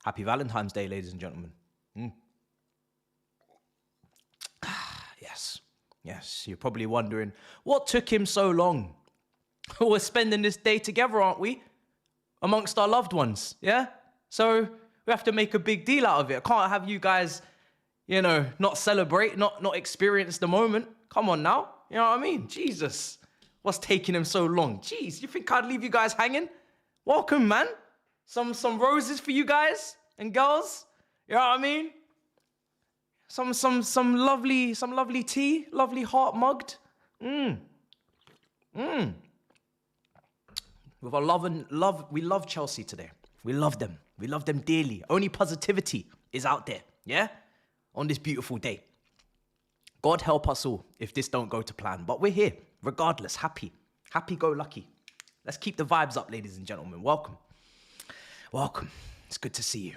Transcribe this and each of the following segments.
Happy Valentine's Day, ladies and gentlemen. Yes, you're probably wondering, what took him so long? We're spending this day together, aren't we? Amongst our loved ones, yeah? So we have to make a big deal out of it. I can't have you guys, not celebrate, not experience the moment. Come on now, you know what I mean? Jesus, what's taking him so long? Jeez, you think I'd leave you guys hanging? Welcome, man. Some roses for you guys and girls, you know what I mean? Some lovely tea, lovely heart mugged. With our love, we love Chelsea today. We love them. We love them dearly. Only positivity is out there, yeah? On this beautiful day. God help us all if this don't go to plan. But we're here, regardless, happy. Happy go lucky. Let's keep the vibes up, ladies and gentlemen. Welcome. It's good to see you.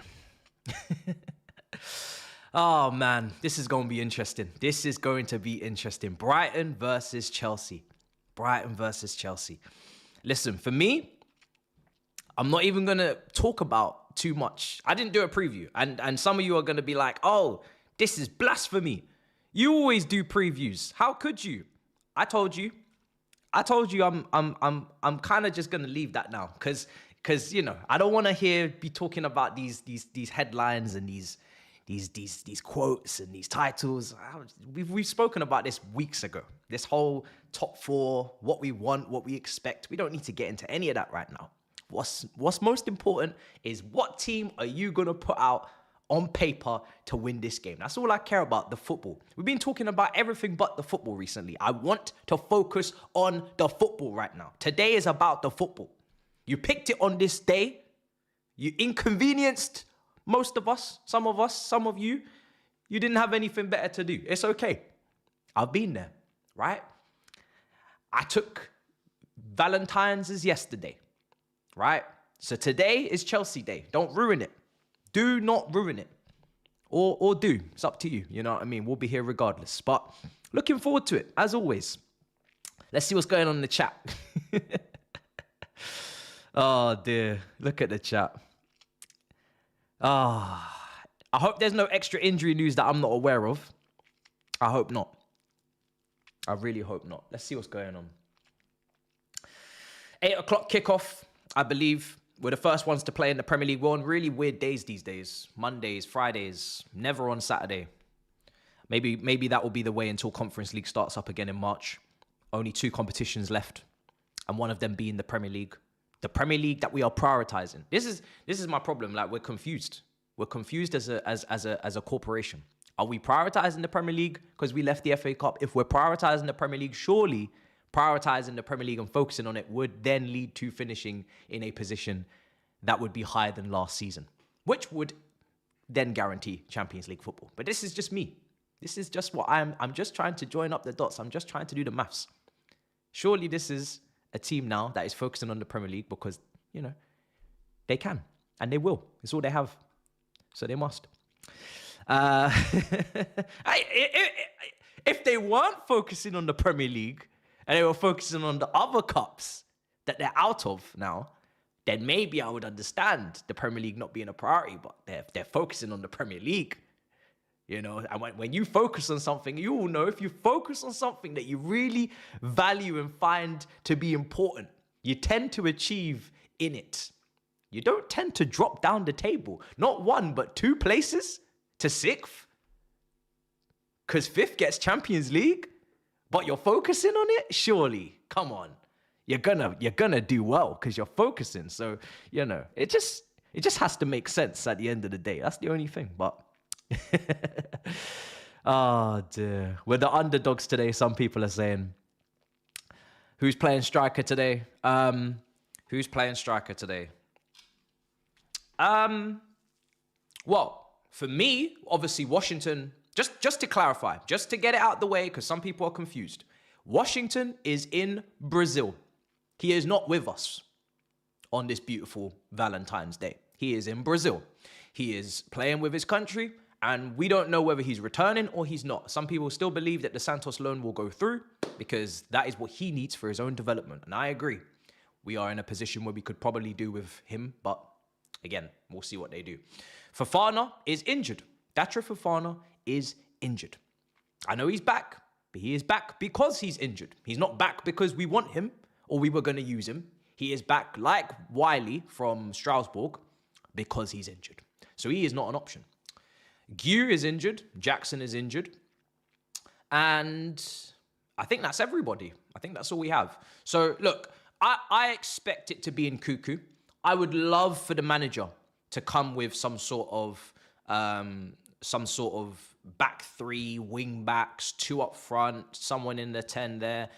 Oh, man, this is going to be interesting. Brighton versus Chelsea. Listen, for me, I'm not even going to talk about too much. I didn't do a preview. And some of you are going to be like, oh, this is blasphemy. You always do previews. How could you? I told you I'm kind of just going to leave that now. Because I don't want to be talking about these headlines and these quotes and these titles. We've spoken about this weeks ago. This whole top four, what we want, what we expect. We don't need to get into any of that right now. What's most important is what team are you going to put out on paper to win this game? That's all I care about, the football. We've been talking about everything but the football recently. I want to focus on the football right now. Today is about the football. You picked it on this day. You inconvenienced most of us, some of you. You didn't have anything better to do. It's okay. I've been there, right? I took Valentine's as yesterday, right? So today is Chelsea Day. Don't ruin it. Do not ruin it. Or do. It's up to you. You know what I mean? We'll be here regardless. But looking forward to it, as always. Let's see what's going on in the chat. Oh, dear. Look at the chat. I hope there's no extra injury news that I'm not aware of. I hope not. I really hope not. Let's see what's going on. 8 o'clock kickoff, I believe. We're the first ones to play in the Premier League. We're on really weird days these days. Mondays, Fridays, never on Saturday. Maybe that will be the way until Conference League starts up again in March. Only 2 competitions left, and one of them being the Premier League. The Premier League that we are prioritizing. This is my problem. Like, we're confused. We're confused as a corporation. Are we prioritizing the Premier League because we left the FA Cup? If we're prioritizing the Premier League, surely prioritizing the Premier League and focusing on it would then lead to finishing in a position that would be higher than last season, which would then guarantee Champions League football. But this is just me. This is just what I'm just trying to join up the dots. I'm just trying to do the maths. Surely this is a team now that is focusing on the Premier League because, they can and they will. It's all they have. So they must. If they weren't focusing on the Premier League and they were focusing on the other cups that they're out of now, then maybe I would understand the Premier League not being a priority, but they're focusing on the Premier League. And when you focus on something, you will know if you focus on something that you really value and find to be important, you tend to achieve in it. You don't tend to drop down the table, not 1, but 2 places to 6th. Because 5th gets Champions League, but you're focusing on it? Surely, come on. You're gonna do well because you're focusing. So, it just has to make sense at the end of the day. That's the only thing, but... Oh dear. We're the underdogs today, some people are saying. Who's playing striker today? Well, for me, obviously Washington, just to clarify, just to get it out the way, because some people are confused. Washington is in Brazil. He is not with us on this beautiful Valentine's Day. He is in Brazil. He is playing with his country. And we don't know whether he's returning or he's not. Some people still believe that the Santos loan will go through because that is what he needs for his own development. And I agree. We are in a position where we could probably do with him. But Again, we'll see what they do. Fofana is injured. Datro Fofana is injured. I know he's back, but he is back because he's injured. He's not back because we want him or we were going to use him. He is back like Wiley from Strasbourg because he's injured. So he is not an option. Gue is injured. Jackson is injured. And I think that's everybody. I think that's all we have. So look, I expect it to be in Cuckoo. I would love for the manager to come with some sort of back three, wing backs, 2 up front, someone in the 10 there,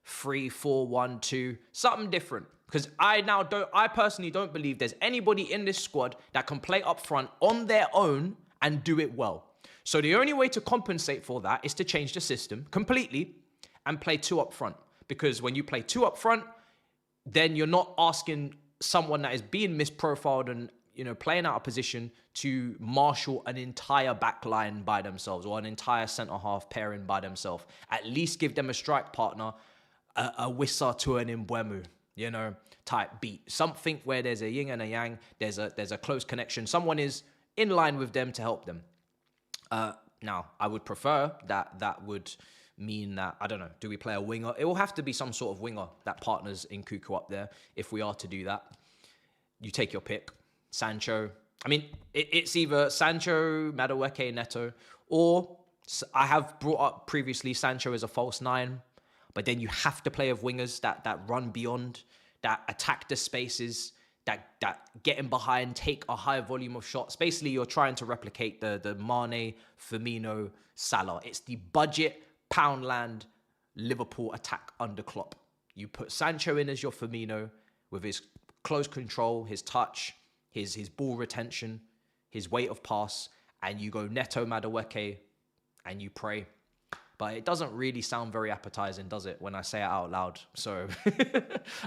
3-4-1-2, something different. Because I personally don't believe there's anybody in this squad that can play up front on their own and do it well. So the only way to compensate for that is to change the system completely and play 2 up front. Because when you play 2 up front, then you're not asking someone that is being misprofiled and playing out of position to marshal an entire back line by themselves or an entire centre-half pairing by themselves. At least give them a strike partner, a Wissa to an Mbeumo, type beat. Something where there's a yin and a yang, there's a close connection. Someone is in line with them to help them. Now, I would prefer that would mean that, I don't know, do we play a winger? It will have to be some sort of winger that partners in Cuckoo up there if we are to do that. You take your pick. Sancho. I mean, it's either Sancho, Madueke, Neto, or I have brought up previously Sancho as a false 9, but then you have to play with wingers that run beyond, that attack the spaces, that get in behind, take a high volume of shots. Basically, you're trying to replicate the Mane, Firmino, Salah. It's the budget, Poundland, Liverpool attack under Klopp. You put Sancho in as your Firmino with his close control, his touch, his ball retention, his weight of pass, and you go Neto, Madueke, and you pray. But it doesn't really sound very appetizing, does it, when I say it out loud? So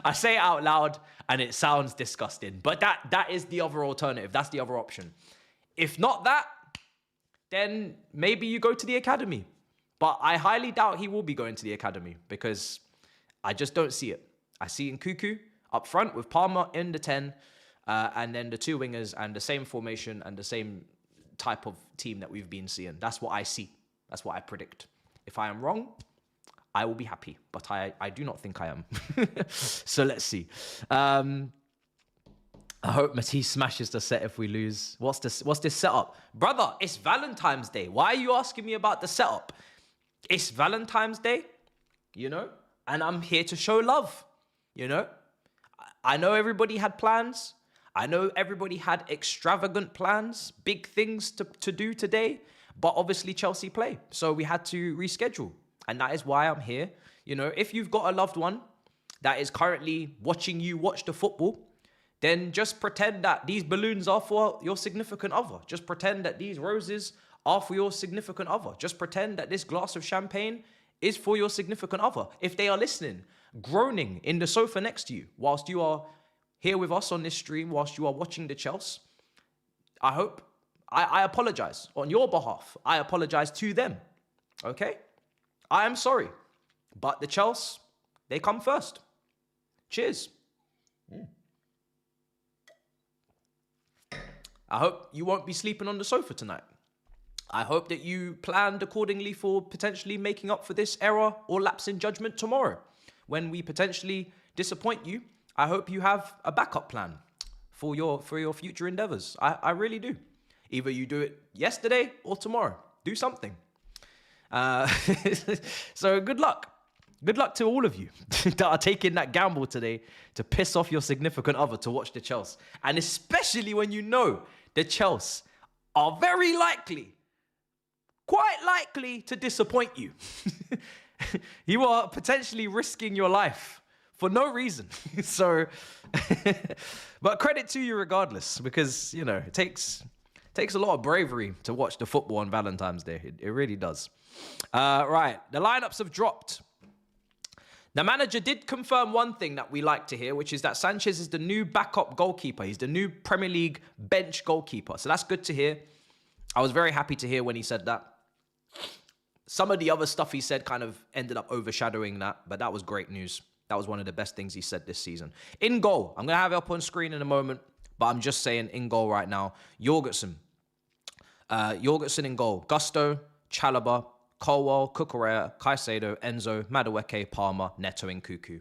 I say it out loud and it sounds disgusting. But that is the other alternative. That's the other option. If not that, then maybe you go to the academy. But I highly doubt he will be going to the academy because I just don't see it. I see in Cuckoo up front with Palmer in the 10, and then the 2 wingers and the same formation and the same type of team that we've been seeing. That's what I see. That's what I predict. If I am wrong, I will be happy, but I do not think I am. So let's see. I hope Matisse smashes the set if we lose. What's this setup? Brother, it's Valentine's Day. Why are you asking me about the setup? It's Valentine's Day, and I'm here to show love, I know everybody had plans. I know everybody had extravagant plans, big things to do today, but obviously Chelsea play. So we had to reschedule. And that is why I'm here. If you've got a loved one that is currently watching you watch the football, then just pretend that these balloons are for your significant other. Just pretend that these roses are for your significant other. Just pretend that this glass of champagne is for your significant other. If they are listening, groaning in the sofa next to you whilst you are here with us on this stream, whilst you are watching the Chelsea, I apologize on your behalf. I apologize to them. Okay? I am sorry. But the Chelsea, they come first. Cheers. I hope you won't be sleeping on the sofa tonight. I hope that you planned accordingly for potentially making up for this error or lapse in judgment tomorrow. When we potentially disappoint you, I hope you have a backup plan for your future endeavors. I really do. Either you do it yesterday or tomorrow. Do something. So good luck. Good luck to all of you that are taking that gamble today to piss off your significant other to watch the Chelsea. And especially when you know the Chelsea are very likely, quite likely to disappoint you. You are potentially risking your life for no reason. So, but credit to you regardless, because, it takes a lot of bravery to watch the football on Valentine's Day. It really does. Right, the lineups have dropped. The manager did confirm one thing that we like to hear, which is that Sanchez is the new backup goalkeeper. He's the new Premier League bench goalkeeper. So that's good to hear. I was very happy to hear when he said that. Some of the other stuff he said kind of ended up overshadowing that, but that was great news. That was one of the best things he said this season. In goal, I'm going to have it up on screen in a moment. But I'm just saying in goal right now, Jorgensen. Jorgensen in goal. Gusto, Chalobah, Colwell, Cucurella, Caicedo, Enzo, Madueke, Palmer, Neto, and Cuckoo.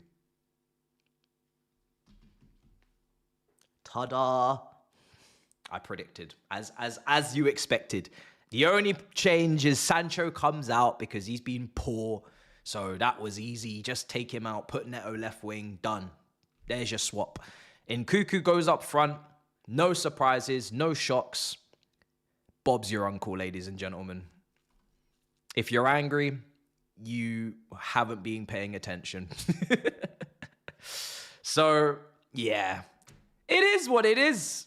Ta-da! I predicted, as you expected. The only change is Sancho comes out because he's been poor. So that was easy. Just take him out, put Neto left wing, done. There's your swap. Cuckoo goes up front. No surprises, no shocks. Bob's your uncle, ladies and gentlemen. If you're angry, you haven't been paying attention. So, yeah. It is what it is.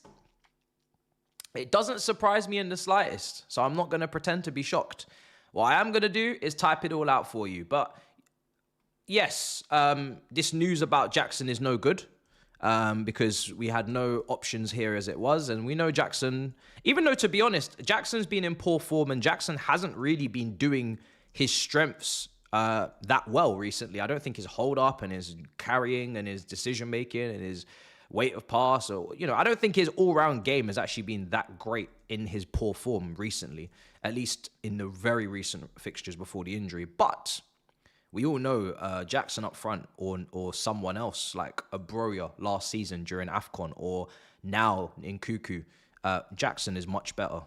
It doesn't surprise me in the slightest. So I'm not going to pretend to be shocked. What I am going to do is type it all out for you. But yes, this news about Jackson is no good. Because we had no options here as it was. And we know Jackson, even though, to be honest, Jackson's been in poor form and Jackson hasn't really been doing his strengths that well recently. I don't think his hold up and his carrying and his decision making and his weight of pass, or, you know, I don't think his all-round game has actually been that great in his poor form recently, at least in the very recent fixtures before the injury. But we all know Jackson up front or someone else like a Broya last season during AFCON, or now in Cuckoo, Jackson is much better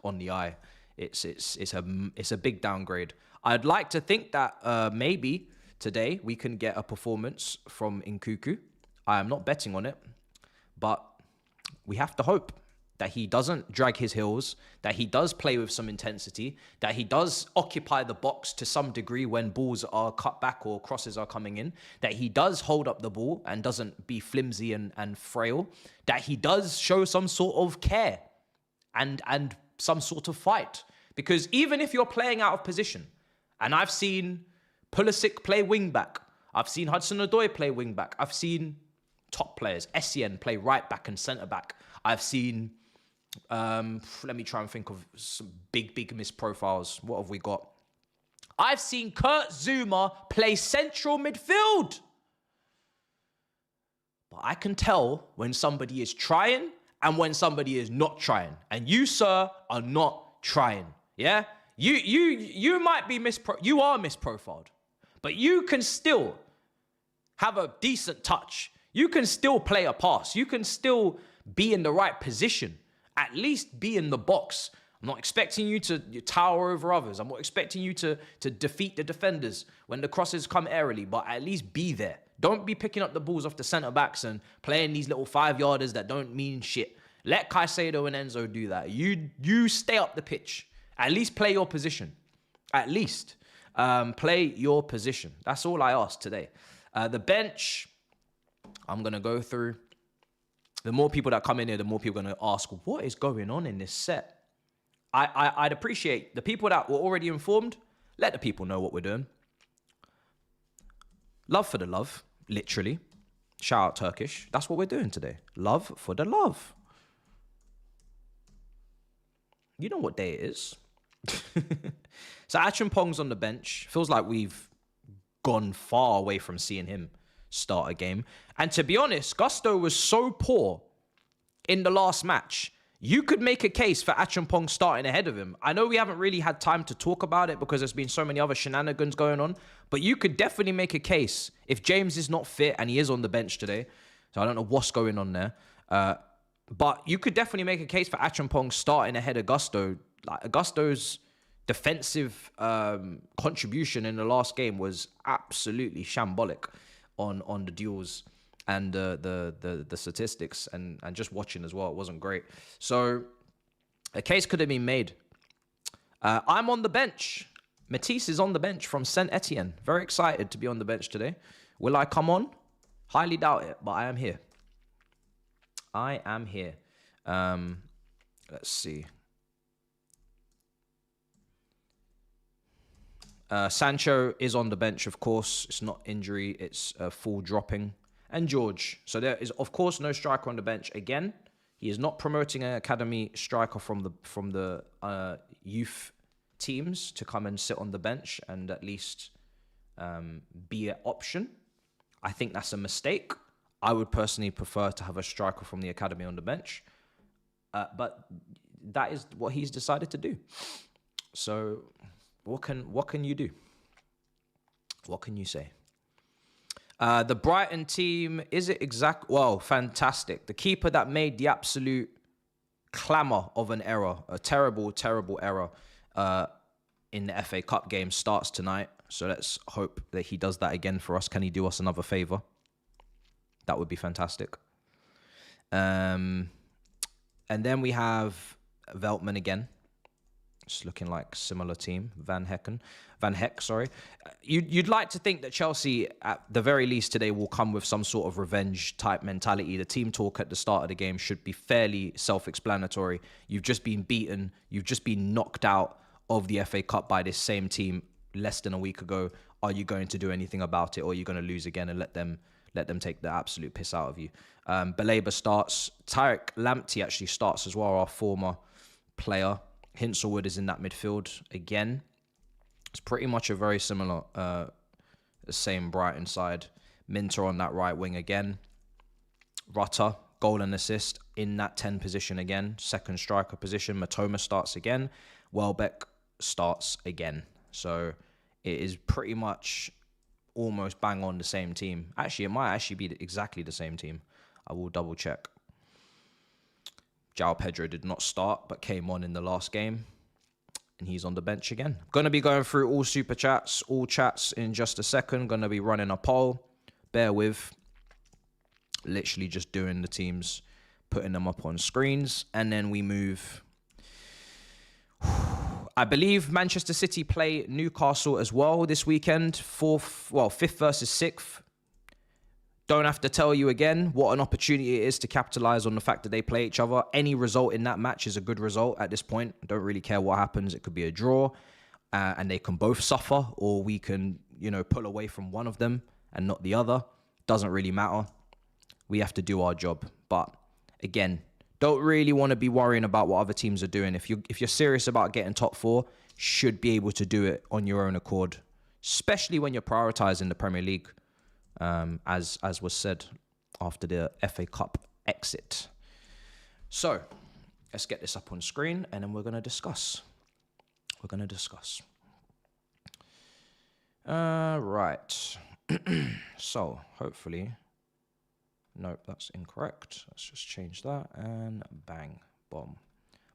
on the eye. It's a big downgrade. I'd like to think that maybe today we can get a performance from Nkuku. I am not betting on it, but we have to hope that he doesn't drag his heels, that he does play with some intensity, that he does occupy the box to some degree when balls are cut back or crosses are coming in, that he does hold up the ball and doesn't be flimsy and frail, that he does show some sort of care and some sort of fight. Because even if you're playing out of position, and I've seen Pulisic play wing back, I've seen Hudson-Odoi play wing back, I've seen top players, Essien play right back and centre back, I've seen let me try and think of some big missed profiles. What have we got? I've seen Kurt Zouma play central midfield. But I can tell when somebody is trying and when somebody is not trying. And you, sir, are not trying. Yeah? You might be you are misprofiled. But you can still have a decent touch. You can still play a pass. You can still be in the right position. At least be in the box. I'm not expecting you to tower over others. I'm not expecting you to defeat the defenders when the crosses come airily, but at least be there. Don't be picking up the balls off the centre-backs and playing these little 5-yarders that don't mean shit. Let Caicedo and Enzo do that. You stay up the pitch. At least play your position. At least play your position. That's all I ask today. The bench, I'm going to go through. The more people that come in here, the more people are going to ask, what is going on in this set? I'd appreciate the people that were already informed. Let the people know what we're doing. Love for the love, literally. Shout out Turkish. That's what we're doing today. Love for the love. You know what day it is. So Achampong's on the bench. Feels like we've gone far away from seeing him start a game. And to be honest, Gusto was so poor in the last match. You could make a case for Achampong starting ahead of him. I know we haven't really had time to talk about it because there's been so many other shenanigans going on, but you could definitely make a case if James is not fit, and he is on the bench today, so I don't know what's going on there, but you could definitely make a case for Achampong starting ahead of Gusto. Like, Gusto's defensive contribution in the last game was absolutely shambolic on the duels and the statistics, and just watching as well, it wasn't great. So a case could have been made. I'm on the bench. Matisse is on the bench from Saint Etienne. Very excited to be on the bench today. Will I come on? Highly doubt it, but I am here. I am here. Let's see. Sancho is on the bench, of course. It's not injury, it's full dropping. And George. So there is, of course, no striker on the bench again. He is not promoting an academy striker from the youth teams to come and sit on the bench and at least be an option. I think that's a mistake. I would personally prefer to have a striker from the academy on the bench. But that is what he's decided to do. So what can you do? What can you say? The Brighton team, is it exact? Well, fantastic. The keeper that made the absolute clamour of an error, a terrible, terrible error in the FA Cup game starts tonight. So let's hope that he does that again for us. Can he do us another favour? That would be fantastic. And then we have Veltman again. Just looking like similar team. Van Heck, sorry. You'd like to think that Chelsea, at the very least today, will come with some sort of revenge type mentality. The team talk at the start of the game should be fairly self-explanatory. You've just been beaten. You've just been knocked out of the FA Cup by this same team less than a week ago. Are you going to do anything about it, or are you going to lose again and let them take the absolute piss out of you? Baleba starts. Tariq Lamptey actually starts as well, our former player. Hinselwood is in that midfield again. It's pretty much a very similar, same Brighton side. Minter on that right wing again. Rutter, goal and assist in that 10 position again. Second striker position. Matoma starts again. Welbeck starts again. So it is pretty much almost bang on the same team. Actually, it might actually be exactly the same team. I will double check. João Pedro did not start, but came on in the last game. And he's on the bench again. Going to be going through all super chats, all chats in just a second. Going to be running a poll. Bear with. Literally just doing the teams, putting them up on screens. And then we move. I believe Manchester City play Newcastle as well this weekend. Fifth versus sixth. Don't have to tell you again what an opportunity it is to capitalize on the fact that they play each other. Any result in that match is a good result at this point. Don't really care what happens. It could be a draw, and they can both suffer, or we can, pull away from one of them and not the other. Doesn't really matter. We have to do our job. But again, don't really want to be worrying about what other teams are doing. If you're serious about getting top four, should be able to do it on your own accord, especially when you're prioritizing the Premier League. As was said after the FA Cup exit. So let's get this up on screen, and then we're going to discuss. Right. So hopefully, nope, that's incorrect. Let's just change that, and bang, bomb,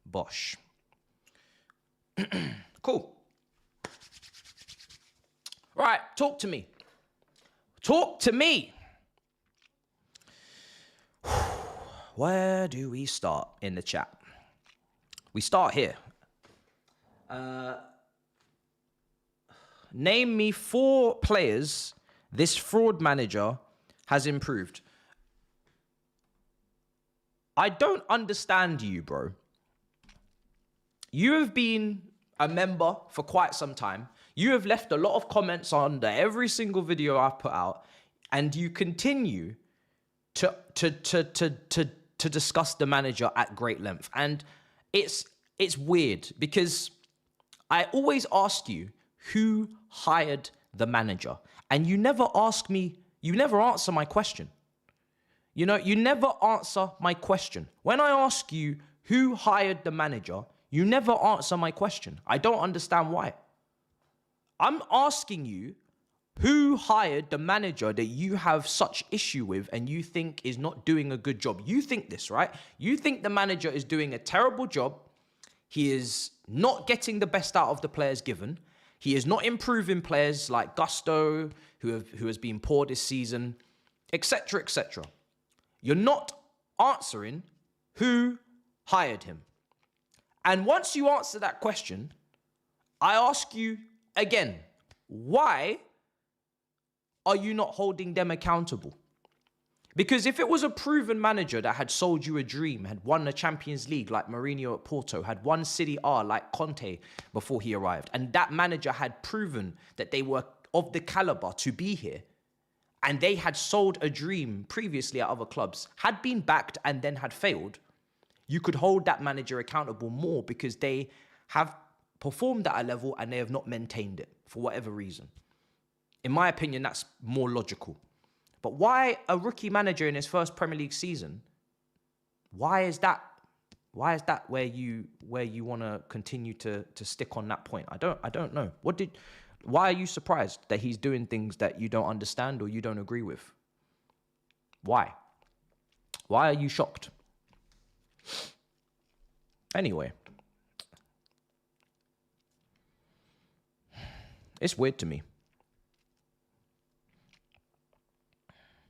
bosh. Cool. Right, talk to me. Talk to me. Where do we start in the chat? We start here. Name me 4 players this fraud manager has improved. I don't understand you, bro. You have been a member for quite some time. You have left a lot of comments under every single video I've put out, and you continue to discuss the manager at great length. And it's weird because I always ask you who hired the manager, and you never ask me, you never answer my question. You never answer my question. When I ask you who hired the manager, you never answer my question. I don't understand why. I'm asking you who hired the manager that you have such issue with and you think is not doing a good job. You think this, right? You think the manager is doing a terrible job. He is not getting the best out of the players given. He is not improving players like Gusto, who has been poor this season, etc., etc. You're not answering who hired him. And once you answer that question, I ask you again, why are you not holding them accountable? Because if it was a proven manager that had sold you a dream, had won the Champions League like Mourinho at Porto, had won Serie A like Conte before he arrived, and that manager had proven that they were of the caliber to be here, and they had sold a dream previously at other clubs, had been backed and then had failed, you could hold that manager accountable more because they have performed at a level and they have not maintained it for whatever reason. In my opinion, that's more logical. But why a rookie manager in his first Premier League season? Why is that? Why is that where you want to continue to stick on that point? I don't know. Why are you surprised that he's doing things that you don't understand or you don't agree with? Why? Why are you shocked? Anyway, it's weird to me.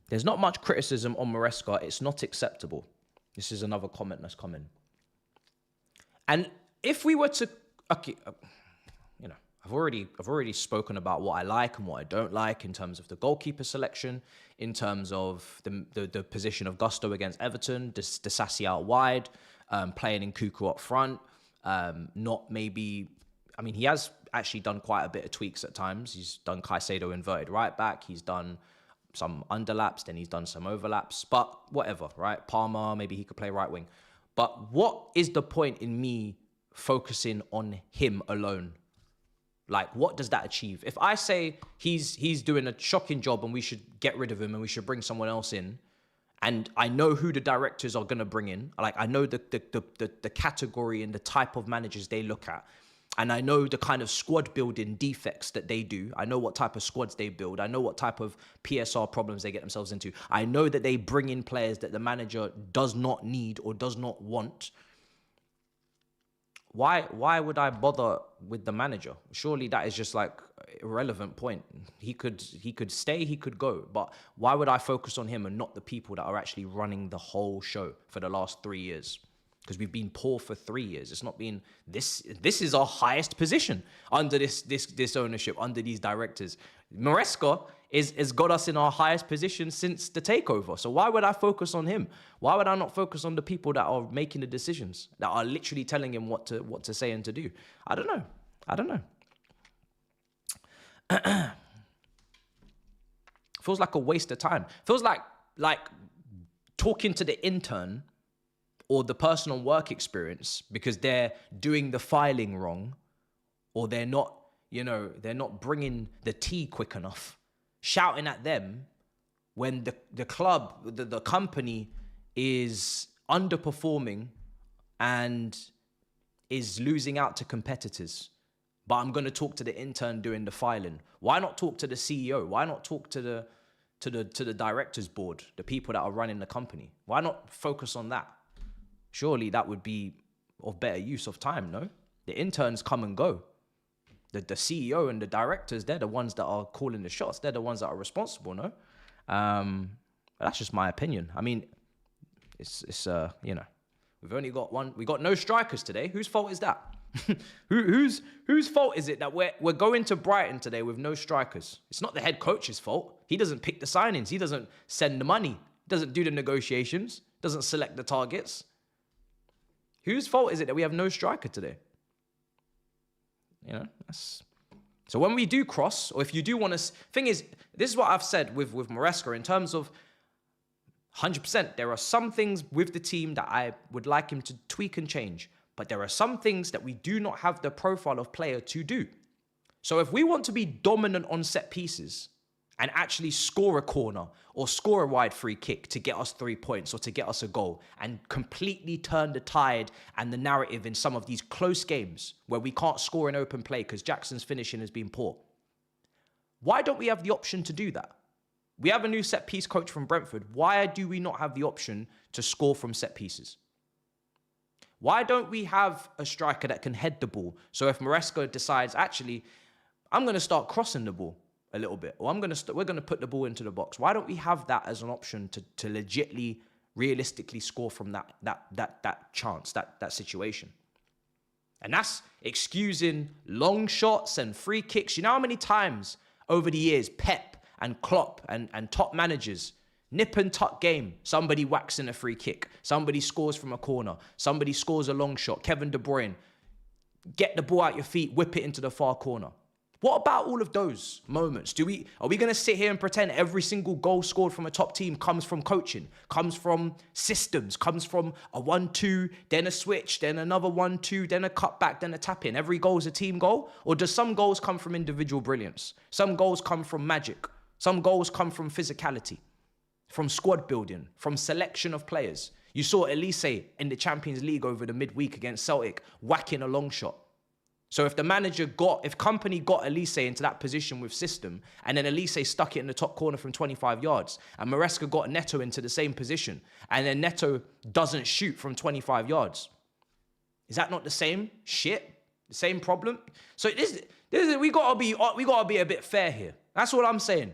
There's not much criticism on Maresca. It's not acceptable. This is another comment that's come in. And if we were to, okay, I've already spoken about what I like and what I don't like in terms of the goalkeeper selection, in terms of the position of Gusto against Everton, Disasi out wide, playing in Kuku up front, he has actually done quite a bit of tweaks at times. He's done Caicedo inverted right back. He's done some underlaps, then he's done some overlaps, but whatever, right? Palmer, maybe he could play right wing. But what is the point in me focusing on him alone? Like, what does that achieve? If I say he's doing a shocking job and we should get rid of him and we should bring someone else in, and I know who the directors are going to bring in, like I know the category and the type of managers they look at, and I know the kind of squad building defects that they do. I know what type of squads they build. I know what type of PSR problems they get themselves into. I know that they bring in players that the manager does not need or does not want. Why would I bother with the manager? Surely that is just like irrelevant point. He could stay, he could go. But why would I focus on him and not the people that are actually running the whole show for the last 3 years? Because we've been poor for 3 years. It's not been this is our highest position under this ownership, under these directors. Maresca has got us in our highest position since the takeover. So why would I focus on him? Why would I not focus on the people that are making the decisions, that are literally telling him what to say and to do? I don't know. Feels like a waste of time. Feels like talking to the intern or the person on work experience because they're doing the filing wrong, or they're not bringing the tea quick enough, shouting at them when the club, the company is underperforming and is losing out to competitors. But I'm going to talk to the intern doing the filing. Why not talk to the CEO? Why not talk to the directors board, the people that are running the company? Why not focus on that? Surely that would be of better use of time, no? The interns come and go. The CEO and the directors, they're the ones that are calling the shots. They're the ones that are responsible, no? But that's just my opinion. I mean, it's we've only got one. We got no strikers today. Whose fault is that? Whose fault is it that we're going to Brighton today with no strikers? It's not the head coach's fault. He doesn't pick the signings. He doesn't send the money. Doesn't do the negotiations. Doesn't select the targets. Whose fault is it that we have no striker today? So when we do cross, or if you do want to... Thing is, this is what I've said with Maresca in terms of 100%. There are some things with the team that I would like him to tweak and change. But there are some things that we do not have the profile of player to do. So if we want to be dominant on set pieces and actually score a corner or score a wide free kick to get us 3 points or to get us a goal and completely turn the tide and the narrative in some of these close games where we can't score in open play because Jackson's finishing has been poor, why don't we have the option to do that? We have a new set piece coach from Brentford. Why do we not have the option to score from set pieces? Why don't we have a striker that can head the ball? So if Maresca decides, actually, I'm going to start crossing the ball a little bit, or we're going to put the ball into the box. Why don't we have that as an option to legitly, realistically score from that chance, that situation? And that's excusing long shots and free kicks. You know how many times over the years Pep and Klopp and top managers, nip and tuck game, somebody whacks in a free kick, somebody scores from a corner, somebody scores a long shot, Kevin De Bruyne, get the ball out your feet, whip it into the far corner. What about all of those moments? Are we going to sit here and pretend every single goal scored from a top team comes from coaching, comes from systems, comes from a 1-2, then a switch, then another 1-2, then a cutback, then a tap-in? Every goal is a team goal? Or does some goals come from individual brilliance? Some goals come from magic. Some goals come from physicality. from squad building, from selection of players. You saw Elise in the Champions League over the midweek against Celtic, whacking a long shot. So if company got Elise into that position with system, and then Elise stuck it in the top corner from 25 yards, and Maresca got Neto into the same position, and then Neto doesn't shoot from 25 yards, is that not the same shit? The same problem? So we gotta be a bit fair here. That's what I'm saying.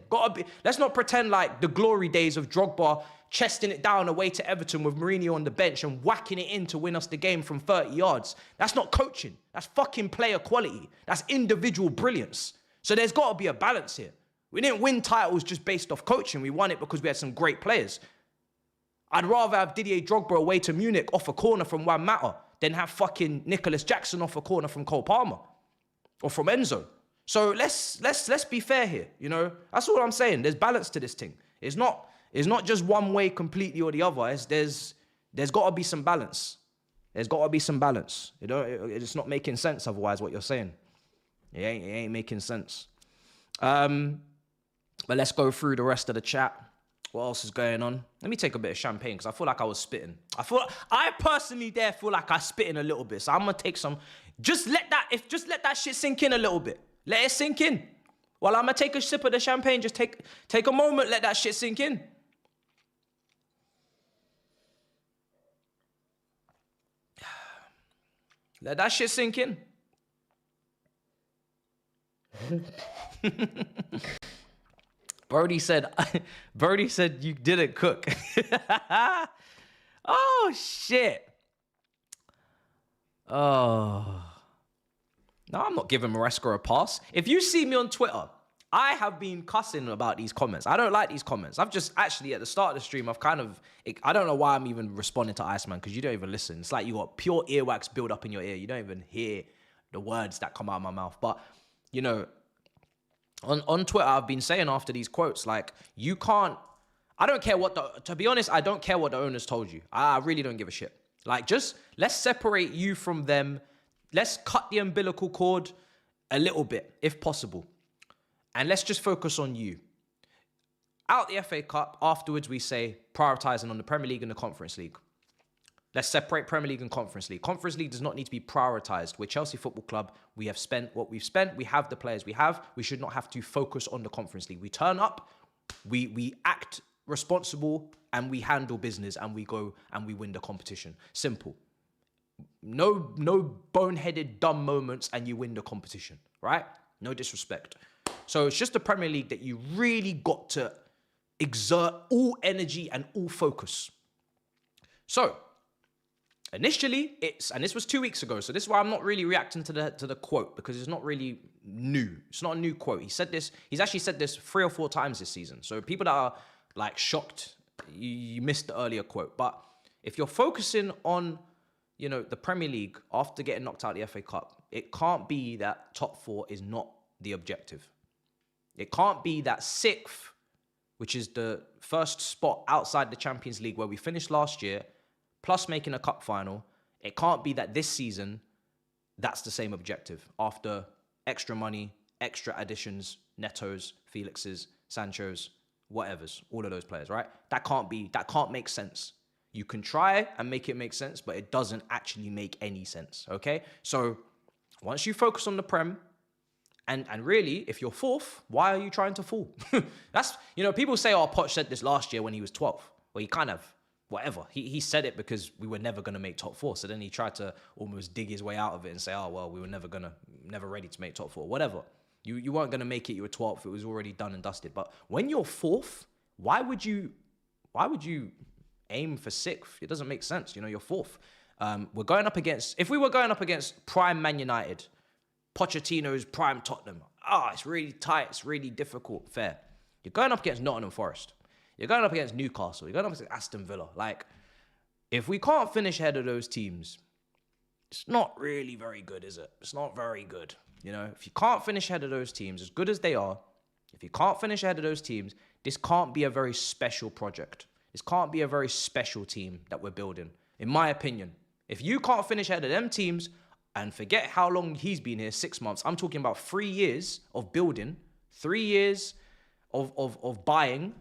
Let's not pretend like the glory days of Drogba chesting it down away to Everton with Mourinho on the bench and whacking it in to win us the game from 30 yards. That's not coaching. That's fucking player quality. That's individual brilliance. So there's got to be a balance here. We didn't win titles just based off coaching. We won it because we had some great players. I'd rather have Didier Drogba away to Munich off a corner from Juan Mata than have fucking Nicholas Jackson off a corner from Cole Palmer or from Enzo. So let's be fair here, you know? That's all I'm saying. There's balance to this thing. It's not just one way completely or the other. There's got to be some balance. There's got to be some balance. You know, it's not making sense otherwise what you're saying. It ain't making sense. But let's go through the rest of the chat. What else is going on? Let me take a bit of champagne because I feel like I was spitting. I personally feel like I spitting a little bit. So I'm gonna take some. Just let that shit sink in a little bit. Let it sink in. While I'm gonna take a sip of the champagne, just take a moment, let that shit sink in. Let that shit sink in. Brody said you didn't cook. Oh, shit. Oh. No, I'm not giving Maresca a pass. If you see me on Twitter, I have been cussing about these comments. I don't like these comments. I've just actually, at the start of the stream, I don't know why I'm even responding to Iceman, because you don't even listen. It's like you got pure earwax build up in your ear. You don't even hear the words that come out of my mouth. But, you know, on Twitter, I've been saying after these quotes, like, you can't, to be honest, I don't care what the owners told you. I really don't give a shit. Like, just, let's separate you from them. Let's cut the umbilical cord a little bit, if possible. And let's just focus on you. Out the FA Cup, afterwards we say prioritising on the Premier League and the Conference League. Let's separate Premier League and Conference League. Conference League does not need to be prioritised. We're Chelsea Football Club. We have spent what we've spent. We have the players we have. We should not have to focus on the Conference League. We turn up, we act responsible, and we handle business, and we go and we win the competition. Simple. No boneheaded dumb moments, and you win the competition, right? No disrespect. So it's just the Premier League that you really got to exert all energy and all focus. So initially, and this was 2 weeks ago, so this is why I'm not really reacting to the quote, because it's not really new. It's not a new quote. He's actually said this 3 or 4 times this season. So people that are like shocked, you missed the earlier quote. But if you're focusing on, you know, the Premier League after getting knocked out of the FA Cup, it can't be that top 4 is not the objective. It can't be that 6th, which is the first spot outside the Champions League where we finished last year, plus making a cup final. It can't be that this season, that's the same objective after extra money, extra additions, Netos, Felixes, Sanchos, whatevers, all of those players, right? That can't make sense. You can try and make it make sense, but it doesn't actually make any sense, okay? So once you focus on the Prem, and really, if you're 4th, why are you trying to fall? That's, you know, people say, oh, Poch said this last year when he was 12th. Well, he kind of, whatever. He said it because we were never going to make top 4. So then he tried to almost dig his way out of it and say, oh, well, we were never ready to make top 4. Whatever. You weren't going to make it. You were 12th. It was already done and dusted. But when you're 4th, why would you aim for 6th? It doesn't make sense. You know, you're 4th. If we were going up against prime Man United, Pochettino's prime Tottenham, it's really tight, it's really difficult, fair. You're going up against Nottingham Forest. You're going up against Newcastle. You're going up against Aston Villa. Like, if we can't finish ahead of those teams, it's not really very good, is it? It's not very good. You know, if you can't finish ahead of those teams, as good as they are, if you can't finish ahead of those teams, this can't be a very special project. This can't be a very special team that we're building, in my opinion. If you can't finish ahead of them teams, and forget how long he's been here, 6 months. I'm talking about 3 years of building, 3 years of buying.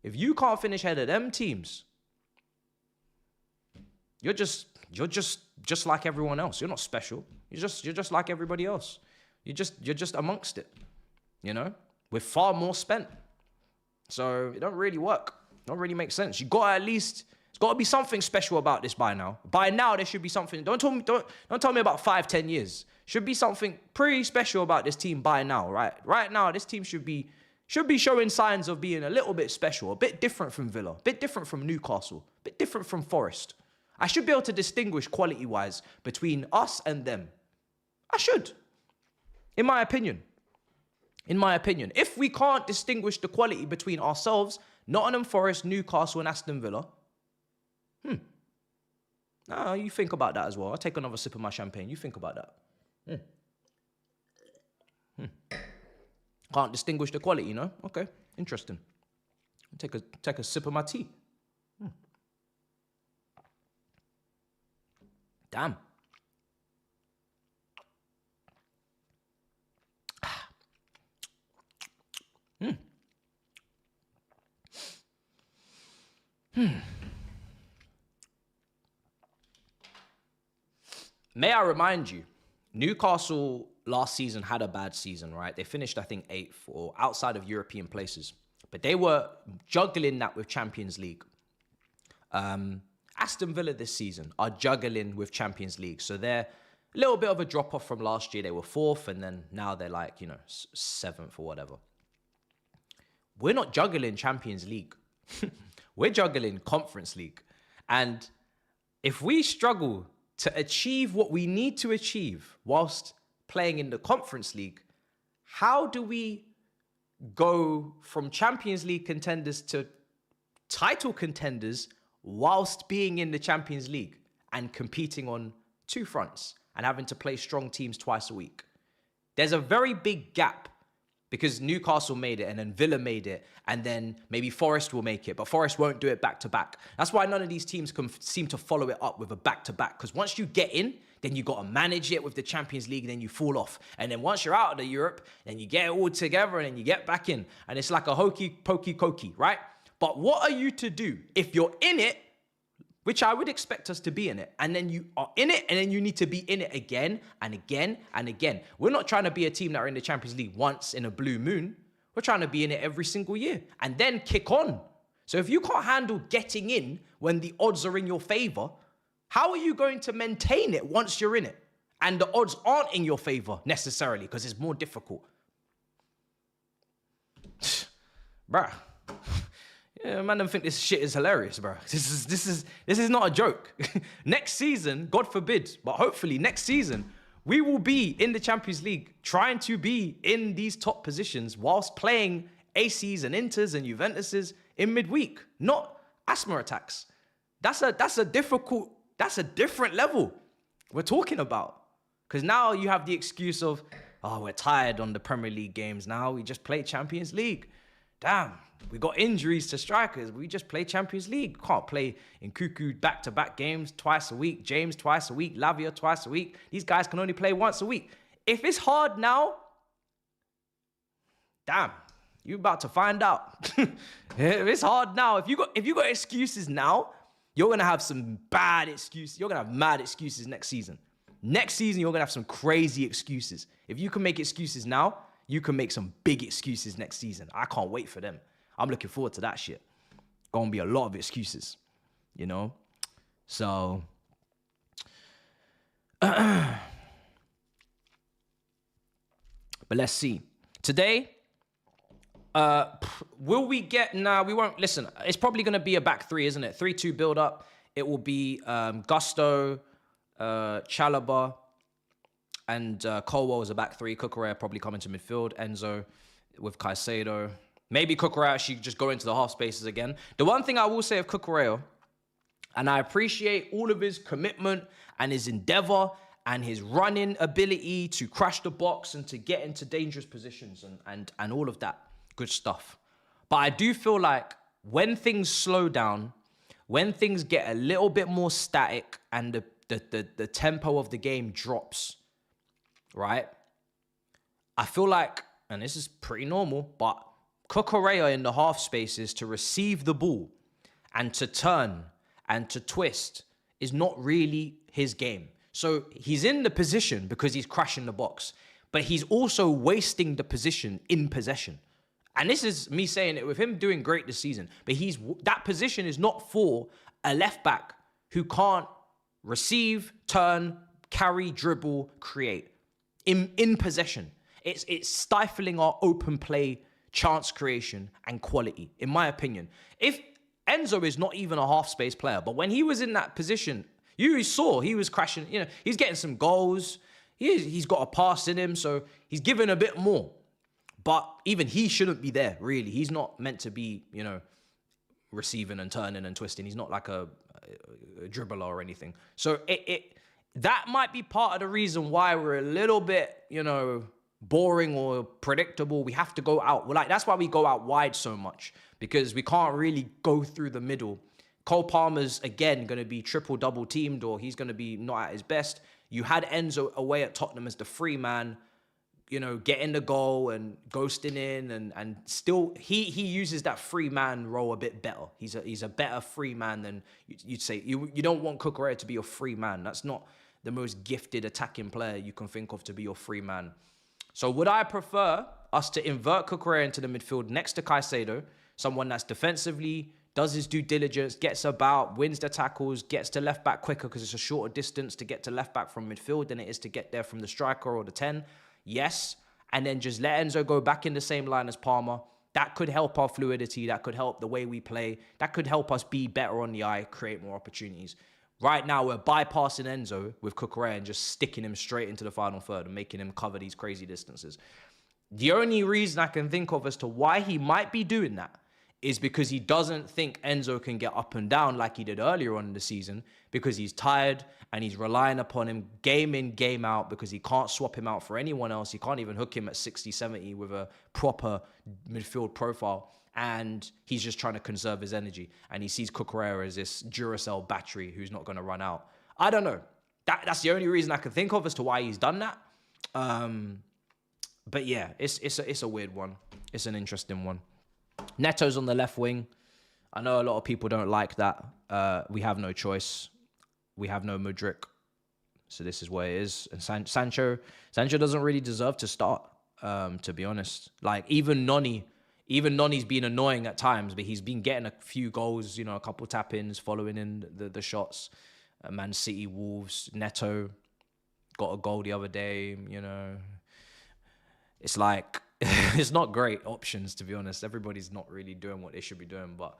If you can't finish ahead of them teams, you're just like everyone else. You're not special. You're just like everybody else. You're just amongst it, you know, with far more spent. So it don't really work. It don't really make sense. You got it's got to be something special about this by now. By now there should be something. Don't tell me about 5-10 years. Should be something pretty special about this team by now, right? Right now this team should be showing signs of being a little bit special, a bit different from Villa, a bit different from Newcastle, a bit different from Forest. I should be able to distinguish quality-wise between us and them. I should, in my opinion. In my opinion. If we can't distinguish the quality between ourselves, Nottingham Forest, Newcastle, and Aston Villa, you think about that as well. I'll take another sip of my champagne. You think about that. Can't distinguish the quality, you know? Okay, interesting. Take a sip of my tea. Damn. May I remind you, Newcastle last season had a bad season, right? They finished, I think, 8th or outside of European places. But they were juggling that with Champions League. Aston Villa this season are juggling with Champions League. So they're a little bit of a drop-off from last year. They were 4th, and then now they're like, 7th or whatever. We're not juggling Champions League. We're juggling Conference League. And if we struggle to achieve what we need to achieve whilst playing in the Conference League, how do we go from Champions League contenders to title contenders whilst being in the Champions League and competing on 2 fronts and having to play strong teams twice a week? There's a very big gap because Newcastle made it and then Villa made it and then maybe Forest will make it, but Forest won't do it back-to-back. That's why none of these teams can seem to follow it up with a back-to-back, because once you get in, then you got to manage it with the Champions League, and then you fall off. And then once you're out of the Europe, then you get it all together and then you get back in. And it's like a hokey-pokey, right? But what are you to do if you're in it, which I would expect us to be in it, and then you are in it, and then you need to be in it again and again and again? We're not trying to be a team that are in the Champions League once in a blue moon. We're trying to be in it every single year and then kick on. So if you can't handle getting in when the odds are in your favor, how are you going to maintain it once you're in it? And the odds aren't in your favor necessarily because it's more difficult. Bruh. Yeah, man, don't think this shit is hilarious, bro. This is not a joke. Next season, God forbid, but hopefully next season, we will be in the Champions League, trying to be in these top positions whilst playing ACs and Inters and Juventuses in midweek, not asthma attacks. That's a different level we're talking about. Because now you have the excuse of, we're tired on the Premier League games now. We just play Champions League. Damn, we got injuries to strikers. We just play Champions League. Can't play in Cuckoo back-to-back games twice a week. James twice a week. Lavia twice a week. These guys can only play once a week. If it's hard now, damn, you're about to find out. If it's hard now, if you got excuses now, you're gonna have some bad excuses. You're gonna have mad excuses next season. Next season, you're gonna have some crazy excuses. If you can make excuses now, you can make some big excuses next season. I can't wait for them. I'm looking forward to that shit. Gonna be a lot of excuses, you know? So, but let's see. Today, will we get, we won't, listen, it's probably gonna be a back 3, isn't it? 3-2 build up. It will be Gusto, Chalobah, and Colwell is a back 3. Cucurella probably coming to midfield. Enzo with Caicedo. Maybe Cucurella actually just go into the half spaces again. The one thing I will say of Cucurella, and I appreciate all of his commitment and his endeavor and his running ability to crash the box and to get into dangerous positions and all of that good stuff. But I do feel like when things slow down, when things get a little bit more static and the tempo of the game drops, right? I feel like, and this is pretty normal, but Cucurella in the half spaces to receive the ball and to turn and to twist is not really his game. So he's in the position because he's crashing the box, but he's also wasting the position in possession. And this is me saying it with him doing great this season, but that position is not for a left back who can't receive, turn, carry, dribble, create in possession. It's stifling our open play, chance creation, and quality, in my opinion. If Enzo is not even a half space player, but when he was in that position, you saw he was crashing. He's getting some goals. He's got a pass in him, so he's giving a bit more. But even he shouldn't be there, really. He's not meant to be, receiving and turning and twisting. He's not like a dribbler or anything. So that might be part of the reason why we're a little bit, boring or predictable. We have to go out. That's why we go out wide so much, because we can't really go through the middle. Cole Palmer's, again, going to be triple-double teamed, or he's going to be not at his best. You had Enzo away at Tottenham as the free man, getting the goal and ghosting in, and still he uses that free man role a bit better. He's a better free man than you'd say. You don't want Cucurella to be your free man. That's not the most gifted attacking player you can think of to be your free man. So would I prefer us to invert Cucurella into the midfield next to Caicedo, someone that's defensively does his due diligence, gets about, wins the tackles, gets to left back quicker because it's a shorter distance to get to left back from midfield than it is to get there from the striker or the 10? Yes. And then just let Enzo go back in the same line as Palmer. That could help our fluidity. That could help the way we play. That could help us be better on the eye, create more opportunities. Right now, we're bypassing Enzo with Cucurella and just sticking him straight into the final third and making him cover these crazy distances. The only reason I can think of as to why he might be doing that is because he doesn't think Enzo can get up and down like he did earlier on in the season, because he's tired and he's relying upon him game in, game out, because he can't swap him out for anyone else. He can't even hook him at 60, 70 with a proper midfield profile. And he's just trying to conserve his energy. And he sees Cucurella as this Duracell battery who's not going to run out. I don't know. That's the only reason I can think of as to why he's done that. But yeah, it's a weird one. It's an interesting one. Neto's on the left wing. I know a lot of people don't like that. We have no choice. We have no Mudryk. So this is where it is. And Sancho doesn't really deserve to start, to be honest. Even Noni's been annoying at times, but he's been getting a few goals, a couple tap-ins, following in the shots. Man City, Wolves, Neto got a goal the other day, It's like, it's not great options, to be honest. Everybody's not really doing what they should be doing. But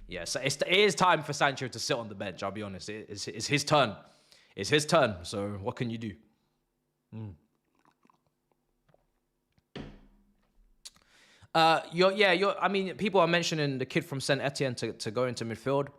yeah, so it is time for Sancho to sit on the bench, I'll be honest. It's his turn. It's his turn. So what can you do? People are mentioning the kid from Saint Etienne to go into midfield.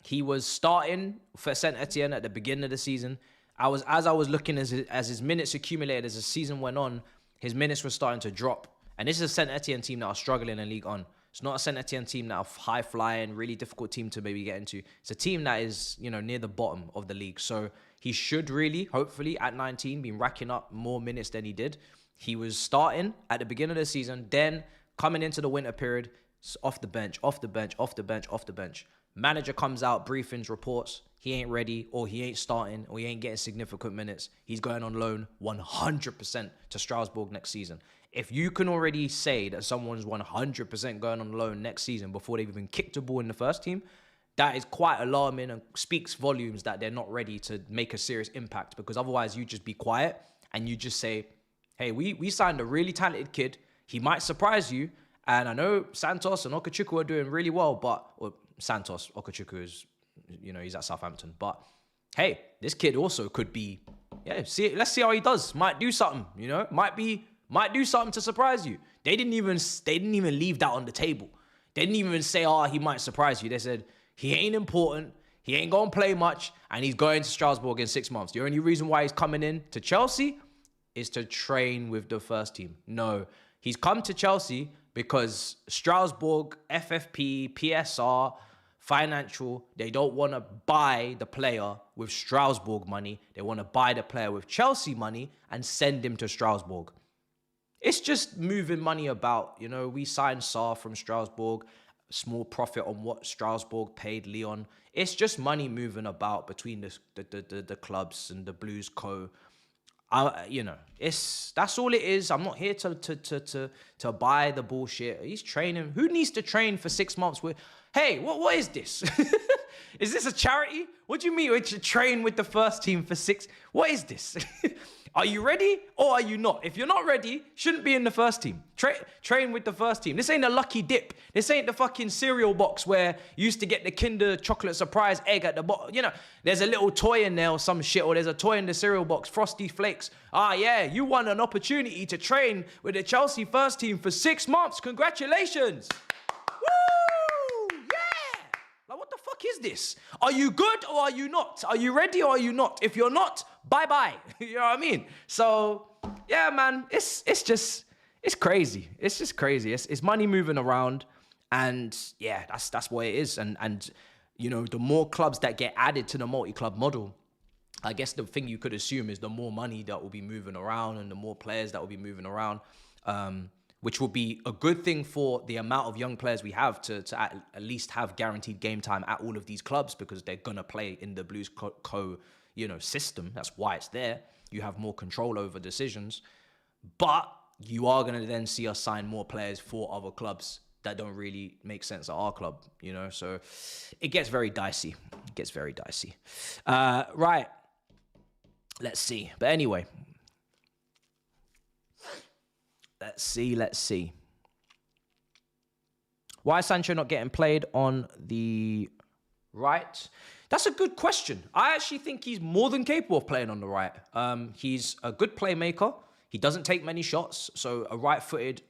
He was starting for Saint Etienne at the beginning of the season. As I was looking as his minutes accumulated as the season went on, his minutes were starting to drop. And this is a Saint Etienne team that are struggling in Ligue 1. It's not a Saint Etienne team that are high flying, really difficult team to maybe get into. It's a team that is, near the bottom of the league. So he should really, hopefully, at 19, be racking up more minutes than he did. He was starting at the beginning of the season, then coming into the winter period, off the bench. Manager comes out, briefings, reports. He ain't ready, or he ain't starting, or he ain't getting significant minutes. He's going on loan 100% to Strasbourg next season. If you can already say that someone's 100% going on loan next season before they've even kicked a ball in the first team, that is quite alarming and speaks volumes that they're not ready to make a serious impact, because otherwise you just be quiet and you just say, hey, we signed a really talented kid. He might surprise you. And I know Santos and Okechukwu are doing really well, Santos, Okechukwu is, he's at Southampton. But hey, this kid also could be, let's see how he does. Might do something, might do something to surprise you. They didn't even leave that on the table. They didn't even say, he might surprise you. They said, he ain't important. He ain't going to play much. And he's going to Strasbourg in 6 months. The only reason why he's coming in to Chelsea is to train with the first team. No, he's come to Chelsea because Strasbourg, FFP, PSR, financial, they don't want to buy the player with Strasbourg money. They want to buy the player with Chelsea money and send him to Strasbourg. It's just moving money about. You know, we signed Saar from Strasbourg, small profit on what Strasbourg paid Lyon. It's just money moving about between the clubs and the Blues Co. You know, that's all it is. I'm not here to buy the bullshit. He's training. Who needs to train for 6 months with? Hey, what is this? Is this a charity? What do you mean to train with the first team for 6? What is this? Are you ready or are you not? If you're not ready, shouldn't be in the first team. Train with the first team. This ain't a lucky dip. This ain't the fucking cereal box where you used to get the Kinder chocolate surprise egg at the bottom. You know, there's a little toy in there or some shit, or there's a toy in the cereal box, Frosty Flakes. Ah, yeah, you won an opportunity to train with the Chelsea first team for 6 months. Congratulations. Woo! Yeah! Like, what the fuck is this? Are you good or are you not? Are you ready or are you not? If you're not, bye-bye. You know what I mean? So, yeah, man, it's crazy. It's just crazy. It's money moving around. And yeah, that's what it is. And you know, the more clubs that get added to the multi-club model, I guess the thing you could assume is the more money that will be moving around and the more players that will be moving around, which will be a good thing for the amount of young players we have to at least have guaranteed game time at all of these clubs, because they're going to play in the Blues Co you know, system. That's why it's there. You have more control over decisions. But you are going to then see us sign more players for other clubs that don't really make sense at our club, you know? So it gets very dicey. It gets very dicey. Right. Let's see. But anyway. Let's see. Why is Sancho not getting played on the right? That's a good question. I actually think he's more than capable of playing on the right. He's a good playmaker. He doesn't take many shots. So a right-footed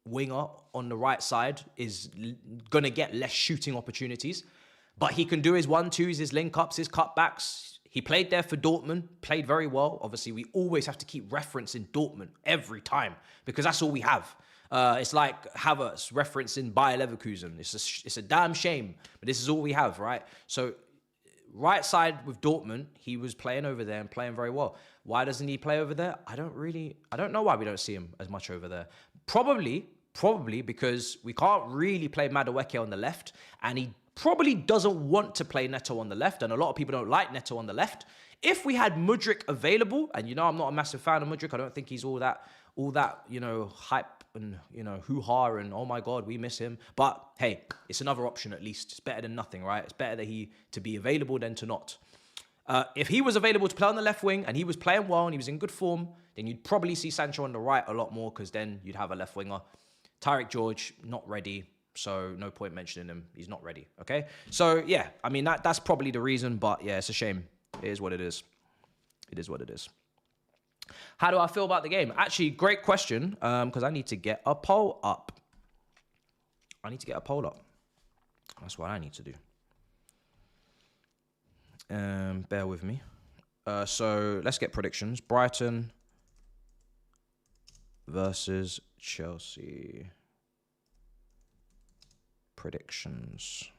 winger on the right side is going to get less shooting opportunities. But he can do his 1-2s, his link-ups, his cutbacks. He played there for Dortmund, played very well. Obviously, we always have to keep referencing Dortmund every time because that's all we have. It's like Havertz referencing Bayer Leverkusen. It's a damn shame, but this is all we have, right? So right side with Dortmund, he was playing over there and playing very well. Why doesn't he play over there? I don't know why we don't see him as much over there. Probably because we can't really play Madueke on the left, and he probably doesn't want to play Neto on the left, and a lot of people don't like Neto on the left. If we had Mudryk available, and you know I'm not a massive fan of Mudryk, I don't think he's all that, you know, hype and, you know, hoo-ha and oh my God, we miss him. But hey, it's another option at least. It's better than nothing, right? It's better to be available than to not. If he was available to play on the left wing and he was playing well and he was in good form, then you'd probably see Sancho on the right a lot more, because then you'd have a left winger. Tyreek George, not ready. So no point mentioning him. He's not ready. Okay. So yeah, I mean, that's probably the reason, but yeah, it's a shame. It is what it is. It is what it is. How do I feel about the game? Actually, great question. Because I need to get a poll up. That's what I need to do. Bear with me. So let's get predictions. Brighton versus Chelsea. Predictions.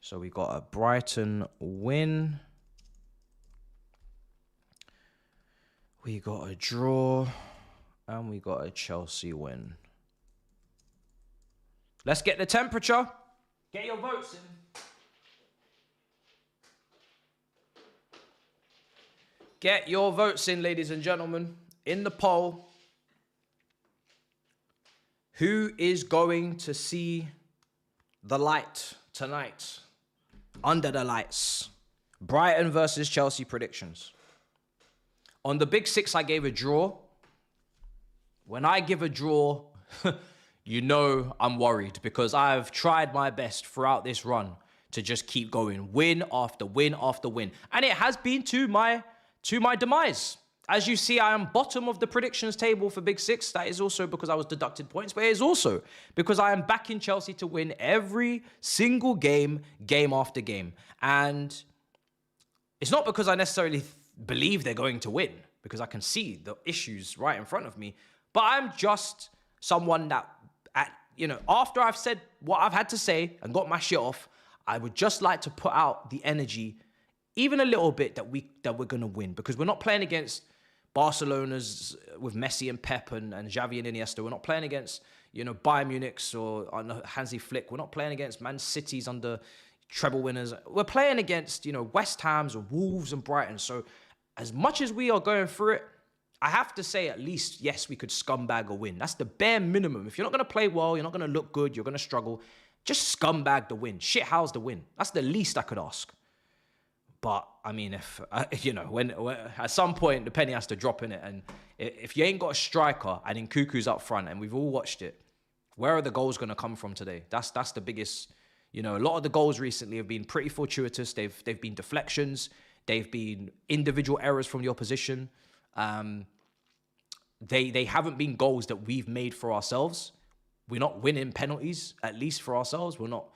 So we got a Brighton win. We got a draw. And we got a Chelsea win. Let's get the temperature. Get your votes in. Get your votes in, ladies and gentlemen, in the poll. Who is going to see the light tonight? Under the lights. Brighton versus Chelsea predictions. On the Big Six, I gave a draw. When I give a draw, you know I'm worried, because I've tried my best throughout this run to just keep going. Win after win after win. And it has been to my demise. As you see, I am bottom of the predictions table for Big Six. That is also because I was deducted points, but it is also because I am backing Chelsea to win every single game, game after game. And it's not because I necessarily believe they're going to win, because I can see the issues right in front of me, but I'm just someone that, after I've said what I've had to say and got my shit off, I would just like to put out the energy, even a little bit, that we're going to win, because we're not playing against Barcelona's with Messi and Pep and Xavi and Iniesta. We're not playing against, Bayern Munich's or Hansi Flick. We're not playing against Man City's under treble winners. We're playing against, West Ham's and Wolves and Brighton. So as much as we are going through it, I have to say at least, yes, we could scumbag a win. That's the bare minimum. If you're not going to play well, you're not going to look good, you're going to struggle, just scumbag the win. Shit, how's the win? That's the least I could ask. But, I mean, if, when at some point, the penny has to drop in it. And if you ain't got a striker and Nkunku's up front, and we've all watched it, where are the goals going to come from today? That's the biggest, a lot of the goals recently have been pretty fortuitous. They've been deflections. They've been individual errors from the opposition. They haven't been goals that we've made for ourselves. We're not winning penalties, at least for ourselves. We're not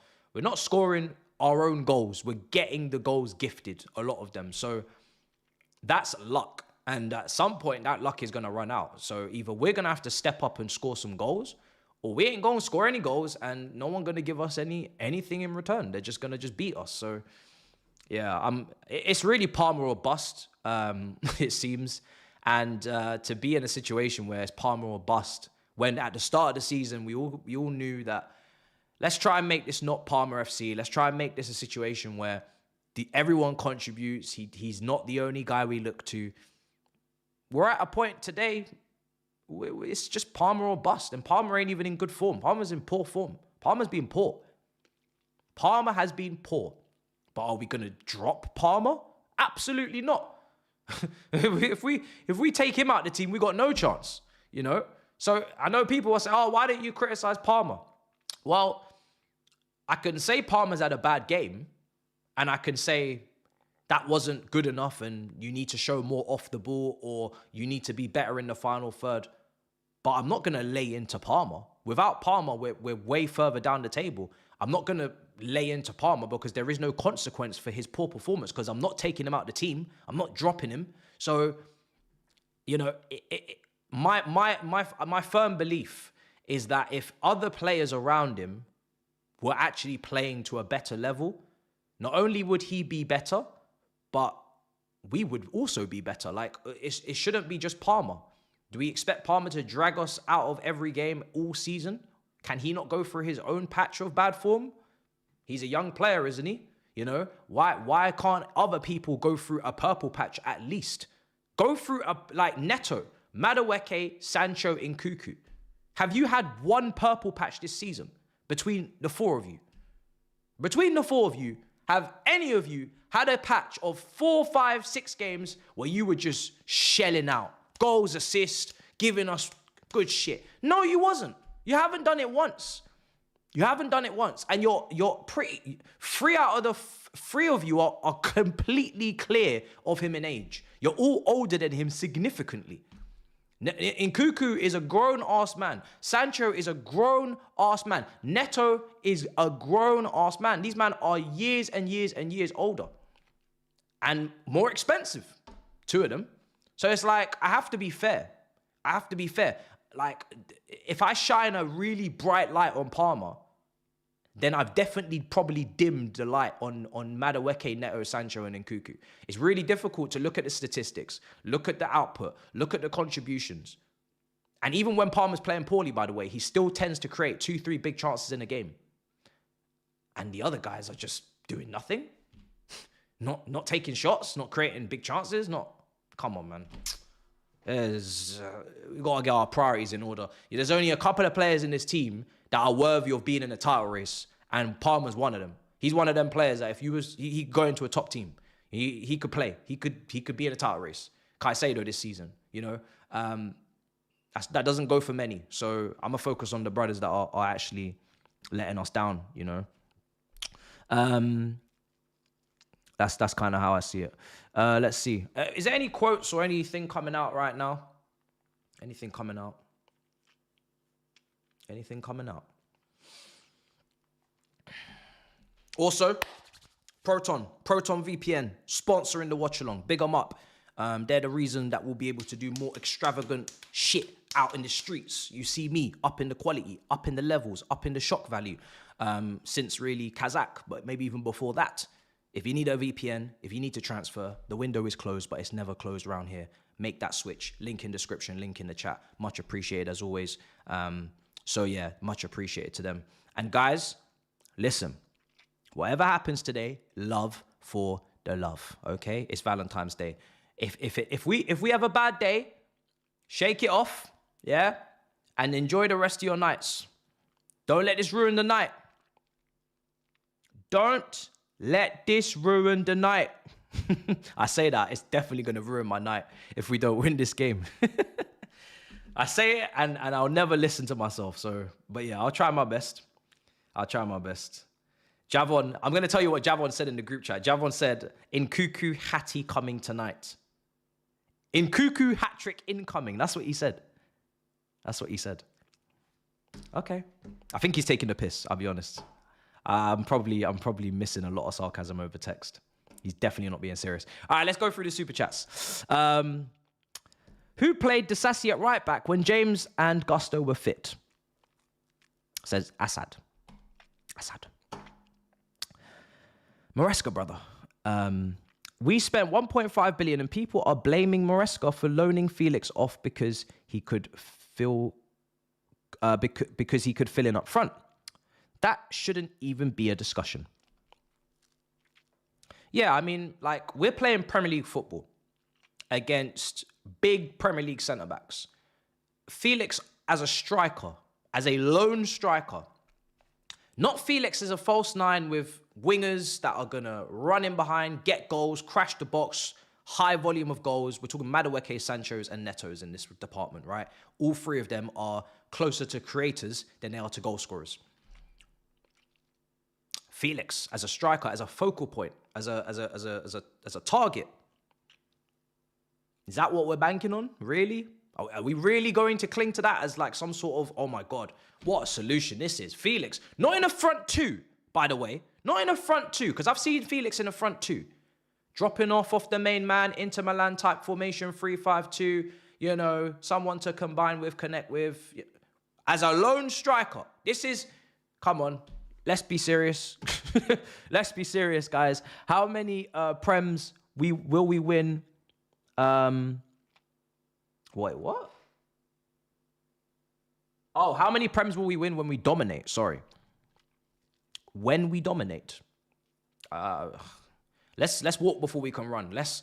scoring our own goals. We're getting the goals gifted, a lot of them. So that's luck. And at some point, that luck is going to run out. So either we're going to have to step up and score some goals, or we ain't going to score any goals and no one going to give us anything in return. They're just going to just beat us. So yeah, it's really Palmer or bust, it seems. And to be in a situation where it's Palmer or bust, when at the start of the season, we all knew that let's try and make this not Palmer FC. Let's try and make this a situation where everyone contributes. He's not the only guy we look to. We're at a point today, it's just Palmer or bust. And Palmer ain't even in good form. Palmer's in poor form. Palmer's been poor. Palmer has been poor. But are we going to drop Palmer? Absolutely not. If we take him out of the team, we got no chance, So I know people will say, oh, why didn't you criticize Palmer? Well, I can say Palmer's had a bad game, and I can say that wasn't good enough and you need to show more off the ball or you need to be better in the final third. But I'm not going to lay into Palmer. Without Palmer, we're way further down the table. I'm not going to lay into Palmer because there is no consequence for his poor performance because I'm not taking him out of the team. I'm not dropping him. So, my firm belief is that if other players around him were actually playing to a better level, not only would he be better, but we would also be better. Like, it shouldn't be just Palmer. Do we expect Palmer to drag us out of every game all season? Can he not go through his own patch of bad form? He's a young player, isn't he? Why can't other people go through a purple patch at least? Go through Neto, Madueke, Sancho, Nkunku. Have you had one purple patch this season between the four of you? Between the four of you, have any of you had a patch of 4, 5, 6 games where you were just shelling out? Goals, assists, giving us good shit. No, you wasn't. You haven't done it once. You haven't done it once. And you're pretty... 3 out of the 3 of you are completely clear of him in age. You're all older than him significantly. Nkunku is a grown-ass man. Sancho is a grown-ass man. Neto is a grown-ass man. These men are years and years and years older. And more expensive. 2 of them. So it's like, I have to be fair. Like, if I shine a really bright light on Palmer, then I've definitely probably dimmed the light on Madueke, Neto, Sancho, and Nkunku. It's really difficult to look at the statistics, look at the output, look at the contributions. And even when Palmer's playing poorly, by the way, he still tends to create 2, 3 big chances in a game. And the other guys are just doing nothing. Not taking shots, not creating big chances, Come on, man. We've got to get our priorities in order. There's only a couple of players in this team that are worthy of being in a title race, and Palmer's one of them. He's one of them players that if he could go into a top team. He could play. He could be in a title race. Caicedo this season, that doesn't go for many. So I'm gonna focus on the brothers that are actually letting us down. That's kind of how I see it. Let's see. Is there any quotes or anything coming out right now? Anything coming out? Also, Proton VPN, sponsoring the watch along. Big them up. They're the reason that we'll be able to do more extravagant shit out in the streets. You see me up in the quality, up in the levels, up in the shock value. Since really Kazakh, but maybe even before that. If you need a VPN, if you need to transfer, the window is closed, but it's never closed around here. Make that switch. Link in description, link in the chat. Much appreciated as always. So yeah, much appreciated to them. And guys, listen, whatever happens today, love for the love, okay? It's Valentine's Day. If we have a bad day, shake it off, yeah? And enjoy the rest of your nights. Don't let this ruin the night. Don't let this ruin the night. I say that, it's definitely going to ruin my night if we don't win this game. I say it and I'll never listen to myself. So, but yeah, I'll try my best. Javon, I'm going to tell you what Javon said in the group chat. Javon said, in Cuckoo, Hattie coming tonight. In Cuckoo, hat trick incoming. That's what he said. Okay. I think he's taking the piss, I'll be honest. I'm probably missing a lot of sarcasm over text. He's definitely not being serious. All right, let's go through the super chats. Who played Disasi at right back when James and Gusto were fit? Says Assad. Maresca, brother. We spent 1.5 billion and people are blaming Maresca for loaning Felix off because he could fill in up front. That shouldn't even be a discussion. Yeah, I mean, like, we're playing Premier League football against big Premier League centre-backs. Felix as a striker, as a lone striker. Not Felix as a false nine with wingers that are going to run in behind, get goals, crash the box, high volume of goals. We're talking Madueke, Sancho's, and Neto's in this department, right? All three of them are closer to creators than they are to goal scorers. Felix as a striker, as a focal point, as a target. Is that what we're banking on? Really? Are we really going to cling to that as like some sort of, oh my God, what a solution this is? Felix, not in a front two, by the way. Not in a front two, because I've seen Felix in a front two. Dropping off the main man, Inter Milan type formation, 3-5-2, you know, someone to combine with, connect with. As a lone striker, this is, come on, let's be serious. Let's be serious, guys. How many Prems will we win? Wait, what? Oh, how many Prems will we win when we dominate? Sorry. When we dominate. Let's walk before we can run. Let's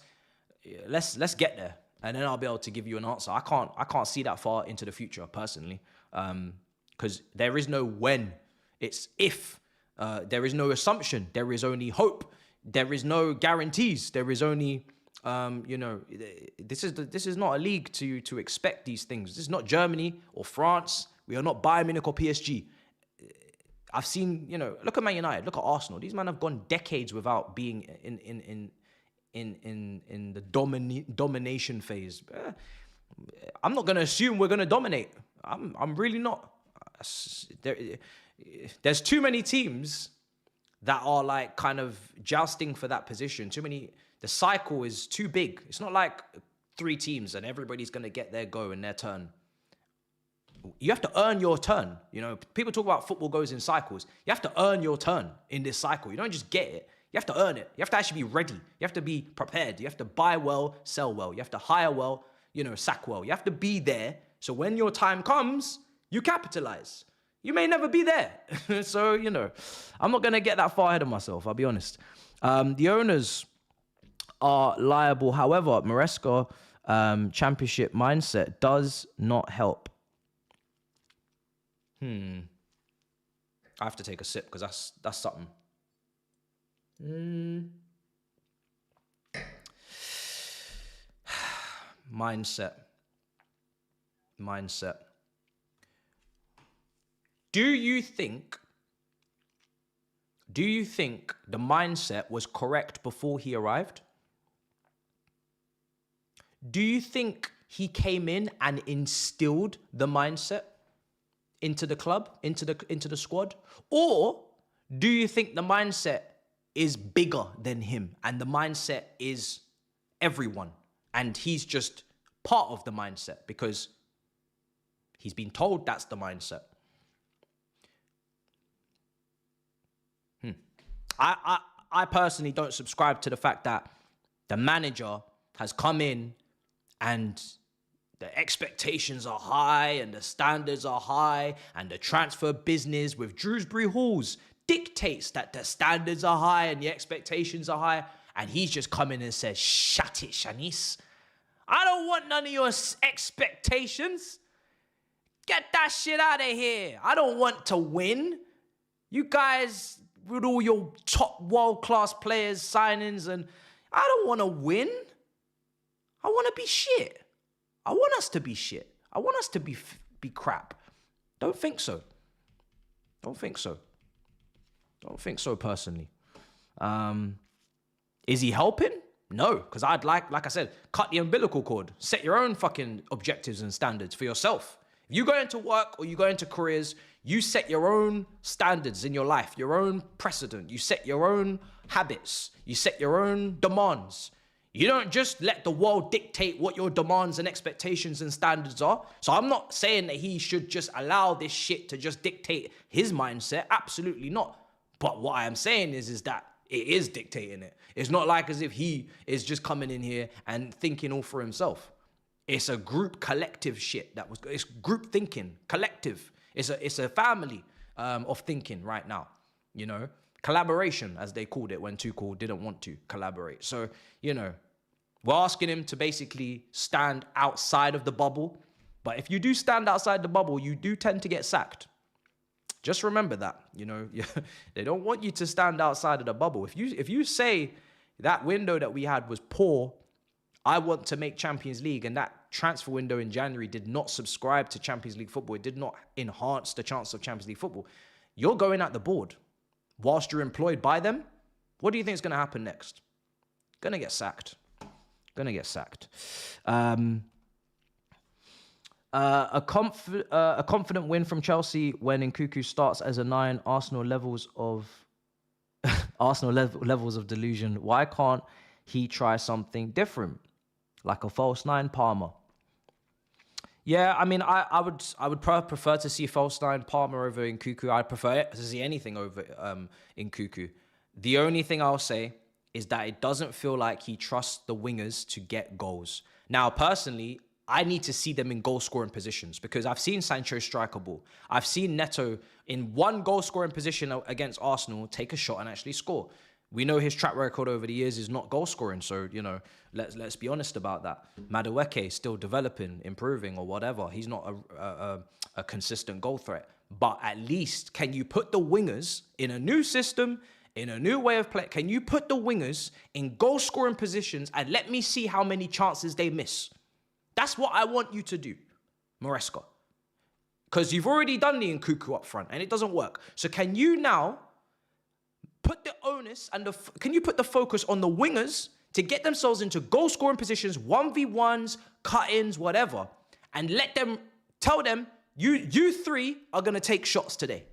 get there, and then I'll be able to give you an answer. I can't see that far into the future personally, because there is no when. It's if. There is no assumption. There is only hope. There is no guarantees. There is only, this is not a league to expect these things. This is not Germany or France. We are not Bayern Munich or PSG. I've seen, look at Man United, look at Arsenal. These men have gone decades without being in the domination phase. I'm not going to assume we're going to dominate. I'm really not. There's too many teams that are like kind of jousting for that position. The cycle is too big. It's not like 3 teams and everybody's going to get their go and their turn. You have to earn your turn. People talk about football goes in cycles. You have to earn your turn in this cycle. You don't just get it. You have to earn it. You have to actually be ready. You have to be prepared. You have to buy well, sell well. You have to hire well, sack well. You have to be there. So when your time comes, you capitalize. You may never be there. So, I'm not going to get that far ahead of myself. I'll be honest. The owners are liable. However, Maresca championship mindset does not help. I have to take a sip because that's something. Mindset. Do you think the mindset was correct before he arrived? Do you think he came in and instilled the mindset into the club, into the squad? Or do you think the mindset is bigger than him and the mindset is everyone and he's just part of the mindset because he's been told that's the mindset? I personally don't subscribe to the fact that the manager has come in and the expectations are high and the standards are high and the transfer business with Shrewsbury Halls dictates that the standards are high and the expectations are high, and he's just come in and says, shut it, Shanice. I don't want none of your expectations. Get that shit out of here. I don't want to win. You guys, with all your top world-class players, signings, and I don't want to win. I want to be shit. I want us to be shit. I want us to be crap. Don't think so. Don't think so. Don't think so personally. Is he helping? No, because I'd like I said, cut the umbilical cord. Set your own fucking objectives and standards for yourself. If you go into work or you go into careers, you set your own standards in your life, your own precedent. You set your own habits. You set your own demands. You don't just let the world dictate what your demands and expectations and standards are. So I'm not saying that he should just allow this shit to just dictate his mindset. Absolutely not. But what I am saying is that it is dictating it. It's not like as if he is just coming in here and thinking all for himself. It's a group collective shit it's group thinking, collective. It's a family of thinking right now, you know. Collaboration, as they called it when Tuchel didn't want to collaborate. So, you know, we're asking him to basically stand outside of the bubble. But if you do stand outside the bubble, you do tend to get sacked. Just remember that, you know. They don't want you to stand outside of the bubble. If you say that window that we had was poor, I want to make Champions League, and that transfer window in January did not subscribe to Champions League football. It did not enhance the chance of Champions League football. You're going at the board whilst you're employed by them. What do you think is going to happen next? Gonna get sacked. Gonna get sacked. A confident win from Chelsea when Nkunku starts as a 9. Arsenal levels of delusion. Why can't he try something different, like a false 9 Palmer? Yeah, I mean, I would prefer to see false 9 Palmer over Nkunku. I'd prefer to see anything over Nkunku. The only thing I'll say is that it doesn't feel like he trusts the wingers to get goals. Now, personally, I need to see them in goal-scoring positions because I've seen Sancho strike a ball. I've seen Neto in one goal-scoring position against Arsenal take a shot and actually score. We know his track record over the years is not goal-scoring, so, you know, let's be honest about that. Madueke is still developing, improving, or whatever. He's not a consistent goal threat. But at least, can you put the wingers in a new system, in a new way of play? Can you put the wingers in goal-scoring positions and let me see how many chances they miss? That's what I want you to do, Maresca. Because you've already done the Nkunku up front and it doesn't work. So can you now put the onus and can you put the focus on the wingers to get themselves into goal-scoring positions, 1v1s, cut-ins, whatever, and tell them, you three are going to take shots today.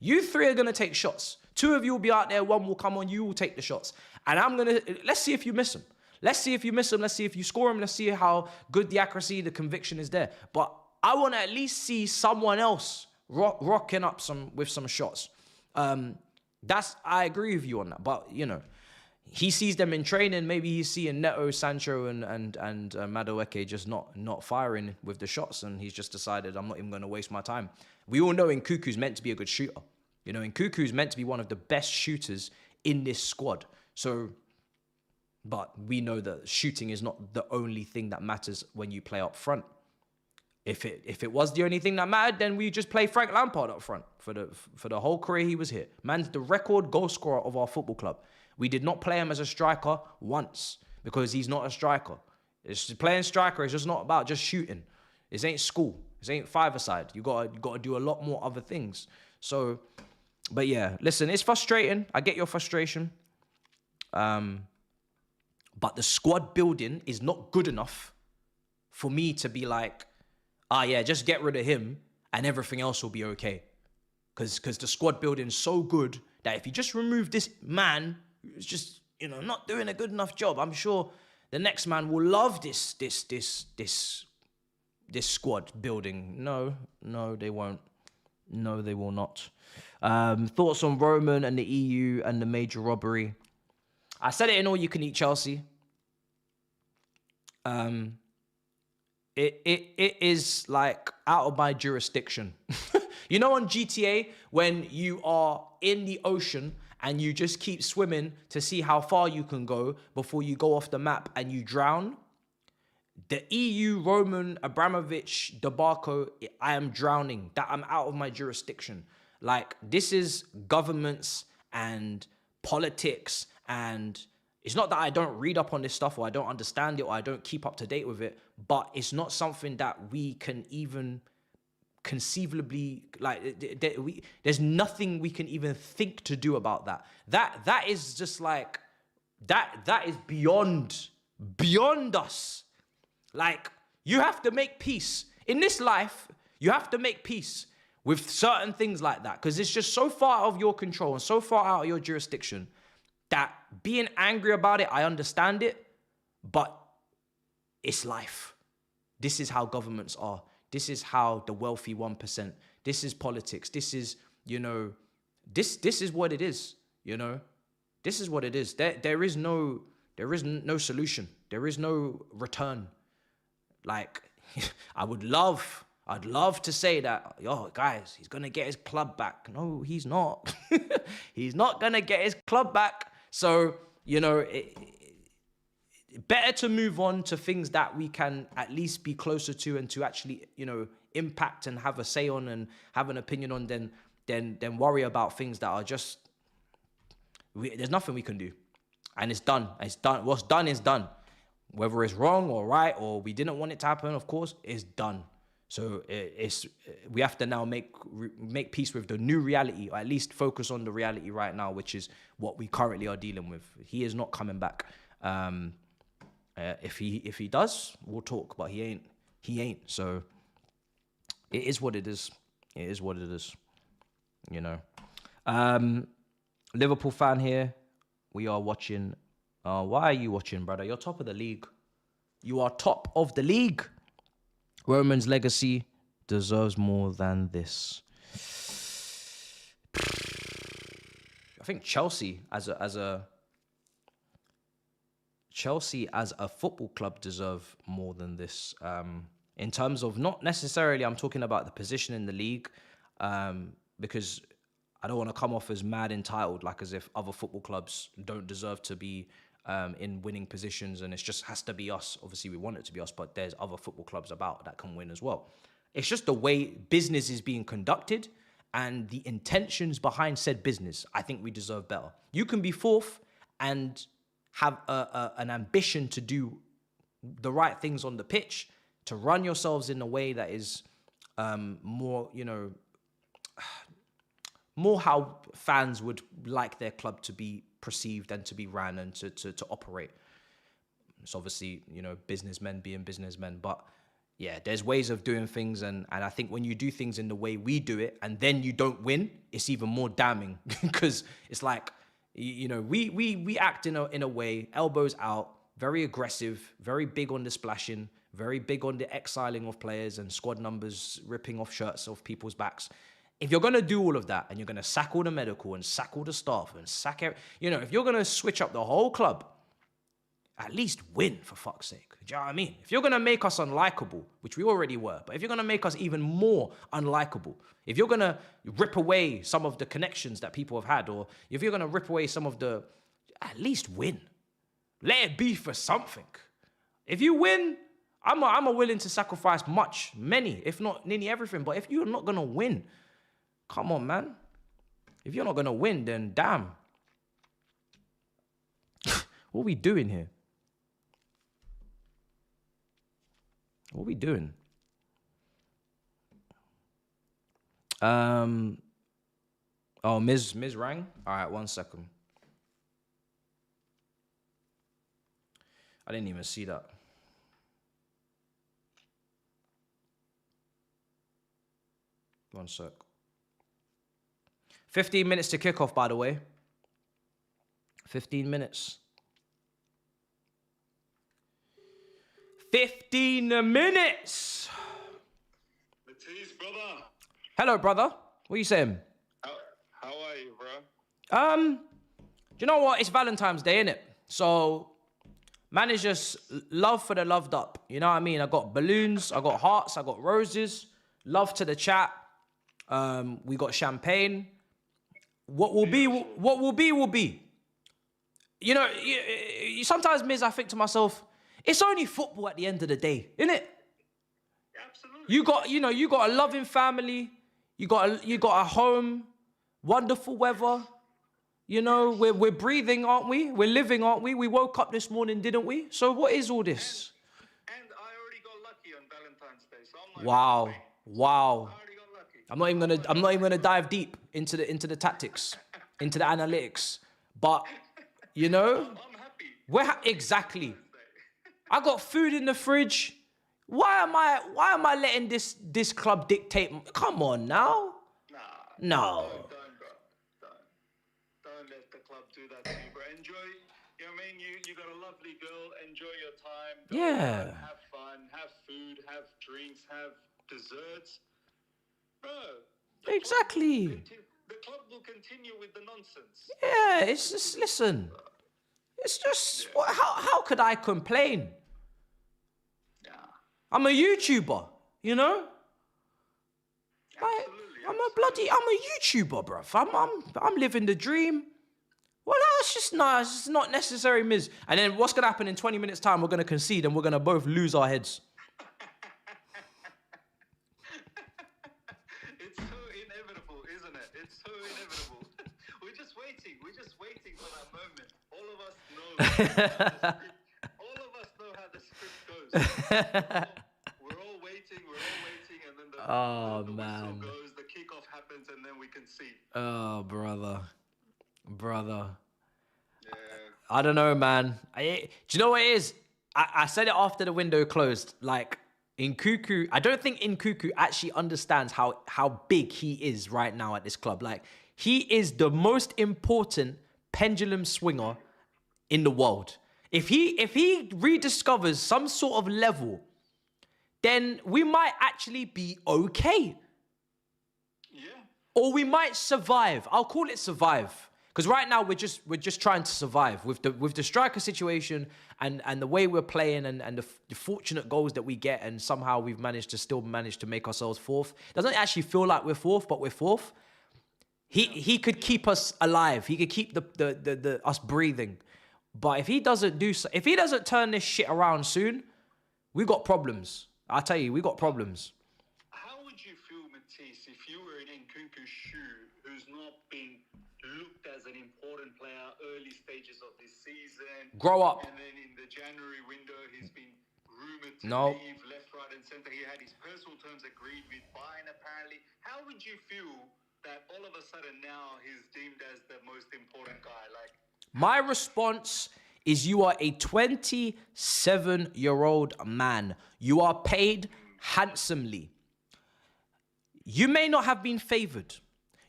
You three are going to take shots. 2 of you will be out there, 1 will come on, you will take the shots. And let's see if you miss them. Let's see if you miss them. Let's see if you score them. Let's see how good the accuracy, the conviction is there. But I want to at least see someone else rocking up with some shots. I agree with you on that. But, you know, he sees them in training. Maybe he's seeing Neto, Sancho, and Madueke just not firing with the shots. And he's just decided, I'm not even going to waste my time. We all know Nkunku's meant to be a good shooter. You know, Nkunku's meant to be one of the best shooters in this squad. But we know that shooting is not the only thing that matters when you play up front. If it was the only thing that mattered, then we just play Frank Lampard up front for the whole career he was here. Man's the record goal scorer of our football club. We did not play him as a striker once because he's not a striker. Playing striker is just not about just shooting. This ain't school. This ain't five-a-side. You gotta do a lot more other things. So, but yeah, listen, it's frustrating. I get your frustration. But the squad building is not good enough for me to be like, just get rid of him and everything else will be okay. Because the squad building is so good that if you just remove this man who's just, you know, not doing a good enough job, I'm sure the next man will love this squad building. No, they won't. No, they will not. Thoughts on Roman and the EU and the major robbery? I said it in All You Can Eat Chelsea. It is like out of my jurisdiction. You know, on GTA, when you are in the ocean and you just keep swimming to see how far you can go before you go off the map and you drown. The EU Roman Abramovich debacle, I am drowning. That I'm out of my jurisdiction. Like, this is governments and politics, and it's not that I don't read up on this stuff or I don't understand it or I don't keep up to date with it, but it's not something that we can even conceivably, like, there's nothing we can even think to do about that. That is just like, that is beyond us. Like, you have to make peace. In this life, you have to make peace with certain things like that, because it's just so far out of your control and so far out of your jurisdiction that being angry about it, I understand it, but it's life. This is how governments are. This is how the wealthy 1%. This is politics. This is, you know, this is what it is, you know. This is what it is. There is no solution. There is no return. Like, I'd love to say that, yo, guys, he's going to get his club back. No, he's not. He's not going to get his club back. So, you know, better to move on to things that we can at least be closer to and to actually, you know, impact and have a say on and have an opinion on than worry about things that are just, there's nothing we can do. And it's done. It's done. What's done is done. Whether it's wrong or right or we didn't want it to happen, of course, it's done. So we have to now make peace with the new reality, or at least focus on the reality right now, which is what we currently are dealing with. He is not coming back. If he does, we'll talk. But he ain't. So it is what it is. It is what it is. You know. Liverpool fan here. We are watching. Why are you watching, brother? You're top of the league. You are top of the league. Roman's legacy deserves more than this. I think Chelsea as a football club deserve more than this. In terms of, not necessarily, I'm talking about the position in the league, because I don't want to come off as mad entitled, like as if other football clubs don't deserve to be in winning positions and it just has to be us. Obviously, we want it to be us, but there's other football clubs about that can win as well. It's just the way business is being conducted and the intentions behind said business. I think we deserve better. You can be fourth and have an ambition to do the right things on the pitch, to run yourselves in a way that is more, you know, more how fans would like their club to be perceived and to be ran and to operate. It's obviously, you know, businessmen being businessmen, but yeah, there's ways of doing things, and I think when you do things in the way we do it and then you don't win, it's even more damning because it's like, you know, we act in a way, elbows out, very aggressive, very big on the splashing, very big on the exiling of players and squad numbers, ripping off shirts off people's backs. If you're going to do all of that and you're going to sack all the medical and sack all the staff and sack every, you know, if you're going to switch up the whole club, at least win, for fuck's sake. Do you know what I mean? If you're going to make us unlikable, which we already were, but if you're going to make us even more unlikable, if you're going to rip away some of the connections that people have had, or if you're going to rip away some of the, at least win. Let it be for something. If you win, I'm willing to sacrifice many, if not nearly everything. But if you're not going to win, come on, man. If you're not going to win, then damn. What are we doing here? What are we doing? Oh, Ms. rang? All right, 1 second. I didn't even see that. One sec. 15 minutes to kick off, by the way. 15 minutes. 15 minutes. Matisse, brother. Hello, brother. What are you saying? How are you, bro? Do you know what? It's Valentine's Day, innit? So, managers, love for the loved up. You know what I mean? I got balloons, I got hearts, I got roses. Love to the chat. We got champagne. What will be, will be. You know, sometimes, Miz, I think to myself, it's only football at the end of the day, isn't it? Absolutely. You got a loving family. You got a home. Wonderful weather. You know, we're breathing, aren't we? We're living, aren't we? We woke up this morning, didn't we? So what is all this? And I already got lucky on Valentine's Day, so I'm like, Wow. I already got lucky. I'm not even gonna dive deep into the tactics, into the analytics. But you know, I'm happy. Exactly. I got food in the fridge. Why am I letting this club dictate? Come on now. No. Don't let the club do that to you, bro. Enjoy. You know what I mean? You got a lovely girl. Enjoy your time. Go Yeah. out, have fun. Have food. Have drinks. Have desserts. Bro. Exactly. The club will continue with the nonsense. Yeah. It's just listen. It's just how could I complain? Yeah. I'm a YouTuber, you know. I'm a YouTuber, bruv. I'm living the dream. Well, that's just nice. It's not necessary, Miz. And then what's gonna happen in 20 minutes' time? We're gonna concede and we're gonna both lose our heads. It's so inevitable, isn't it? It's so inevitable. We're just waiting for that moment. All of us know. All of us know how the script goes. We're all waiting, and then the whistle goes, the kickoff happens, and then we can see. Oh, brother. Yeah. I don't know, man. Do you know what it is? I said it after the window closed. Like, Nkuku, I don't think Nkuku actually understands how big he is right now at this club. Like, he is the most important pendulum swinger in the world. If he rediscovers some sort of level, then we might actually be okay. Yeah. Or we might survive. I'll call it survive. Because right now we're just trying to survive with the striker situation and the way we're playing and the fortunate goals that we get, and somehow we've managed to make ourselves fourth. It doesn't actually feel like we're fourth, but we're fourth. He could keep us alive. He could keep the us breathing. But if he doesn't turn this shit around soon, we got problems. I tell you, we got problems. How would you feel, Matisse, if you were in Nkunku's shoe, who's not been looked as an important player early stages of this season? Grow up. And then in the January window, he's been rumored to leave left, right, and center. He had his personal terms agreed with Bayern, apparently. How would you feel that all of a sudden now he's deemed as the most important guy? Like, my response is you are a 27-year-old man. You are paid handsomely. You may not have been favored.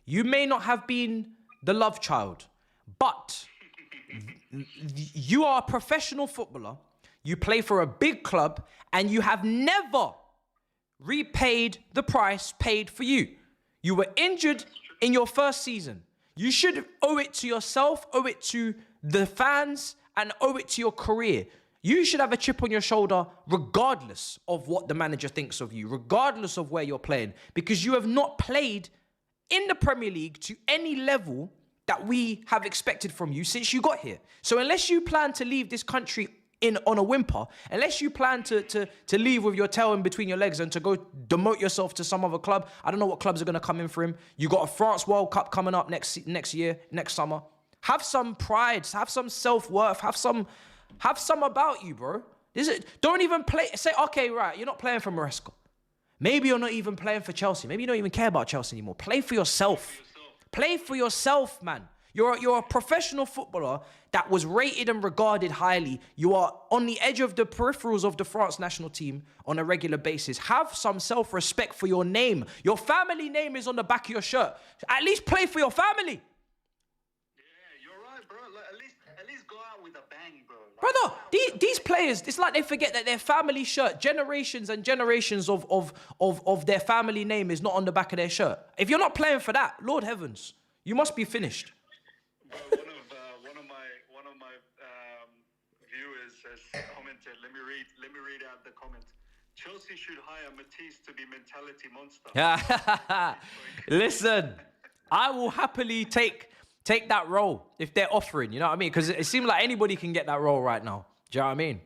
You may not have been the love child. But you are a professional footballer. You play for a big club. And you have never repaid the price paid for you. You were injured in your first season. You should owe it to yourself, owe it to the fans, and owe it to your career. You should have a chip on your shoulder regardless of what the manager thinks of you, regardless of where you're playing, because you have not played in the Premier League to any level that we have expected from you since you got here. So unless you plan to leave this country on a whimper, unless you plan to leave with your tail in between your legs and to go demote yourself to some other club, I don't know what clubs are going to come in for him. You got a France World Cup coming up next year, next summer. Have some pride, have some self-worth, have some about you, bro. Don't even play. Say, okay, right, you're not playing for Maresca. Maybe you're not even playing for Chelsea. Maybe you don't even care about Chelsea anymore. Play for yourself. Play for yourself, man. You're a professional footballer that was rated and regarded highly. You are on the edge of the peripherals of the France national team on a regular basis. Have some self-respect for your name. Your family name is on the back of your shirt. At least play for your family. At least go out with a bang, bro. Brother, these players, it's like they forget that their family shirt, generations and generations of their family name is not on the back of their shirt. If you're not playing for that, Lord heavens, you must be finished. Bro, one of my has commented. Let me read out the comment. Chelsea should hire Matisse to be mentality monster. Listen, I will happily take that role if they're offering. You know what I mean? Because it seems like anybody can get that role right now. Do you know what I mean?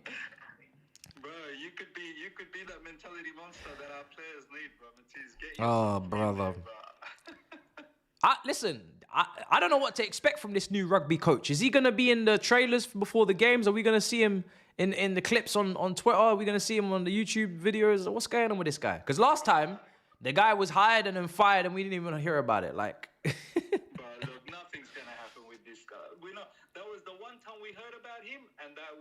Bro, you could be that mentality monster that our players need, bro. Matisse, get yourself in brother. there, bro. Listen, I don't know what to expect from this new rugby coach. Is he going to be in the trailers before the games? Are we going to see him in the clips on Twitter? Are we going to see him on the YouTube videos? What's going on with this guy? Because last time, the guy was hired and then fired and we didn't even hear about it. Like, Bro, look, nothing's going to happen with this guy. That was the one time we heard about him, and that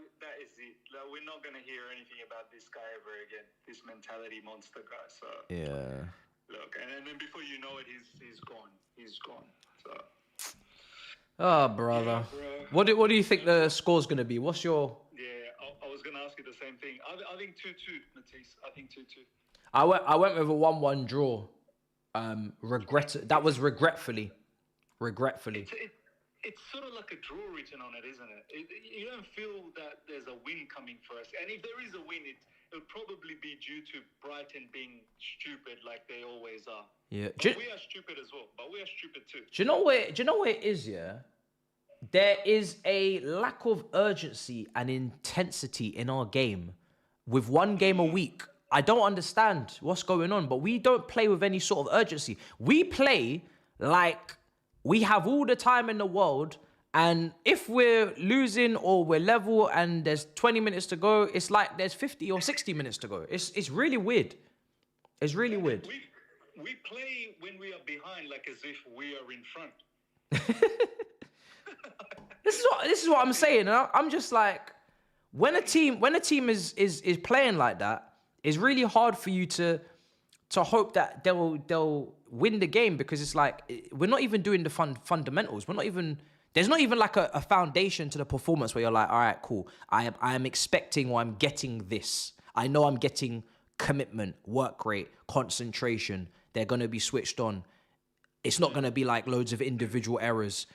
is it. Like, we're not going to hear anything about this guy ever again, this mentality monster guy. So yeah. Look, and then before you know it, he's gone. He's gone. So. Oh, brother. Yeah, What do you think the score's going to be? What's your... Yeah, I was going to ask you the same thing. I think 2-2, Matisse. I think 2-2. I went with a 1-1 draw. That was regretfully. It's sort of like a draw written on it, isn't it? You don't feel that there's a win coming for us. And if there is a win, it'll probably be due to Brighton being stupid like they always are. Yeah. We are stupid as well, but we are stupid too. Do you know what it is, yeah? There is a lack of urgency and intensity in our game with one game a week. I don't understand what's going on, but we don't play with any sort of urgency. We play like we have all the time in the world, and if we're losing or we're level and there's 20 minutes to go, it's like there's 50 or 60 minutes to go. It's really weird. It's really weird. We play when we are behind like as if we are in front. This is what I'm saying. I'm just like, when a team is playing like that, it's really hard for you to hope that they'll win the game, because it's like we're not even doing the fundamentals. There's not even like a foundation to the performance where you're like, all right, cool. I am expecting, or I'm getting this. I know I'm getting commitment, work rate, concentration. They're going to be switched on. It's not going to be like loads of individual errors.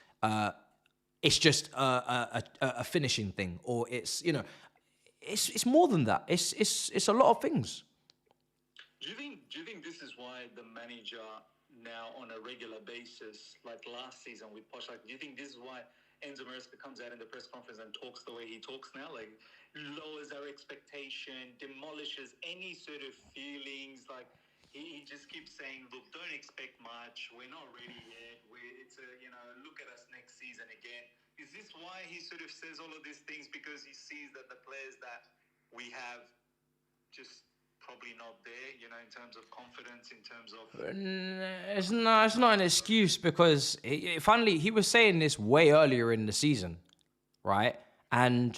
It's just a finishing thing, or it's more than that. It's a lot of things. Do you think this is why the manager now on a regular basis, like last season with Posh, like, do you think this is why Enzo Maresca comes out in the press conference and talks the way he talks now? Like, lowers our expectation, demolishes any sort of feelings. Like, he just keeps saying, look, don't expect much. We're not ready yet. Look at us next season again. Is this why he sort of says all of these things? Because he sees that the players that we have just probably not there, in terms of confidence, in terms of... It's not an excuse, because finally he was saying this way earlier in the season, right? And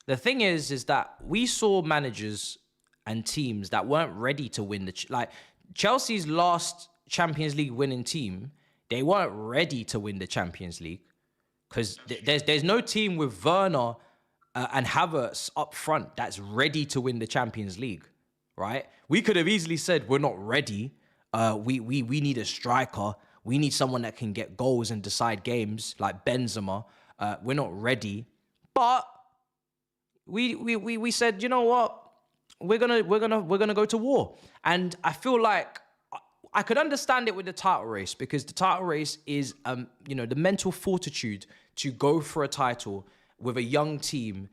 the thing is that we saw managers and teams that weren't ready to win like Chelsea's last Champions League winning team. They weren't ready to win the Champions League, because there's no team with Werner and Havertz up front that's ready to win the Champions League. Right? We could have easily said, we're not ready. We need a striker. We need someone that can get goals and decide games, like Benzema. We're not ready. But we said, you know what? We're gonna go to war. And I feel like I could understand it with the title race, because the title race is the mental fortitude to go for a title with a young team.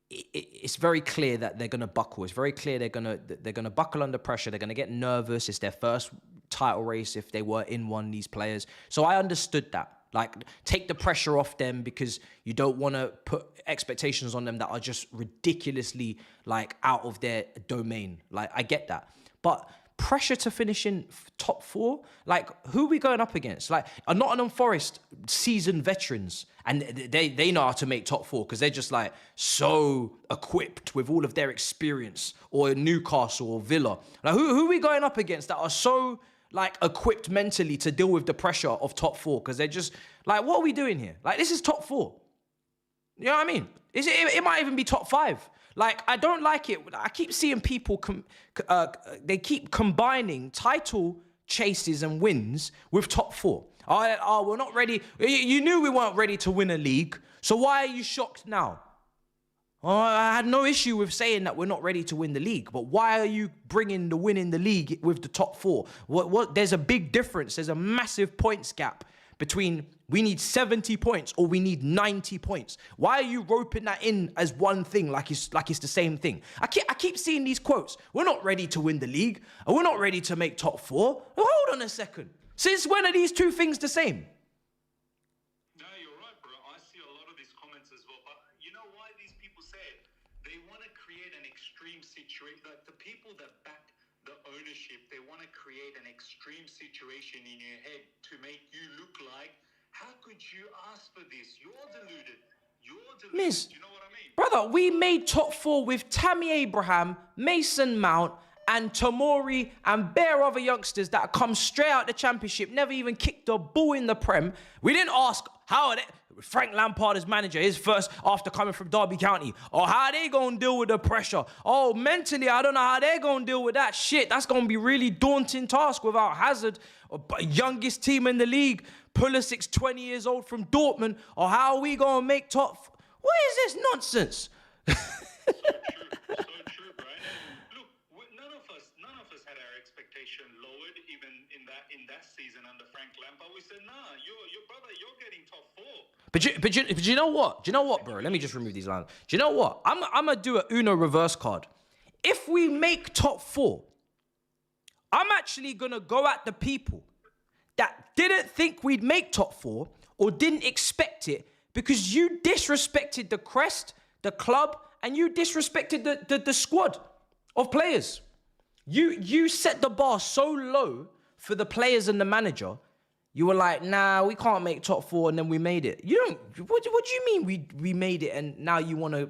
It's very clear that they're going to buckle. It's very clear they're going to buckle under pressure. They're going to get nervous. It's their first title race if they were in one, these players. So I understood that. Like, take the pressure off them, because you don't want to put expectations on them that are just ridiculously like out of their domain. Like, I get that. But pressure to finish in top 4, like, who are we going up against? Like, are Nottingham Forest seasoned veterans, and they know how to make top 4 because they're just like so equipped with all of their experience, or Newcastle or Villa. Like, who are we going up against that are so like equipped mentally to deal with the pressure of top 4? Because they're just like, what are we doing here? Like, this is top 4. You know what I mean? It might even be top 5. Like, I don't like it. I keep seeing people, they keep combining title chases and wins with top 4. Oh, we're not ready. You knew we weren't ready to win a league, so why are you shocked now? I had no issue with saying that we're not ready to win the league, but why are you bringing the win in the league with the top four? What? There's a big difference. There's a massive points gap between we need 70 points or we need 90 points. Why are you roping that in as one thing like it's the same thing? I keep seeing these quotes. We're not ready to win the league, and we're not ready to make top four. Well, hold on a second. Since when are these two things the same? No, you're right, bro. I see a lot of these comments as well. But you know why these people say it? They want to create an extreme situation. Like the people that back the ownership, they want to create an extreme situation in your head to make you look like, how could you ask for this? You're deluded. You're deluded. Miss, Do you know what I mean? brother, we made top four with Tammy Abraham, Mason Mount, and Tomori and bare other youngsters that come straight out the championship, never even kicked a ball in the Prem. We didn't ask, how are they? Frank Lampard as manager, his first after coming from Derby County. Or how they going to deal with the pressure? Oh, mentally, I don't know how they're going to deal with that shit. That's going to be really daunting task without Hazard, youngest team in the league. Pulisic's 20 years old from Dortmund. Or how are we going to make top... What is this nonsense? So true, Brian. Look, none of us had our expectation lowered even in that season under Frank Lampard. We said, nah, your brother, you're getting top four. But you know what? Do you know what, bro? Let me just remove these lines. Do you know what? I'm going to do a Uno reverse card. If we make top four, I'm actually going to go at the people that didn't think we'd make top four or didn't expect it because you disrespected the crest, the club, and you disrespected the squad of players. You set the bar so low for the players and the manager. You were like, nah, we can't make top four, and then we made it. You don't. What do you mean we made it, and now you want to?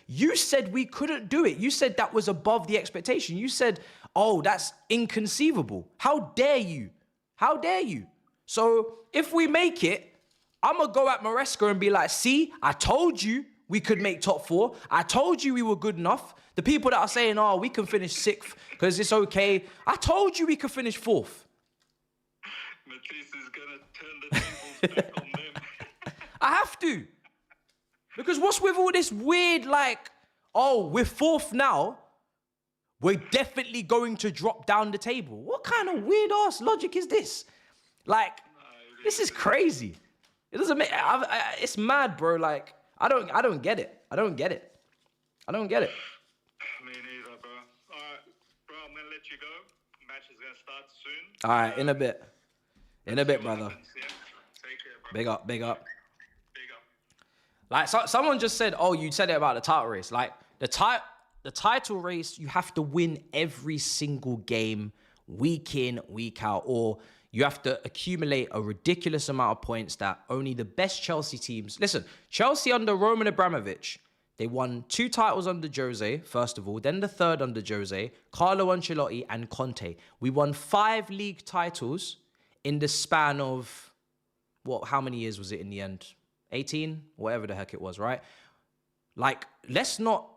You said we couldn't do it. You said that was above the expectation. You said, oh, that's inconceivable. How dare you? How dare you? So if we make it, I'm gonna go at Maresca and be like, see, I told you we could make top four. I told you we were good enough. The people that are saying, oh, we can finish sixth because it's okay. I told you we could finish fourth. Matisse is going to turn the tables back on them. I have to. Because what's with all this weird, like, oh, we're fourth now. We're definitely going to drop down the table. What kind of weird ass logic is this? Like, this is crazy. It doesn't make, it's mad, bro. Like, I don't get it. I don't get it. Me neither, bro. All right, bro, I'm going to let you go. Match is going to start soon. All right, in a bit. In a bit, brother. Yeah. Take care, bro. Big up, big up. Big up. Like, someone just said, oh, you said it about the title race. Like, the title race, you have to win every single game, week in, week out, or you have to accumulate a ridiculous amount of points that only the best Chelsea teams... Listen, Chelsea under Roman Abramovich, they won 2 titles under Jose, first of all, then the 3rd under Jose, Carlo Ancelotti, and Conte. We won 5 league titles in the span of, how many years was it in the end? 18? Whatever the heck it was, right? Like, let's not,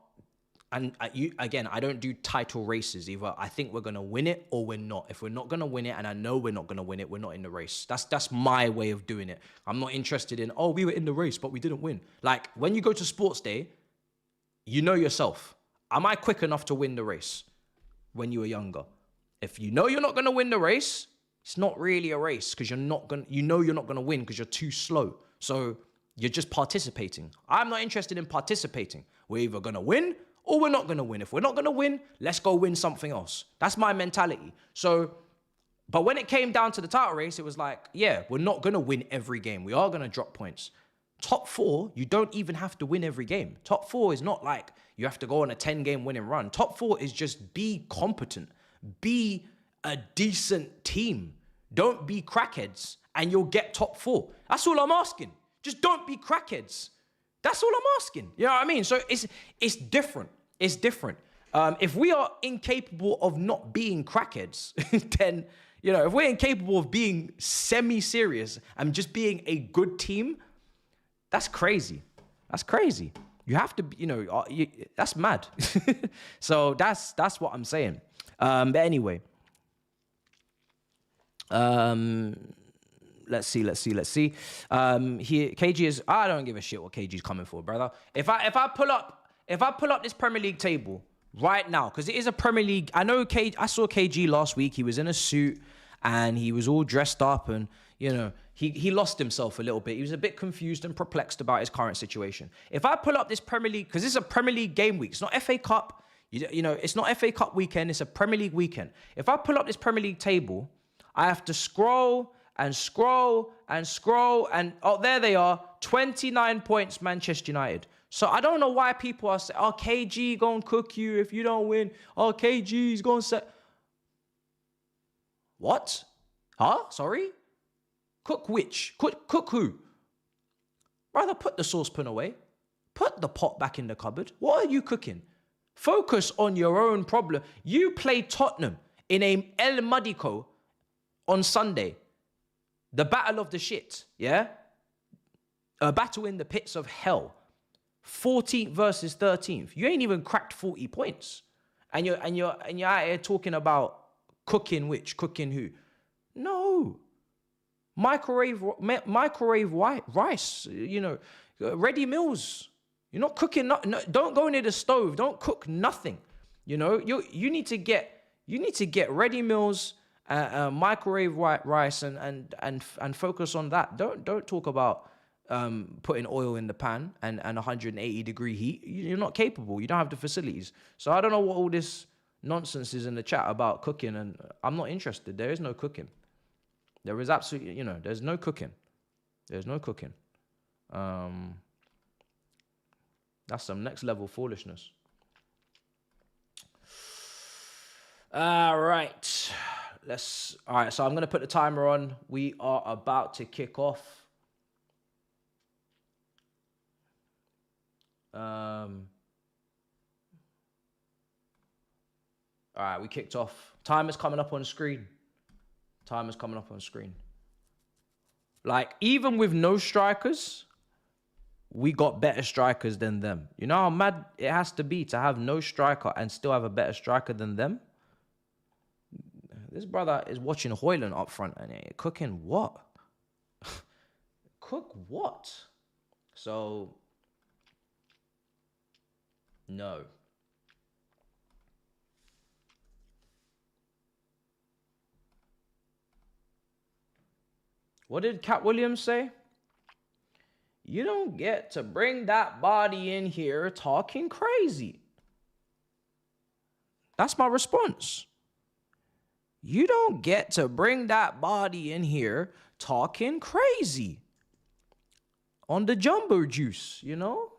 and I don't do title races either. I think we're going to win it or we're not. If we're not going to win it, and I know we're not going to win it, we're not in the race. That's my way of doing it. I'm not interested in, we were in the race, but we didn't win. Like, when you go to sports day, you know yourself. Am I quick enough to win the race when you were younger? If you know you're not going to win the race, it's not really a race because you're not going to win because you're too slow. So you're just participating. I'm not interested in participating. We're either going to win or we're not going to win. If we're not going to win, let's go win something else. That's my mentality. So, but when it came down to the title race, it was like, yeah, we're not going to win every game. We are going to drop points. Top 4, you don't even have to win every game. Top 4 is not like you have to go on a 10-game winning run. Top 4 is just be competent. Be a decent team. Don't be crackheads and you'll get top 4. That's all I'm asking. Just don't be crackheads. That's all I'm asking. You know what I mean? So it's different. It's different. If we are incapable of not being crackheads, then, if we're incapable of being semi-serious and just being a good team, that's crazy. That's crazy. You have to, that's mad. So that's what I'm saying. But anyway, let's see. Here, KG is. I don't give a shit what KG's coming for, brother. If I pull up if I pull up this Premier League table right now, because it is a Premier League, I know I saw KG last week. He was in a suit and he was all dressed up, and you know he lost himself a little bit. He was a bit confused and perplexed about his current situation. If I pull up this Premier League, because this is a Premier League game week, it's not FA Cup. You know, it's not FA Cup weekend. It's a Premier League weekend. If I pull up this Premier League table, I have to scroll and scroll and scroll, and oh, there they are, 29 points, Manchester United. So I don't know why people are saying, oh, KG gonna cook you if you don't win. Oh, KG's gonna say... What? Huh? Sorry? Cook which? Cook who? Brother, put the saucepan away. Put the pot back in the cupboard. What are you cooking? Focus on your own problem. You played Tottenham in a El Madico on Sunday. The battle of the shit, yeah? A battle in the pits of hell. 14th versus 13th. You ain't even cracked 40 points. And you're out here talking about cooking which, cooking who. No. Microwave rice, you know, ready meals. You're not cooking, no, don't go near the stove. Don't cook nothing. You know, you need to get ready meals, microwave rice, and focus on that. Don't talk about putting oil in the pan and 180-degree heat. You're not capable. You don't have the facilities. So I don't know what all this nonsense is in the chat about cooking, and I'm not interested. There is no cooking. There is absolutely, you know, there's no cooking. There's no cooking. That's some next level foolishness. All right. All right, so I'm going to put the timer on. We are about to kick off. All right, we kicked off. Timer's coming up on screen. Timer's coming up on screen. Like, even with no strikers, we got better strikers than them. You know how mad it has to be to have no striker and still have a better striker than them? This brother is watching Hoyland up front and cooking what? Cook what? So, no. What did Cat Williams say? You don't get to bring that body in here talking crazy. That's my response. You don't get to bring that body in here talking crazy. On the jumbo juice, you know?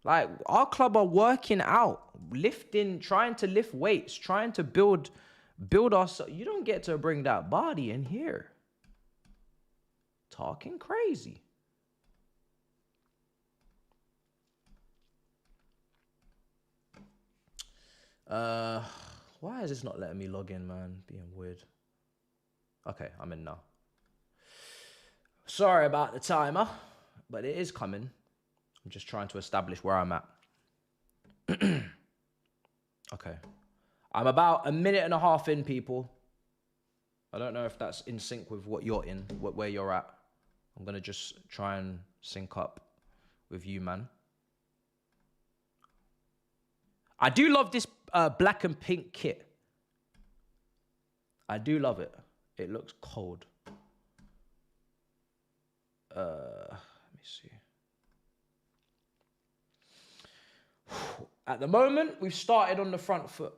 Like, our club are working out, lifting, trying to lift weights, trying to build us. You don't get to bring that body in here talking crazy. Why is this not letting me log in, man? Being weird. Okay, I'm in now. Sorry about the timer, but it is coming. I'm just trying to establish where I'm at. Okay. I'm about a minute and a half in, people. I don't know if that's in sync with what you're in, where you're at. I'm going to just try and sync up with you, man. I do love this black and pink kit. I do love it. It looks cold. Let me see. At the moment, we've started on the front foot.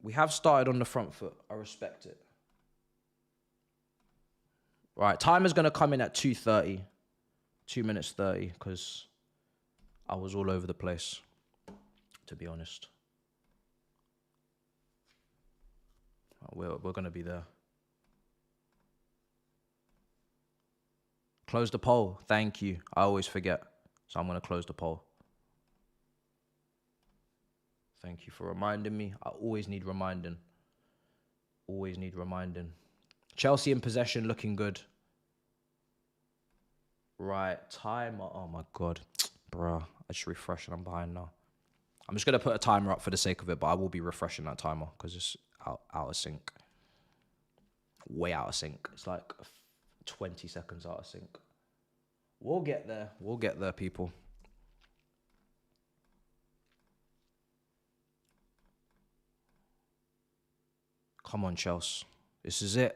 We have started on the front foot. I respect it. Right, timer's going to come in at 2:30. 2 minutes 30, because I was all over the place, to be honest. We're going to be there. Close the poll. Thank you. I always forget. So I'm going to close the poll. Thank you for reminding me. I always need reminding. Always need reminding. Chelsea in possession, looking good. Right, timer. Oh my God. Bruh, I just refreshed and I'm behind now. I'm just going to put a timer up for the sake of it, but I will be refreshing that timer because it's out of sync. Way out of sync. It's like 20 seconds out of sync. We'll get there. We'll get there, people. Come on, Chelsea. This is it.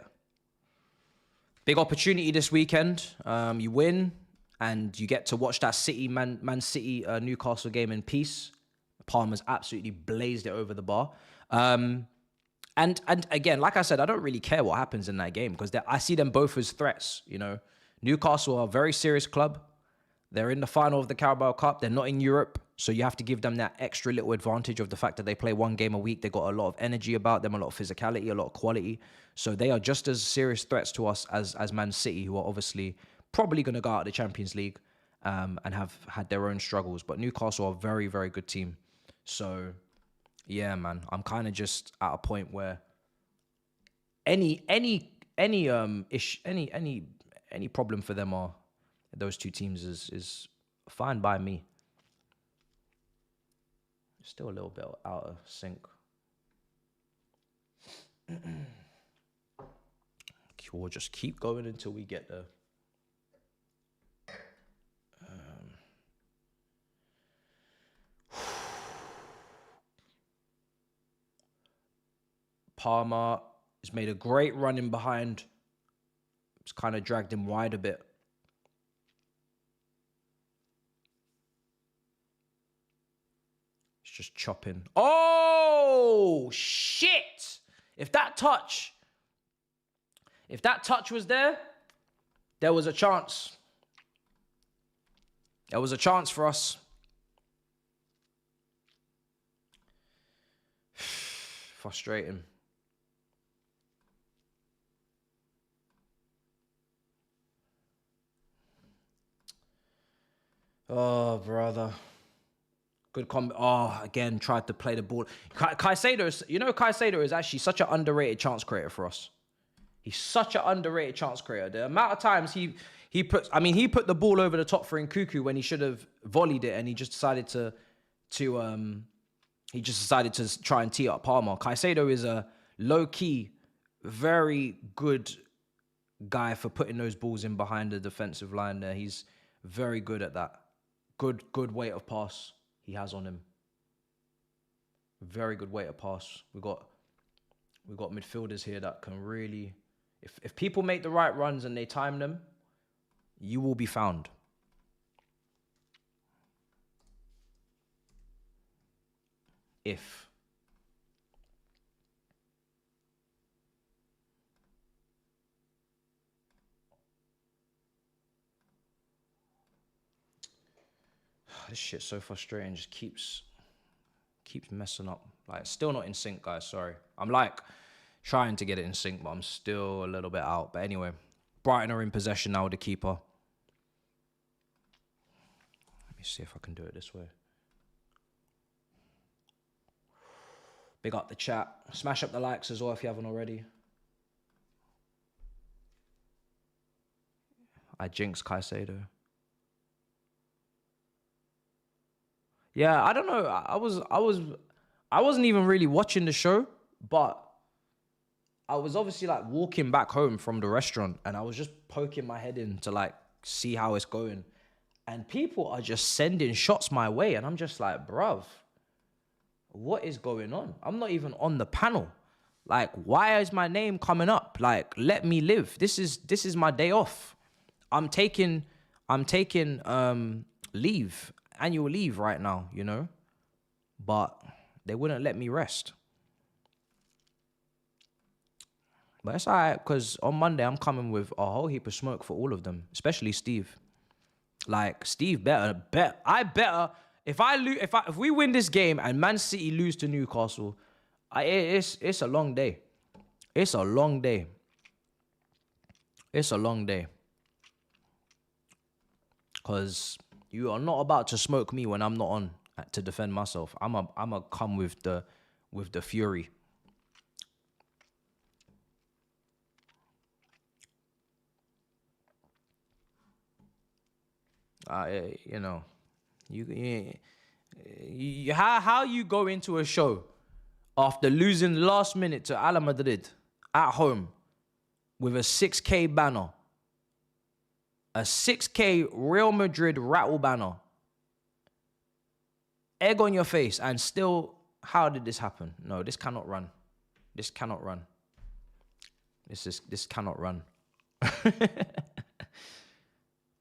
Big opportunity this weekend. You win, and you get to watch that Man City Newcastle game in peace. Palmer's absolutely blazed it over the bar. And again, like I said, I don't really care what happens in that game because I see them both as threats. You know, Newcastle are a very serious club. They're in the final of the Carabao Cup. They're not in Europe. So you have to give them that extra little advantage of the fact that they play one game a week. They got a lot of energy about them, a lot of physicality, a lot of quality. So they are just as serious threats to us as Man City, who are obviously probably going to go out of the Champions League and have had their own struggles. But Newcastle are a very, very good team. So, yeah, man, I'm kind of just at a point where any problem for them are those two teams is fine by me. Still a little bit out of sync. We'll just keep going until we get the. Palmer has made a great run in behind. It's kind of dragged him wide a bit. It's just chopping. Oh, shit! If that touch was there, there was a chance. There was a chance for us. Frustrating. Oh, brother. Good again, tried to play the ball. Caicedo is actually such an underrated chance creator for us. He's such an underrated chance creator. The amount of times he put the ball over the top for Nkuku when he should have volleyed it, and he just decided to try and tee up Palmer. Caicedo is a low-key, very good guy for putting those balls in behind the defensive line there. He's very good at that. Good weight of pass he has on him. Very good weight of pass. We've got midfielders here that can really, if people make the right runs and they time them, you will be found. If. This shit's so frustrating. Just keeps messing up. Like, still not in sync, guys. Sorry. I'm like trying to get it in sync, but I'm still a little bit out. But anyway, Brighton are in possession now with the keeper. Let me see if I can do it this way. Big up the chat. Smash up the likes as well if you haven't already. I jinxed Caicedo. Yeah, I don't know. I wasn't even really watching the show, but I was obviously like walking back home from the restaurant, and I was just poking my head in to like see how it's going. And people are just sending shots my way, and I'm just like, bruv, what is going on? I'm not even on the panel. Like, why is my name coming up? Like, let me live. This is my day off. I'm taking leave. Annual leave right now, you know, but they wouldn't let me rest. But it's all right, because on Monday I'm coming with a whole heap of smoke for all of them, especially Steve. Like, Steve better bet. If we win this game and Man City lose to Newcastle, it's a long day. It's a long day. It's a long day. Because you are not about to smoke me when I'm not on to defend myself. I'm a come with the fury. You know, how you go into a show after losing last minute to Ala Madrid at home with a 6K banner. A 6K Real Madrid rattle banner. Egg on your face, and still, how did this happen? No, this cannot run. This cannot run. This cannot run.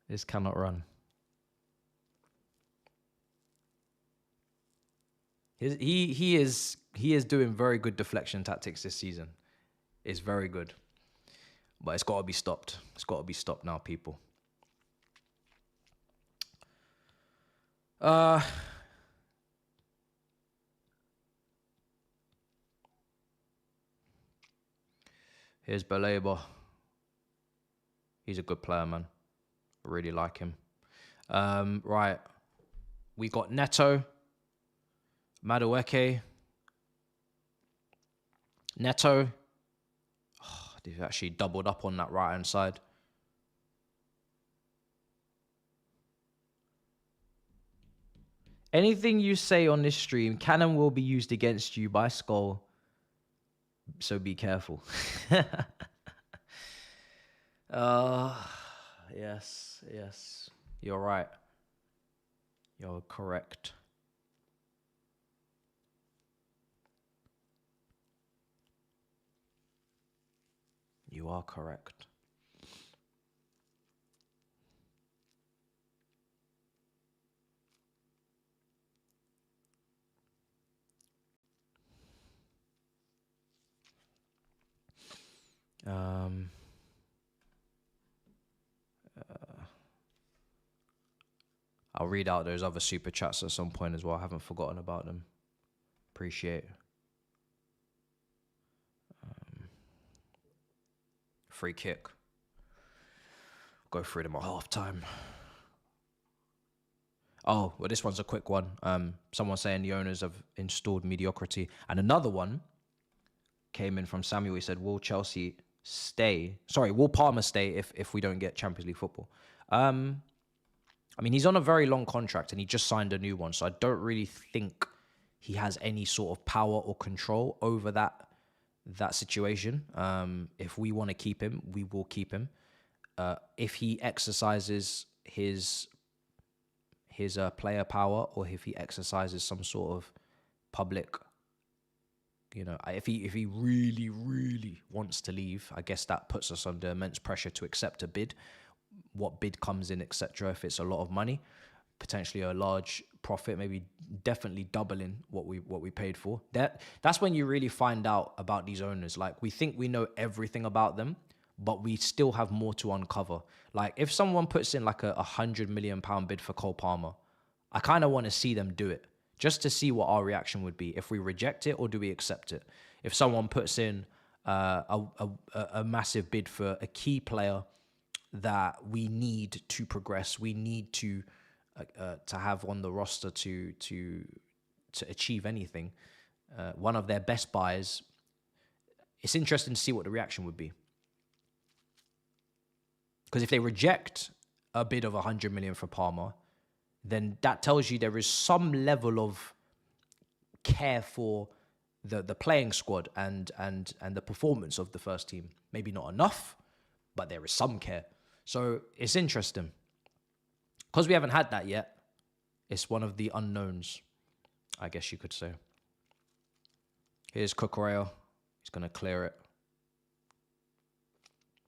This cannot run. He is doing very good deflection tactics this season. It's very good. But it's got to be stopped. It's got to be stopped now, people. Here's Baleba. He's a good player, man. I really like him. Right. We got Neto. Madueke. Neto. Oh, they've actually doubled up on that right-hand side. Anything you say on this stream can and will be used against you by Skull. So be careful. Yes. You're right. You're correct. You are correct. I'll read out those other super chats at some point as well. I haven't forgotten about them. Appreciate it. Free kick. Go through them at halftime. Oh, well, this one's a quick one. Someone saying the owners have installed mediocrity. And another one came in from Samuel. He said, will Chelsea stay? Sorry, will Palmer stay if we don't get Champions League football? I mean, he's on a very long contract and he just signed a new one. So I don't really think he has any sort of power or control over that situation. If we want to keep him, we will keep him. If he exercises his player power, or if he exercises some sort of public, if he really, really wants to leave, I guess that puts us under immense pressure to accept a bid. What bid comes in, etc. If it's a lot of money, potentially a large profit, maybe definitely doubling what we paid for. That's when you really find out about these owners. Like, we think we know everything about them, but we still have more to uncover. Like, if someone puts in like a £100 million bid for Cole Palmer, I kind of want to see them do it, just to see what our reaction would be. If we reject it, or do we accept it? If someone puts in a massive bid for a key player that we need to progress, we need to have on the roster to achieve anything, one of their best buys, it's interesting to see what the reaction would be. Because if they reject a bid of 100 million for Palmer, then that tells you there is some level of care for the playing squad and the performance of the first team. Maybe not enough, but there is some care. So it's interesting. Because we haven't had that yet, it's one of the unknowns, I guess you could say. Here's Cucurella. He's going to clear it.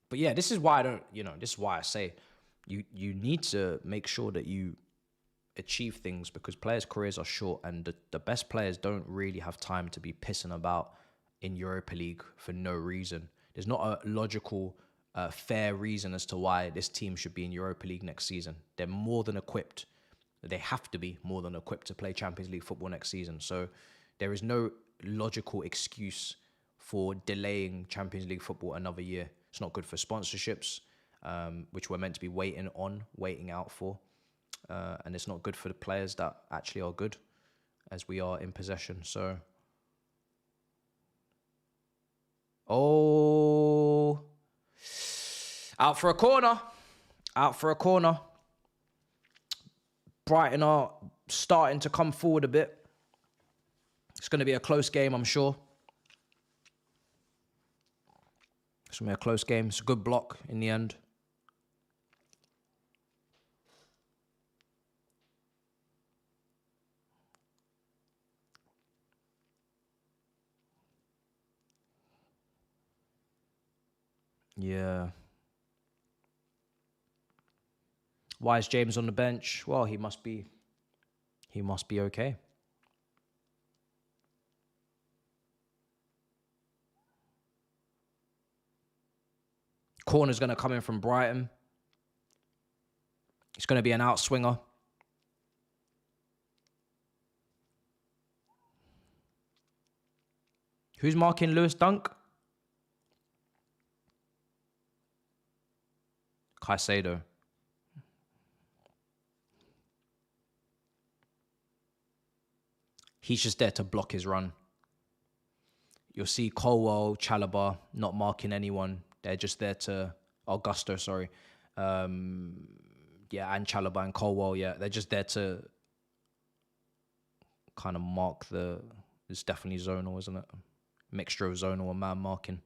But yeah, this is why this is why I say you need to make sure that you achieve things, because players' careers are short, and the best players don't really have time to be pissing about in Europa League for no reason. There's not a logical, fair reason as to why this team should be in Europa League next season. They're more than equipped. They have to be more than equipped to play Champions League football next season. So there is no logical excuse for delaying Champions League football another year. It's not good for sponsorships, which we're meant to be waiting out for. And it's not good for the players that actually are good, as we are in possession. So, out for a corner. Brighton are starting to come forward a bit. It's going to be a close game, I'm sure. It's going to be a close game. It's a good block in the end. Yeah. Why is James on the bench? Well, he must be okay. Corner's going to come in from Brighton. It's going to be an outswinger. Who's marking Lewis Dunk? Caicedo. He's just there to block his run. You'll see Colwell, Chalobah not marking anyone. They're just there to... Augusto, sorry. And Chalobah and Colwell, yeah. They're just there to kind of mark the... It's definitely zonal, isn't it? Mixture of zonal and man marking.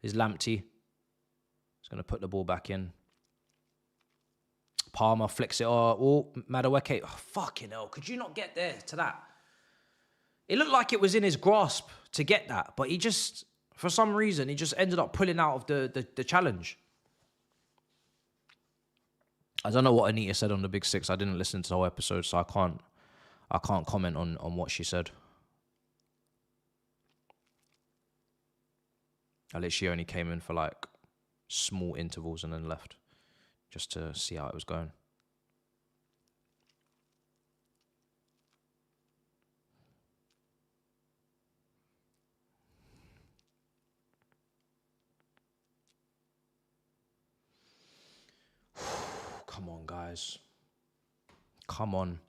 Is Lamptey. He's going to put the ball back in. Palmer flicks it. Oh, Madueke. Oh, fucking hell. Could you not get there to that? It looked like it was in his grasp to get that, but he just, for some reason, he just ended up pulling out of the challenge. I don't know what Anita said on the Big Six. I didn't listen to the whole episode, so I can't comment on what she said. I literally only came in for like small intervals and then left just to see how it was going. Come on, guys. Come on.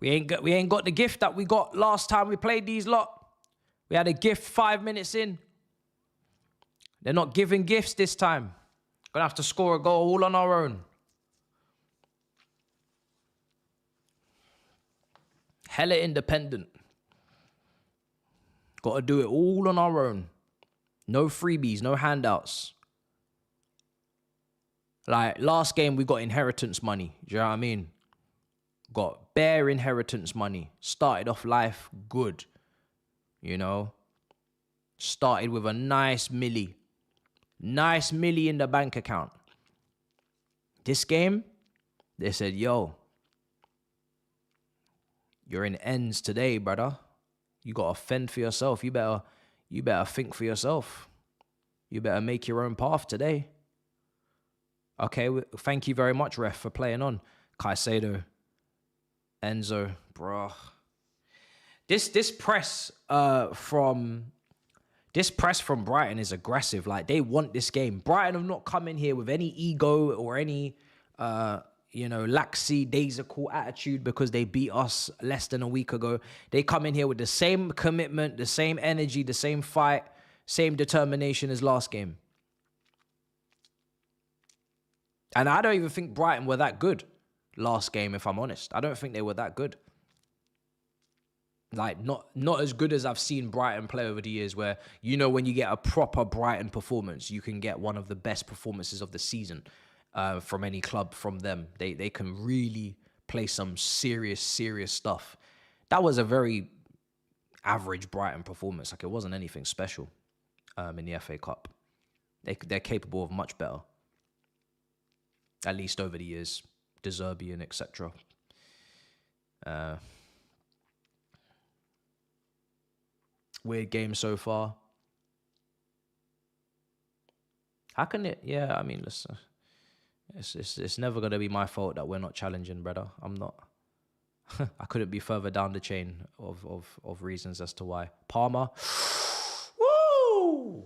We ain't got the gift that we got last time we played these lot. We had a gift 5 minutes in. They're not giving gifts this time. Gonna have to score a goal all on our own. Hella independent. Got to do it all on our own. No freebies, no handouts. Like, last game we got inheritance money. Do you know what I mean? Got bare inheritance money. Started off life good. You know? Started with a nice milli. Nice milli in the bank account. This game, they said, yo, you're in ends today, brother. You got to fend for yourself. You better think for yourself. You better make your own path today. Okay, thank you very much, ref, for playing on. Caicedo, Enzo, bro. This press from Brighton is aggressive. Like, they want this game. Brighton have not come in here with any ego or any lackadaisical attitude because they beat us less than a week ago. They come in here with the same commitment, the same energy, the same fight, same determination as last game. And I don't even think Brighton were that good last game, if I'm honest. I don't think they were that good. Like, not as good as I've seen Brighton play over the years, where, you know, when you get a proper Brighton performance, you can get one of the best performances of the season from any club from them. They can really play some serious stuff. That was a very average Brighton performance. Like, it wasn't anything special in the FA Cup. They're capable of much better. At least over the years. De Zerbi and etc. Weird game so far. How can it? Yeah, I mean, listen, it's never gonna be my fault that we're not challenging, brother. I'm not. I couldn't be further down the chain of reasons as to why. Palmer. Woo!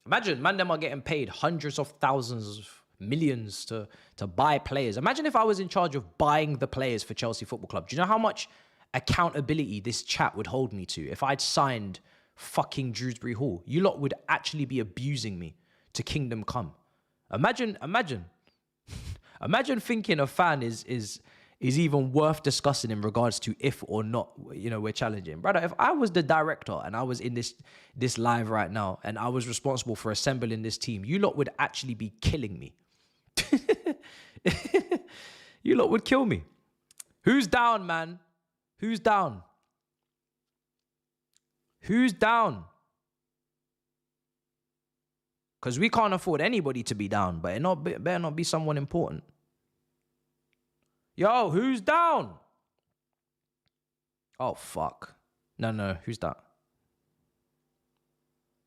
Imagine, man, them are getting paid hundreds of thousands, millions to buy players. Imagine if I was in charge of buying the players for Chelsea Football Club. Do you know how much accountability this chat would hold me to if I'd signed fucking Dewsbury Hall? You lot would actually be abusing me to kingdom come. Imagine thinking a fan is even worth discussing in regards to if or not, you know, we're challenging. Brother, if I was the director and I was in this live right now and I was responsible for assembling this team, you lot would actually be killing me. You lot would kill me. Who's down, man? Who's down? Who's down? Because we can't afford anybody to be down, but it better not be someone important. Yo, who's down? Oh, fuck. No, who's that?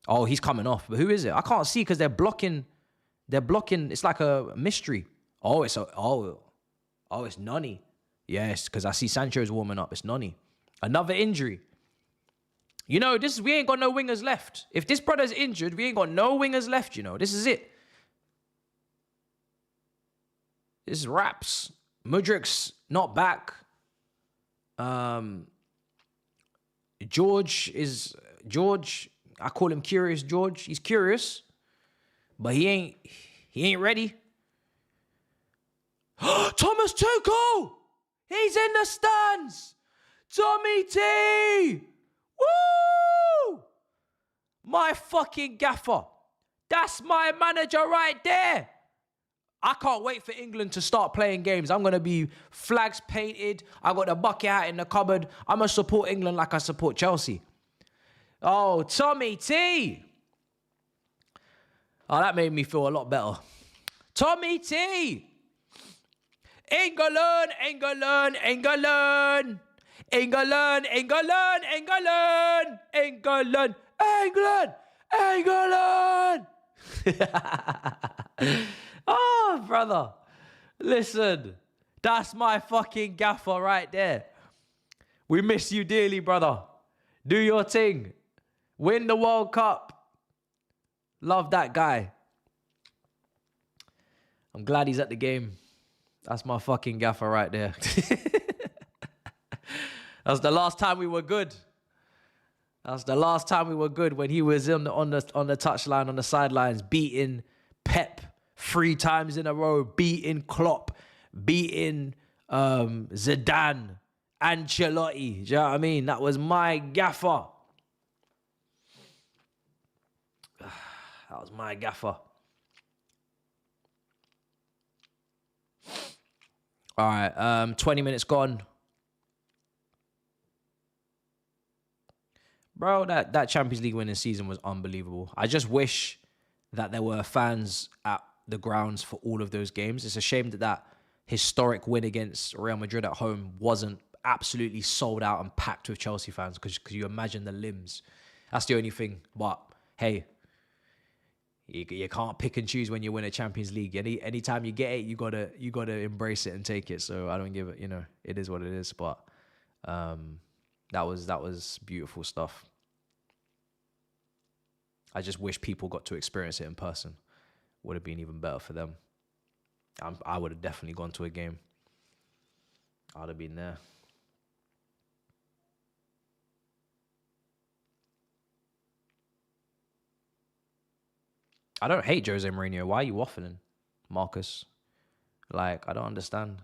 Oh, he's coming off. But who is it? I can't see because they're blocking. It's like a mystery. Oh, it's Nani. Yes, because I see Sancho's warming up. It's Nani. Another injury. You know, we ain't got no wingers left. If this brother's injured, we ain't got no wingers left, you know. This is it. This is raps. Mudrik's not back. George, I call him Curious George. He's curious, but he ain't ready. Thomas Tuchel! He's in the stands! Tommy T! Woo! My fucking gaffer. That's my manager right there. I can't wait for England to start playing games. I'm going to be flags painted. I got the bucket hat in the cupboard. I'm going to support England like I support Chelsea. Oh, Tommy T. Oh, that made me feel a lot better. Tommy T. England, England, England. England, England, England, England, England, England. Oh, brother. Listen, that's my fucking gaffer right there. We miss you dearly, brother. Do your thing. Win the World Cup. Love that guy. I'm glad he's at the game. That's my fucking gaffer right there. That's the last time we were good. That's the last time we were good, when he was on the touchline, on the sidelines, beating Pep 3 times in a row, beating Klopp, beating Zidane, Ancelotti. Do you know what I mean? That was my gaffer. That was my gaffer. All right, 20 minutes gone. Bro, that Champions League winning season was unbelievable. I just wish that there were fans at the grounds for all of those games. It's a shame that historic win against Real Madrid at home wasn't absolutely sold out and packed with Chelsea fans, because you imagine the limbs. That's the only thing. But hey, you can't pick and choose when you win a Champions League. Anytime you get it, you gotta embrace it and take it. So I don't give it. You know, it is what it is. But that was beautiful stuff. I just wish people got to experience it in person. Would have been even better for them. I would have definitely gone to a game. I'd have been there. I don't hate Jose Mourinho. Why are you waffling, Marcus? Like, I don't understand.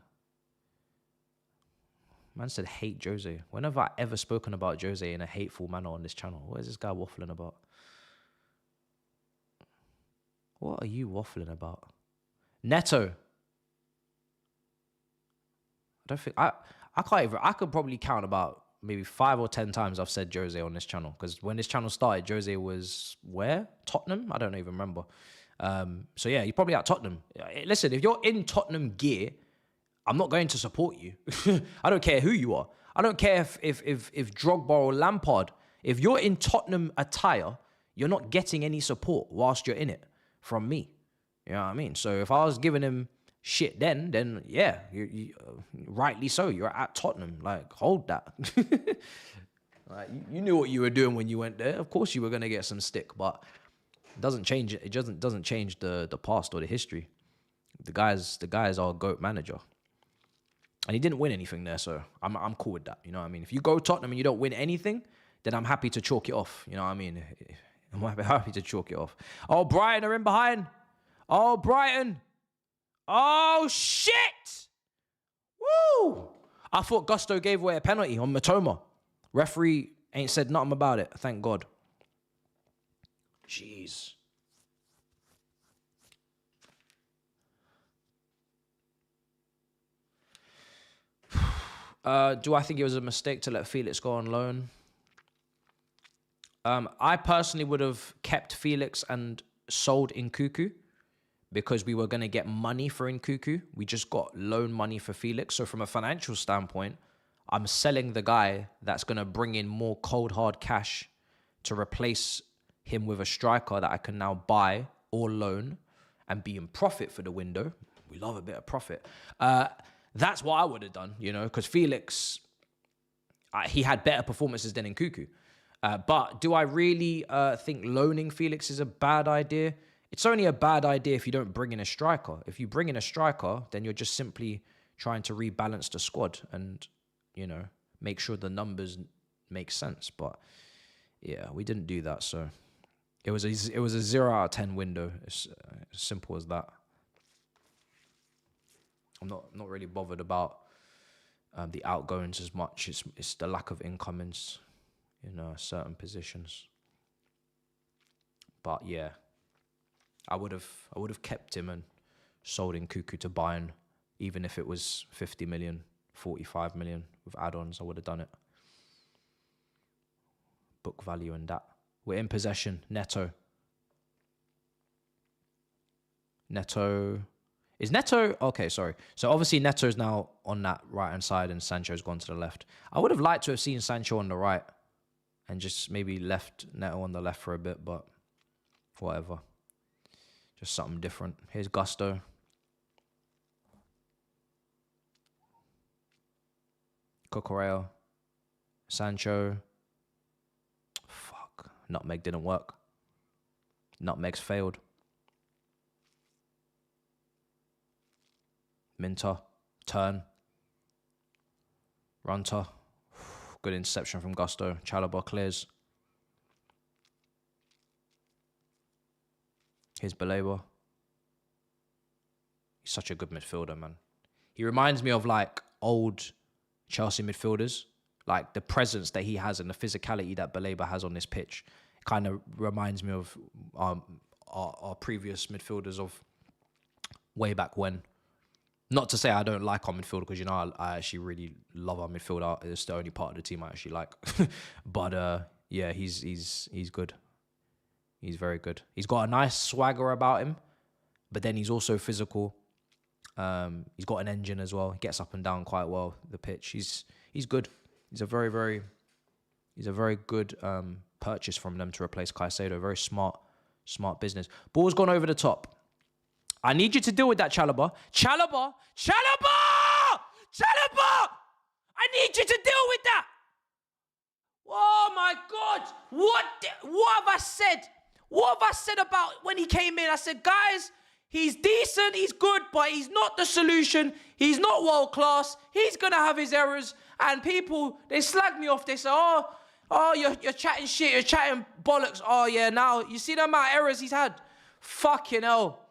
Man said hate Jose. When have I ever spoken about Jose in a hateful manner on this channel? What is this guy waffling about? What are you waffling about? Neto. I don't think I can't even. I could probably count about maybe 5 or 10 times I've said Jose on this channel, because when this channel started, Jose was where? Tottenham? I don't even remember. So yeah, you're probably at Tottenham. Listen, if you're in Tottenham gear, I'm not going to support you. I don't care who you are. I don't care if Drogba or Lampard. If you're in Tottenham attire, you're not getting any support whilst you're in it from me. You know what I mean? So if I was giving him shit then yeah, you rightly so. You're at Tottenham. Like, hold that. Like, you knew what you were doing when you went there. Of course you were gonna get some stick, but it doesn't change it. It doesn't change the past or the history. The guy's our GOAT manager. And he didn't win anything there, so I'm cool with that. You know what I mean? If you go Tottenham and you don't win anything, then I'm happy to chalk it off. You know what I mean? I'm happy to chalk it off. Oh, Brighton are in behind. Oh, Brighton. Oh, shit. Woo. I thought Gusto gave away a penalty on Matoma. Referee ain't said nothing about it. Thank God. Jeez. Do I think it was a mistake to let Felix go on loan? I personally would have kept Felix and sold Nkuku because we were going to get money for Nkuku. We just got loan money for Felix. So from a financial standpoint, I'm selling the guy that's going to bring in more cold, hard cash to replace him with a striker that I can now buy or loan and be in profit for the window. We love a bit of profit. That's what I would have done, because Felix, he had better performances than Nkuku. But do I really think loaning Felix is a bad idea? It's only a bad idea if you don't bring in a striker. If you bring in a striker, then you're just simply trying to rebalance the squad and, make sure the numbers make sense. But yeah, we didn't do that. So it was a 0 out of 10 window. It's as simple as that. I'm not really bothered about the outgoings as much. It's the lack of incomings in certain positions. But yeah, I would have kept him and sold Nkuku to Bayern, even if it was 50 million, 45 million with add-ons. I would have done it. Book value and that. We're in possession. Neto. Is Neto... Okay, sorry. So obviously Neto's now on that right-hand side and Sancho's gone to the left. I would have liked to have seen Sancho on the right and just maybe left Neto on the left for a bit, but whatever. Just something different. Here's Gusto. Cucurella. Sancho. Fuck. Nutmeg didn't work. Nutmeg's failed. Minter. Turn. Runter. Good interception from Gusto. Chalobah clears. Here's Baleba. He's such a good midfielder, man. He reminds me of old Chelsea midfielders. The presence that he has and the physicality that Baleba has on this pitch. It kind of reminds me of our previous midfielders of way back when. Not to say I don't like our midfield, because I actually really love our midfield. It's the only part of the team I actually like. But yeah, he's good. He's very good. He's got a nice swagger about him, but then he's also physical. He's got an engine as well. He gets up and down quite well the pitch. He's good. He's a very good purchase from them to replace Caicedo. Very smart business. Ball's gone over the top. I need you to deal with that, Chalobah. Chalobah! I need you to deal with that. Oh my God! What have I said? What have I said about when he came in? I said, guys, he's decent, he's good, but he's not the solution. He's not world class. He's gonna have his errors. And people, they slag me off. They say, oh, you're chatting shit, you're chatting bollocks. Oh yeah, now you see the amount of errors he's had. Fucking hell.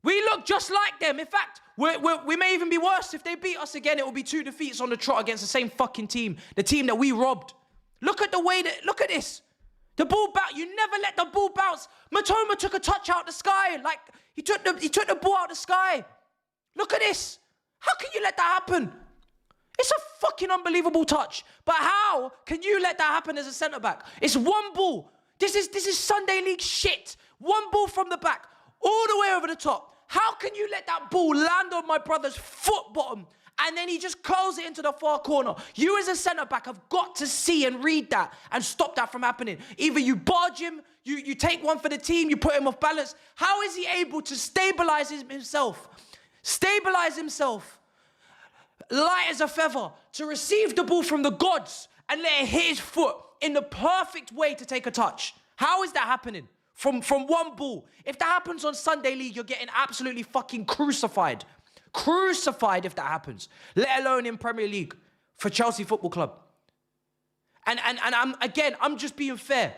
We look just like them. In fact, we may even be worse. If they beat us again, it will be 2 defeats on the trot against the same fucking team. The team that we robbed. Look at this. The ball bounce. You never let the ball bounce. Matoma took a touch out the sky. He took the ball out the sky. Look at this. How can you let that happen? It's a fucking unbelievable touch. But how can you let that happen as a centre-back? It's one ball. This is Sunday League shit. One ball from the back. All the way over the top. How can you let that ball land on my brother's foot bottom and then he just curls it into the far corner? You as a centre-back have got to see and read that and stop that from happening. Either you barge him, you take one for the team, you put him off balance. How is he able to stabilise himself? Stabilise himself. Light as a feather. To receive the ball from the gods and let it hit his foot in the perfect way to take a touch. How is that happening? From one ball. If that happens on Sunday League, you're getting absolutely fucking crucified. Crucified if that happens. Let alone in Premier League for Chelsea Football Club. And I'm just being fair.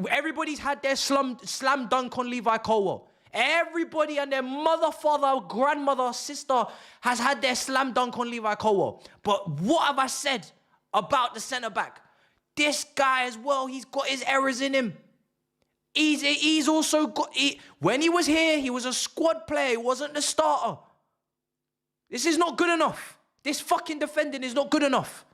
Everybody's had their slam dunk on Levi Colwell. Everybody and their mother, father, grandmother, sister has had their slam dunk on Levi Colwell. But what have I said about the centre-back? This guy as well, he's got his errors in him. He's also got... when he was here, he was a squad player. He wasn't the starter. This is not good enough. This fucking defending is not good enough.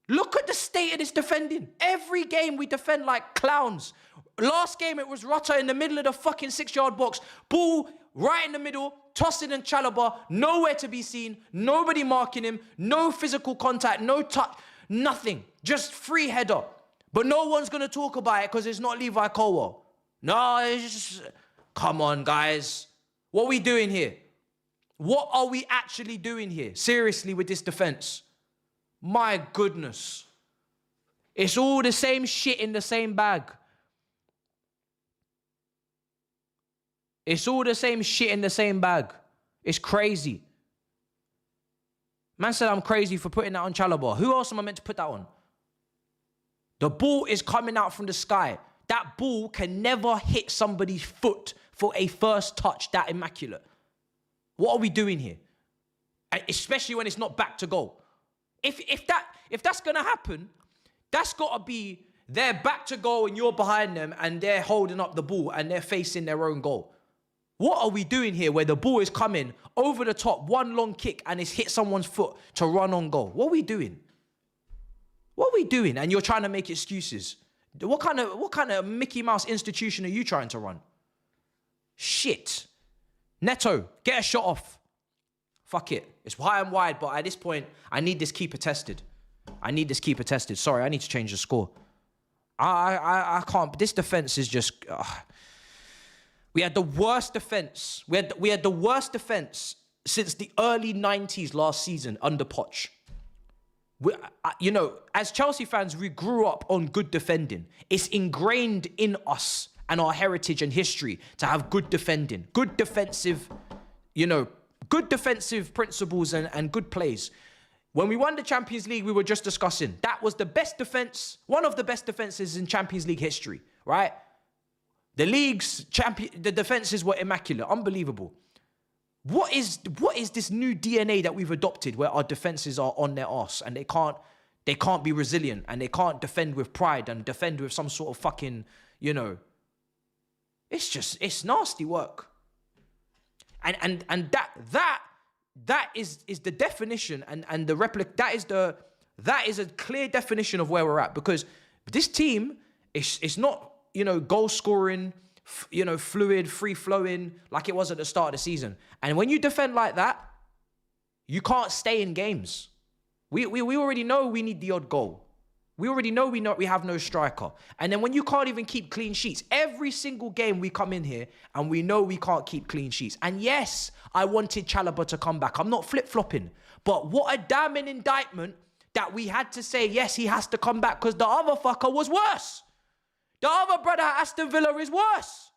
Look at the state of this defending. Every game we defend like clowns. Last game it was Rutter in the middle of the fucking 6-yard box. Ball right in the middle. Tossing and Chalobah. Nowhere to be seen. Nobody marking him. No physical contact. No touch. Nothing. Just free header. But no one's going to talk about it because it's not Levi Colwell. No, it's just... Come on, guys. What are we doing here? What are we actually doing here? Seriously, with this defense. My goodness. It's all the same shit in the same bag. It's all the same shit in the same bag. It's crazy. Man said I'm crazy for putting that on Chalobah. Who else am I meant to put that on? The ball is coming out from the sky. That ball can never hit somebody's foot for a first touch that immaculate. What are we doing here? Especially when it's not back to goal. If that's going to happen, that's got to be they're back to goal and you're behind them and they're holding up the ball and they're facing their own goal. What are we doing here where the ball is coming over the top, one long kick and it's hit someone's foot to run on goal? What are we doing? What are we doing? And you're trying to make excuses. What kind of Mickey Mouse institution are you trying to run? Shit. Neto, get a shot off. Fuck it. It's high and wide, but at this point, I need this keeper tested. Sorry, I need to change the score. I can't. This defense is just... We had the worst defense. We had the worst defense since the early 90s last season under Poch. You know, as Chelsea fans, we grew up on good defending. It's ingrained in us and our heritage and history to have good defending, good defensive, good defensive principles and good plays. When we won the Champions League, we were just discussing that was the best defense, one of the best defenses in Champions League history, right? The the defenses were immaculate, unbelievable. What is this new DNA that we've adopted where our defenses are on their arse and they can't be resilient and they can't defend with pride and defend with some sort of fucking, it's nasty work. And that is the definition and the replica, that is a clear definition of where we're at, because this team is not, goal scoring, fluid, free flowing like it was at the start of the season. And when you defend like that, you can't stay in games. We already know we need the odd goal. We already know we have no striker. And then when you can't even keep clean sheets, every single game we come in here and we know we can't keep clean sheets. And yes, I wanted Chalobah to come back. I'm not flip-flopping. But what a damning indictment that we had to say, yes, he has to come back because the other fucker was worse. The other brother at Aston Villa is worse.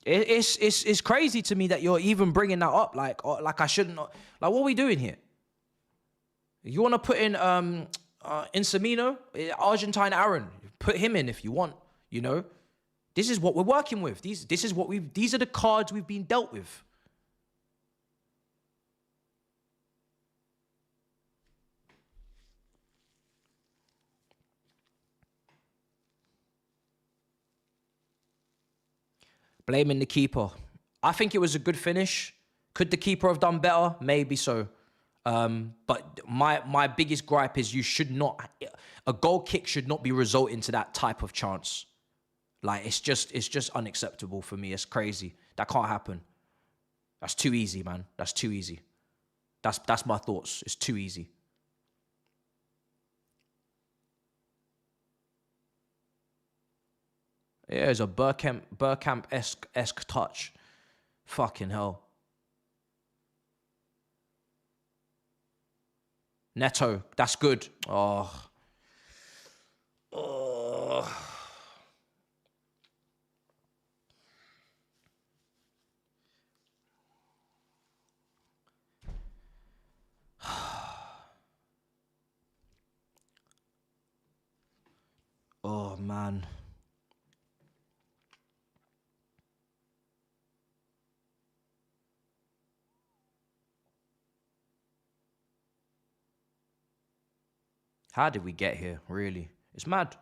It's crazy to me that you're even bringing that up. Like I shouldn't. Like, what are we doing here? You want to put in Insamino, Argentine Aaron? Put him in if you want. This is what we're working with. These are the cards we've been dealt with. Blaming the keeper. I think it was a good finish. Could the keeper have done better? Maybe so. But my biggest gripe is a goal kick should not be resulting to that type of chance. Like, it's just unacceptable for me. It's crazy. That can't happen. That's too easy, man. That's too easy. That's my thoughts. It's too easy. Yeah, it's a Bergkamp-esque touch. Fucking hell. Neto, that's good. Oh. Oh, man. How did we get here, really? It's mad.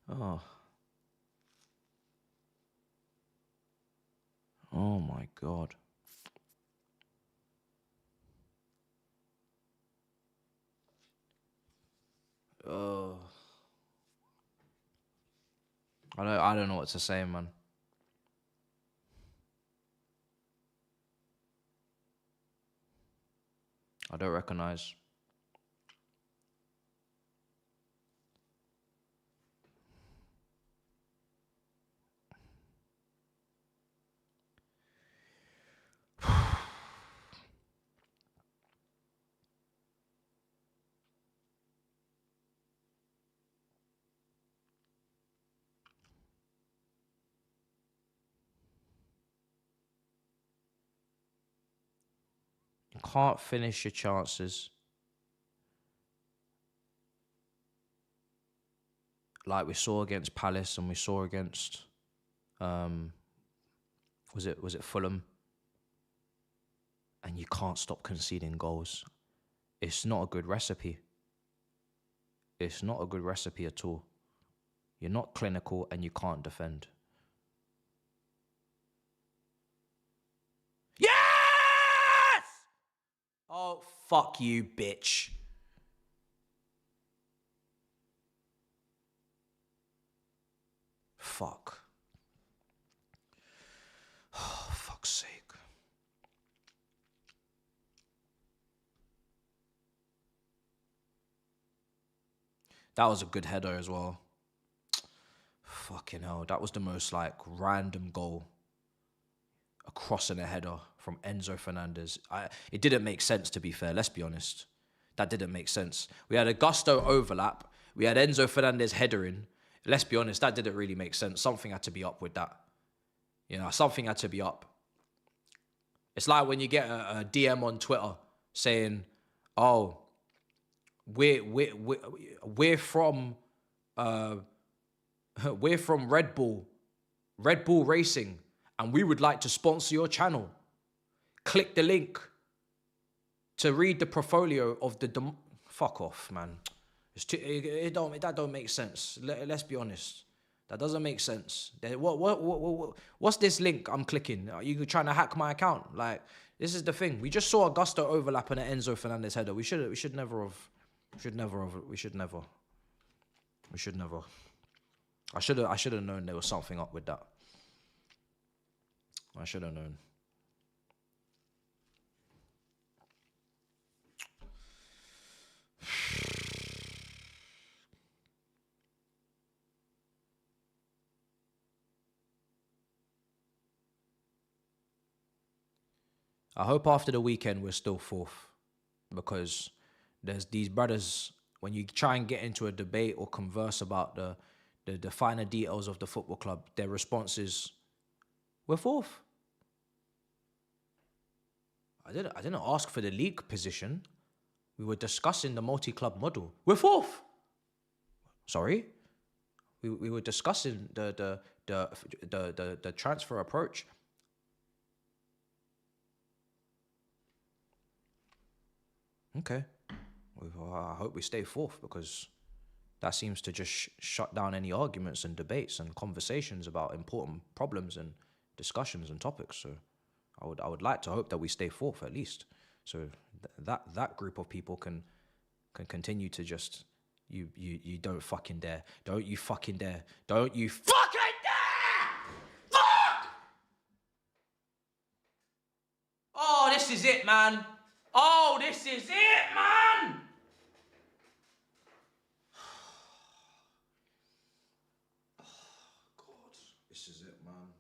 Oh. Oh my God. Oh. I don't know what to say, man. I don't recognize. You can't finish your chances. Like we saw against Palace and we saw against was it Fulham? And you can't stop conceding goals. It's not a good recipe. It's not a good recipe at all. You're not clinical and you can't defend. Yes! Oh, fuck you, bitch. Fuck. Oh, fuck's sake. That was a good header as well. Fucking hell. That was the most like random goal. A cross and a header from Enzo Fernandez. It didn't make sense, to be fair. Let's be honest. That didn't make sense. We had a Gusto overlap. We had Enzo Fernandez headering. Let's be honest. That didn't really make sense. Something had to be up with that. You know, something had to be up. It's like when you get a DM on Twitter saying, "Oh, we're from we're from Red Bull Racing, and we would like to sponsor your channel. Click the link to read the portfolio of the." Fuck off, man. That don't make sense. Let's be honest. That doesn't make sense. What's this link I'm clicking? Are you trying to hack my account? Like, this is the thing. We just saw a Gusto overlap and an Enzo Fernandez header. We should never. I should have known there was something up with that. I should have known. I hope after the weekend we're still fourth, because there's these brothers, when you try and get into a debate or converse about the finer details of the football club, their response is, "We're fourth." I didn't ask for the league position. We were discussing the multi-club model. We're fourth. Sorry? We were discussing the transfer approach. Okay. Well, I hope we stay fourth, because that seems to just shut down any arguments and debates and conversations about important problems and discussions and topics. So I would like to hope that we stay fourth at least. So that group of people can continue to just you don't fucking dare. Don't you fucking dare. Don't you fucking dare! Fuck! Oh, this is it, man. Oh, this is it, man! God, this is it, man.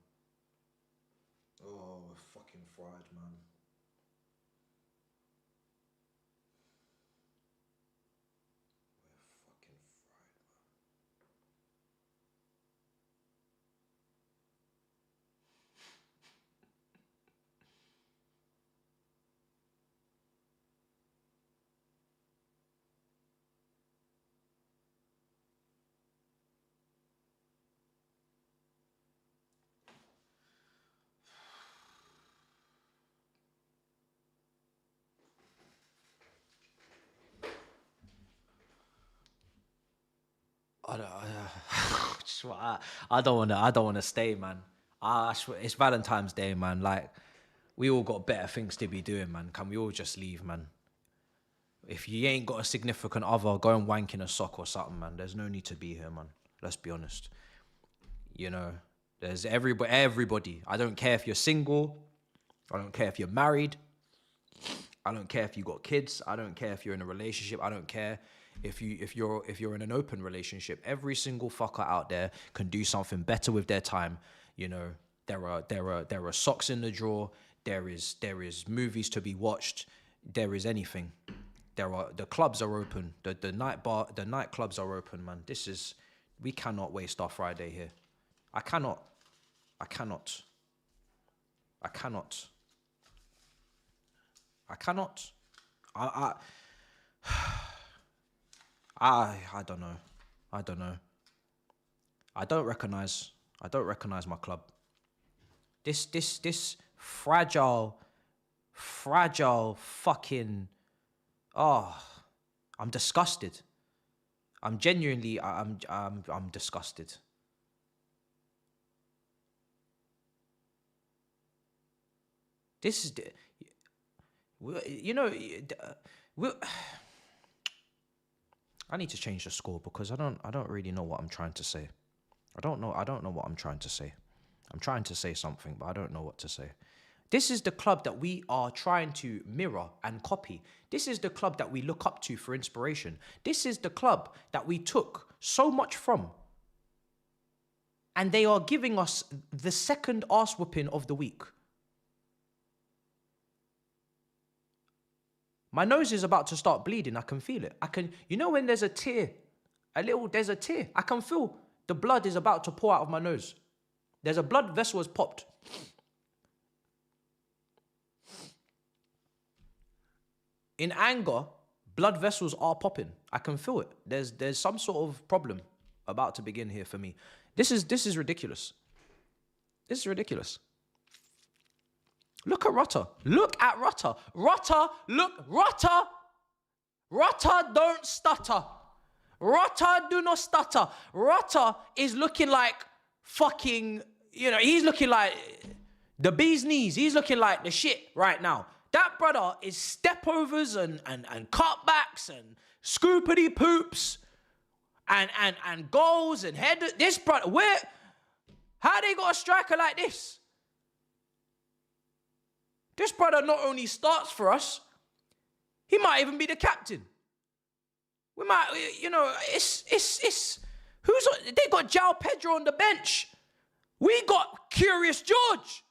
Oh, we're fucking fried, man. We're fucking fried, man. I don't wanna stay, man. I swear, it's Valentine's Day, man. Like, we all got better things to be doing, man. Can we all just leave, man? If you ain't got a significant other, go and wank in a sock or something, man. There's no need to be here, man. Let's be honest. You know, there's everybody. I don't care if you're single. I don't care if you're married. I don't care if you got kids. I don't care if you're in a relationship. I don't care if you're in an open relationship. Every single fucker out there can do something better with their time. You know, there are socks in the drawer. There is movies to be watched. There is anything. The clubs are open. The nightclubs are open, man. We cannot waste our Friday here. I cannot. I don't know. I don't recognize my club. This fragile fucking, I'm disgusted. I'm genuinely, I'm disgusted. This is, you know, I need to change the score because I don't really know what I'm trying to say. I don't know what I'm trying to say. I'm trying to say something, but I don't know what to say. This is the club that we are trying to mirror and copy. This is the club that we look up to for inspiration. This is the club that we took so much from. And they are giving us the second arse whooping of the week. My nose is about to start bleeding. I can feel it. You know when there's a tear, there's a tear. I can feel the blood is about to pour out of my nose. There's a blood vessel has popped. In anger, blood vessels are popping. I can feel it. There's some sort of problem about to begin here for me. This is ridiculous. This is ridiculous. Look at Rutter. Look at Rutter. Rutter don't stutter. Rutter do not stutter. Rutter is looking like fucking, he's looking like the bee's knees. He's looking like the shit right now. That brother is stepovers and cutbacks and scoopity poops and goals and head. This brother, how they got a striker like this? This brother not only starts for us, he might even be the captain. We might, they got João Pedro on the bench. We got Curious George.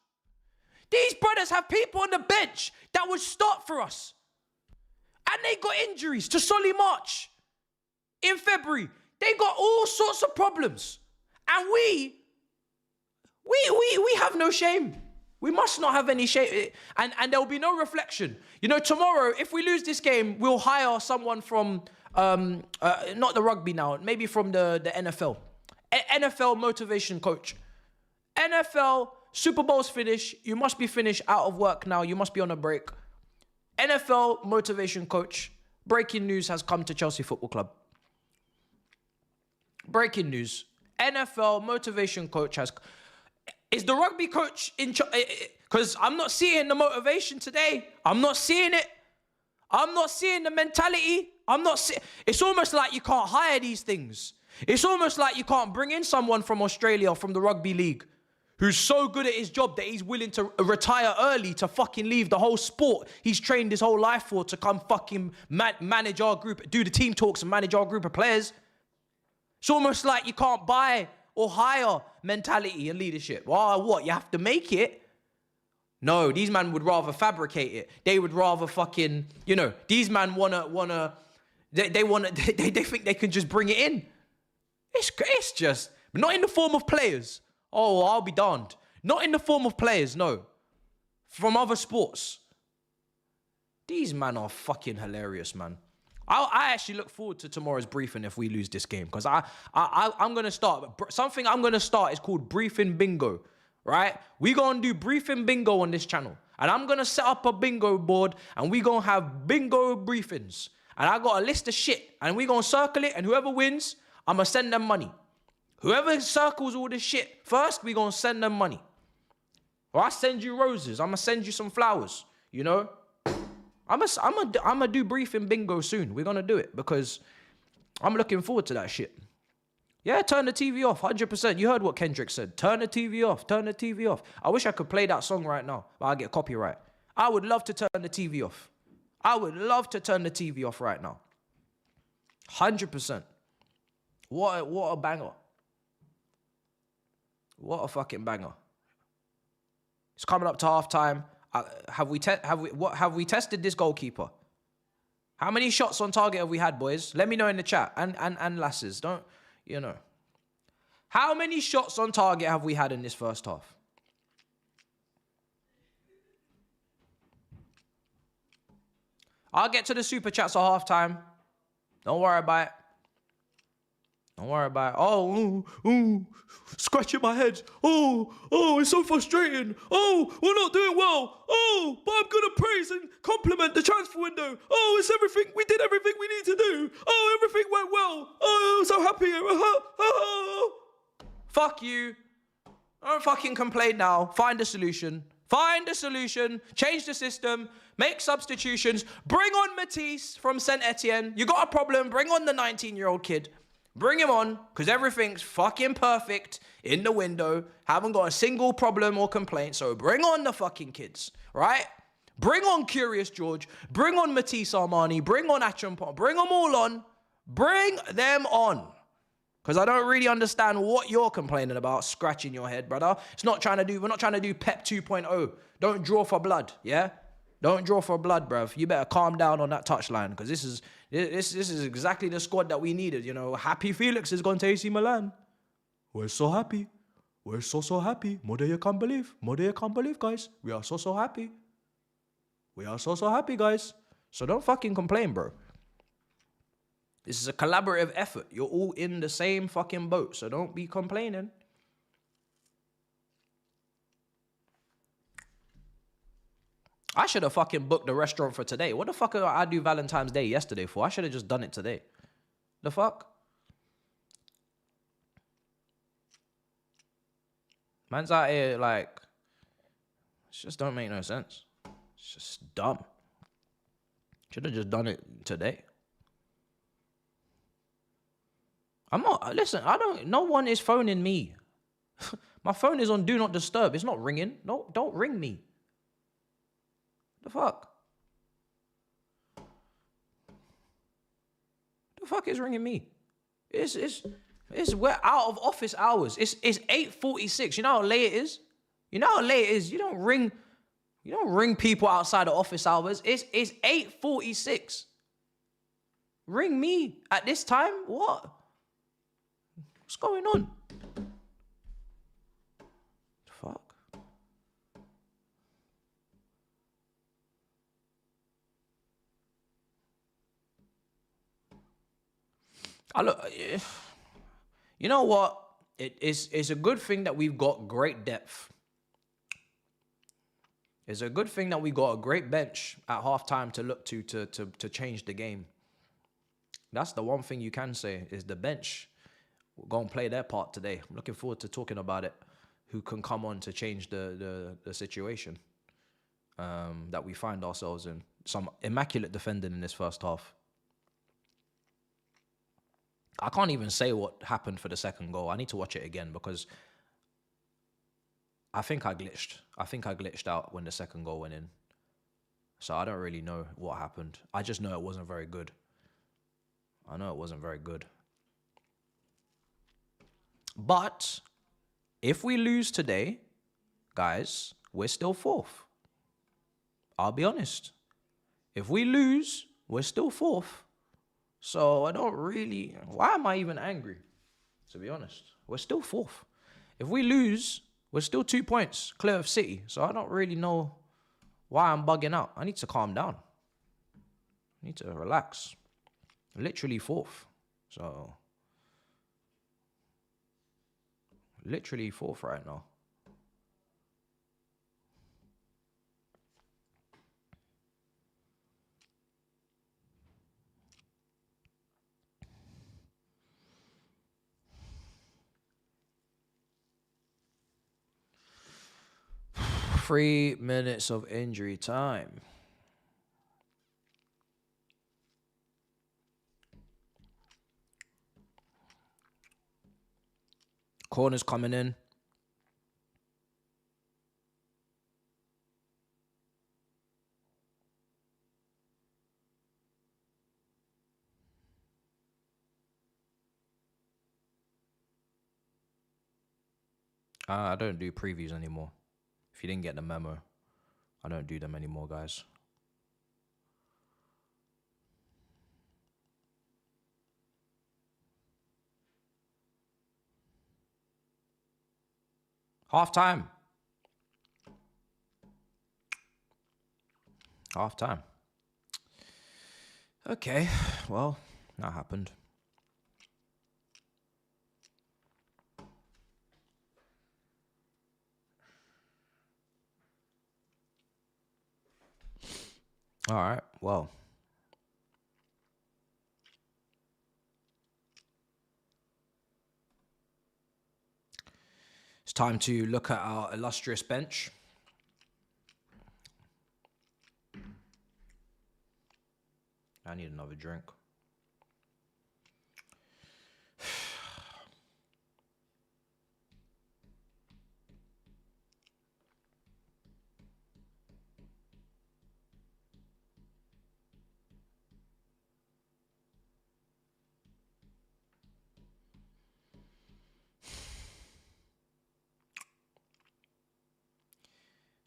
These brothers have people on the bench that would start for us. And they got injuries to Solly March in February. They got all sorts of problems. And we have no shame. We must not have any shame. And there will be no reflection. Tomorrow, if we lose this game, we'll hire someone from, not the rugby now, maybe from the NFL. NFL motivation coach. NFL, Super Bowl's finished. You must be finished, out of work now. You must be on a break. NFL motivation coach. Breaking news has come to Chelsea Football Club. Breaking news. NFL motivation coach has... Is the rugby coach in charge? Because I'm not seeing the motivation today. I'm not seeing it. I'm not seeing the mentality. It's almost like you can't hire these things. It's almost like you can't bring in someone from Australia, from the rugby league, who's so good at his job that he's willing to retire early to fucking leave the whole sport he's trained his whole life for to come fucking manage our group, do the team talks and manage our group of players. It's almost like you can't buy or hire mentality and leadership. Well, what? You have to make it? No, these men would rather fabricate it. They would rather fucking, these men they think they can just bring it in. It's just, but not in the form of players. Oh, I'll be darned. Not in the form of players, no. From other sports. These men are fucking hilarious, man. I actually look forward to tomorrow's briefing if we lose this game. Because I'm going to start. Something I'm going to start is called Briefing Bingo. Right? We're going to do Briefing Bingo on this channel. And I'm going to set up a bingo board. And we're going to have bingo briefings. And I got a list of shit. And we're going to circle it. And whoever wins, I'm going to send them money. Whoever circles all this shit, first we gonna send them money. Or I send you roses. I'm gonna send you some flowers. You know? I'm gonna do briefing bingo soon. We're gonna do it because I'm looking forward to that shit. Yeah, turn the TV off, 100%. You heard what Kendrick said. Turn the TV off, turn the TV off. I wish I could play that song right now, but I get copyright. I would love to turn the TV off. I would love to turn the TV off right now. 100%. What a banger. What a fucking banger. It's coming up to halftime. Have we tested this goalkeeper? How many shots on target have we had, boys? Let me know in the chat. And lasses, don't, you know. How many shots on target have we had in this first half? I'll get to the super chats at halftime. Don't worry about it. Don't worry about it. Oh, scratching my head. Oh, it's so frustrating. Oh, we're not doing well. Oh, but I'm gonna praise and compliment the transfer window. Oh, it's everything. We did everything we need to do. Oh, everything went well. Oh, I'm so happy. Fuck you. Don't fucking complain now. Find a solution. Find a solution. Change the system. Make substitutions. Bring on Matisse from Saint Etienne. You got a problem? Bring on the 19-year-old kid. Bring him on, because everything's fucking perfect in the window. Haven't got a single problem or complaint, so bring on the fucking kids, right? Bring on Curious George. Bring on Matisse Armani. Bring on Achampong. Bring them all on. Bring them on. Because I don't really understand what you're complaining about, scratching your head, brother. We're not trying to do Pep 2.0. Don't draw for blood, yeah? Don't draw for blood, bruv. You better calm down on that touchline, because this is exactly the squad that we needed, you know. Happy Felix is going to AC Milan. We're so happy. We're so happy. More than you can't believe. More than you can't believe, guys. We are so happy. We are so happy, guys. So don't fucking complain, bro. This is a collaborative effort. You're all in the same fucking boat, so don't be complaining. I should have fucking booked the restaurant for today. What the fuck did I do Valentine's Day yesterday for? I should have just done it today. The fuck? Man's out here like, it just don't make no sense. It's just dumb. Should have just done it today. No one is phoning me. My phone is on Do Not Disturb. It's not ringing. No, don't ring me. The fuck? The fuck is ringing me? We're out of office hours. It's 8:46. You know how late it is? You know how late it is? You don't ring people outside of office hours. It's 8:46. Ring me at this time? What? What's going on? The fuck? You know what? It's a good thing that we've got great depth. It's a good thing that we got a great bench at halftime to look to change the game. That's the one thing you can say is the bench will go and play their part today. I'm looking forward to talking about it. Who can come on to change the situation that we find ourselves in. Some immaculate defending in this first half. I can't even say what happened for the second goal. I need to watch it again because I think I glitched. I think I glitched out when the second goal went in. So I don't really know what happened. I just know it wasn't very good. I know it wasn't very good. But if we lose today, guys, we're still fourth. I'll be honest. If we lose, we're still fourth. So I don't really... Why am I even angry? To be honest. We're still fourth. If we lose, we're still 2 points clear of City. So I don't really know why I'm bugging out. I need to calm down. I need to relax. Literally fourth. So... Literally fourth right now. 3 minutes of injury time. Corners coming in. I don't do previews anymore. If you didn't get the memo, I don't do them anymore, guys. Half time. Half time. Okay, well, that happened. All right, well. It's time to look at our illustrious bench. I need another drink.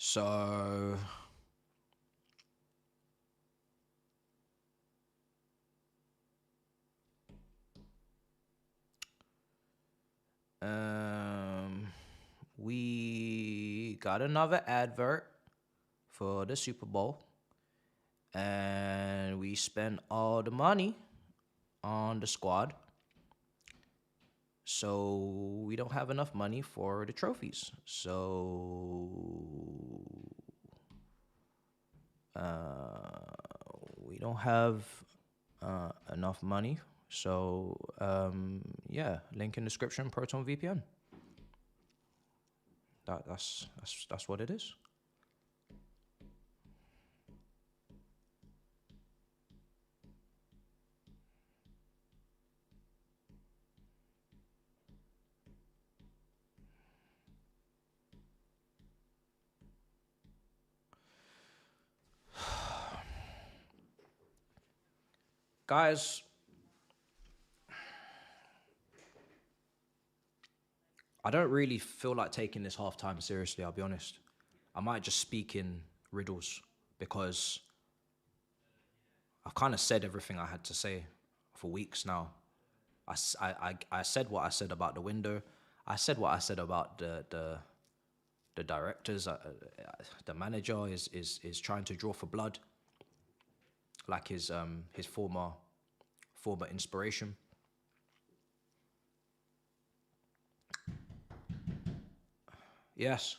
So we got another advert for the Super Bowl, and we spent all the money on the squad, so we don't have enough money for the trophies. So we don't have enough money. So yeah, link in description. Proton VPN. That's what it is. Guys, I don't really feel like taking this halftime seriously, I'll be honest. I might just speak in riddles because I've kind of said everything I had to say for weeks now. I said what I said about the window. I said what I said about the directors. The manager is trying to draw for blood, like his former inspiration. Yes.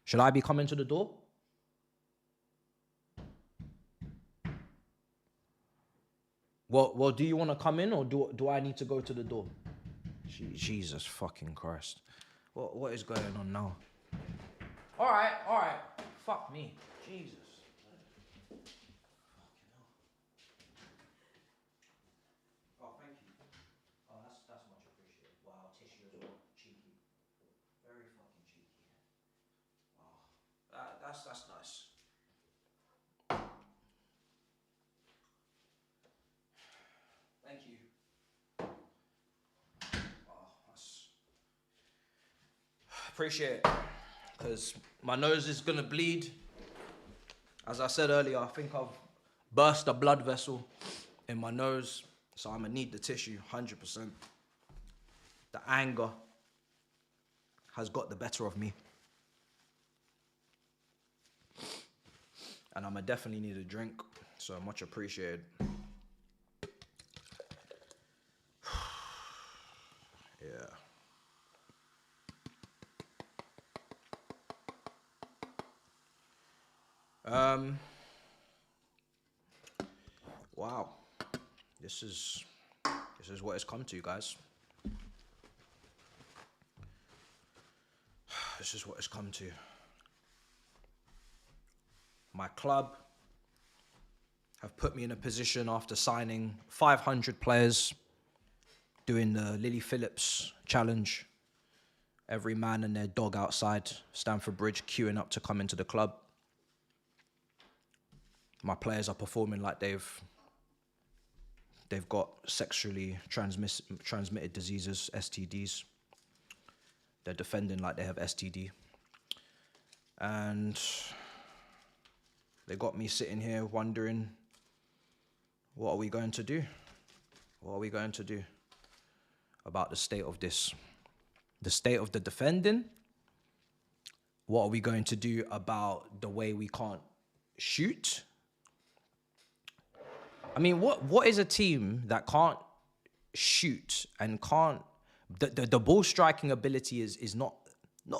Should I be coming to the door? Well, do you want to come in, or do I need to go to the door? Jesus fucking Christ. What is going on now? All right. Fuck me. Jesus. Oh, thank you. Oh, that's much appreciated. Wow, tissue as well. Cheeky. Very fucking cheeky. Wow. That's nice. Thank you. Appreciate it, because my nose is gonna bleed. As I said earlier, I think I've burst a blood vessel in my nose, so I'm gonna need the tissue 100%. The anger has got the better of me, and I'm gonna definitely need a drink, so much appreciated. Yeah. Wow. This is what it's come to, guys. this is what it's come to. My club have put me in a position after signing 500 players, doing the Lily Phillips challenge. Every man and their dog outside Stamford Bridge queuing up to come into the club. My players are performing like they've got sexually transmitted diseases, STDs. They're defending like they have STD. And they got me sitting here wondering, what are we going to do? What are we going to do about the state of this? The state of the defending? What are we going to do about the way we can't shoot? I mean, what is a team that can't shoot and can't... The ball striking ability is not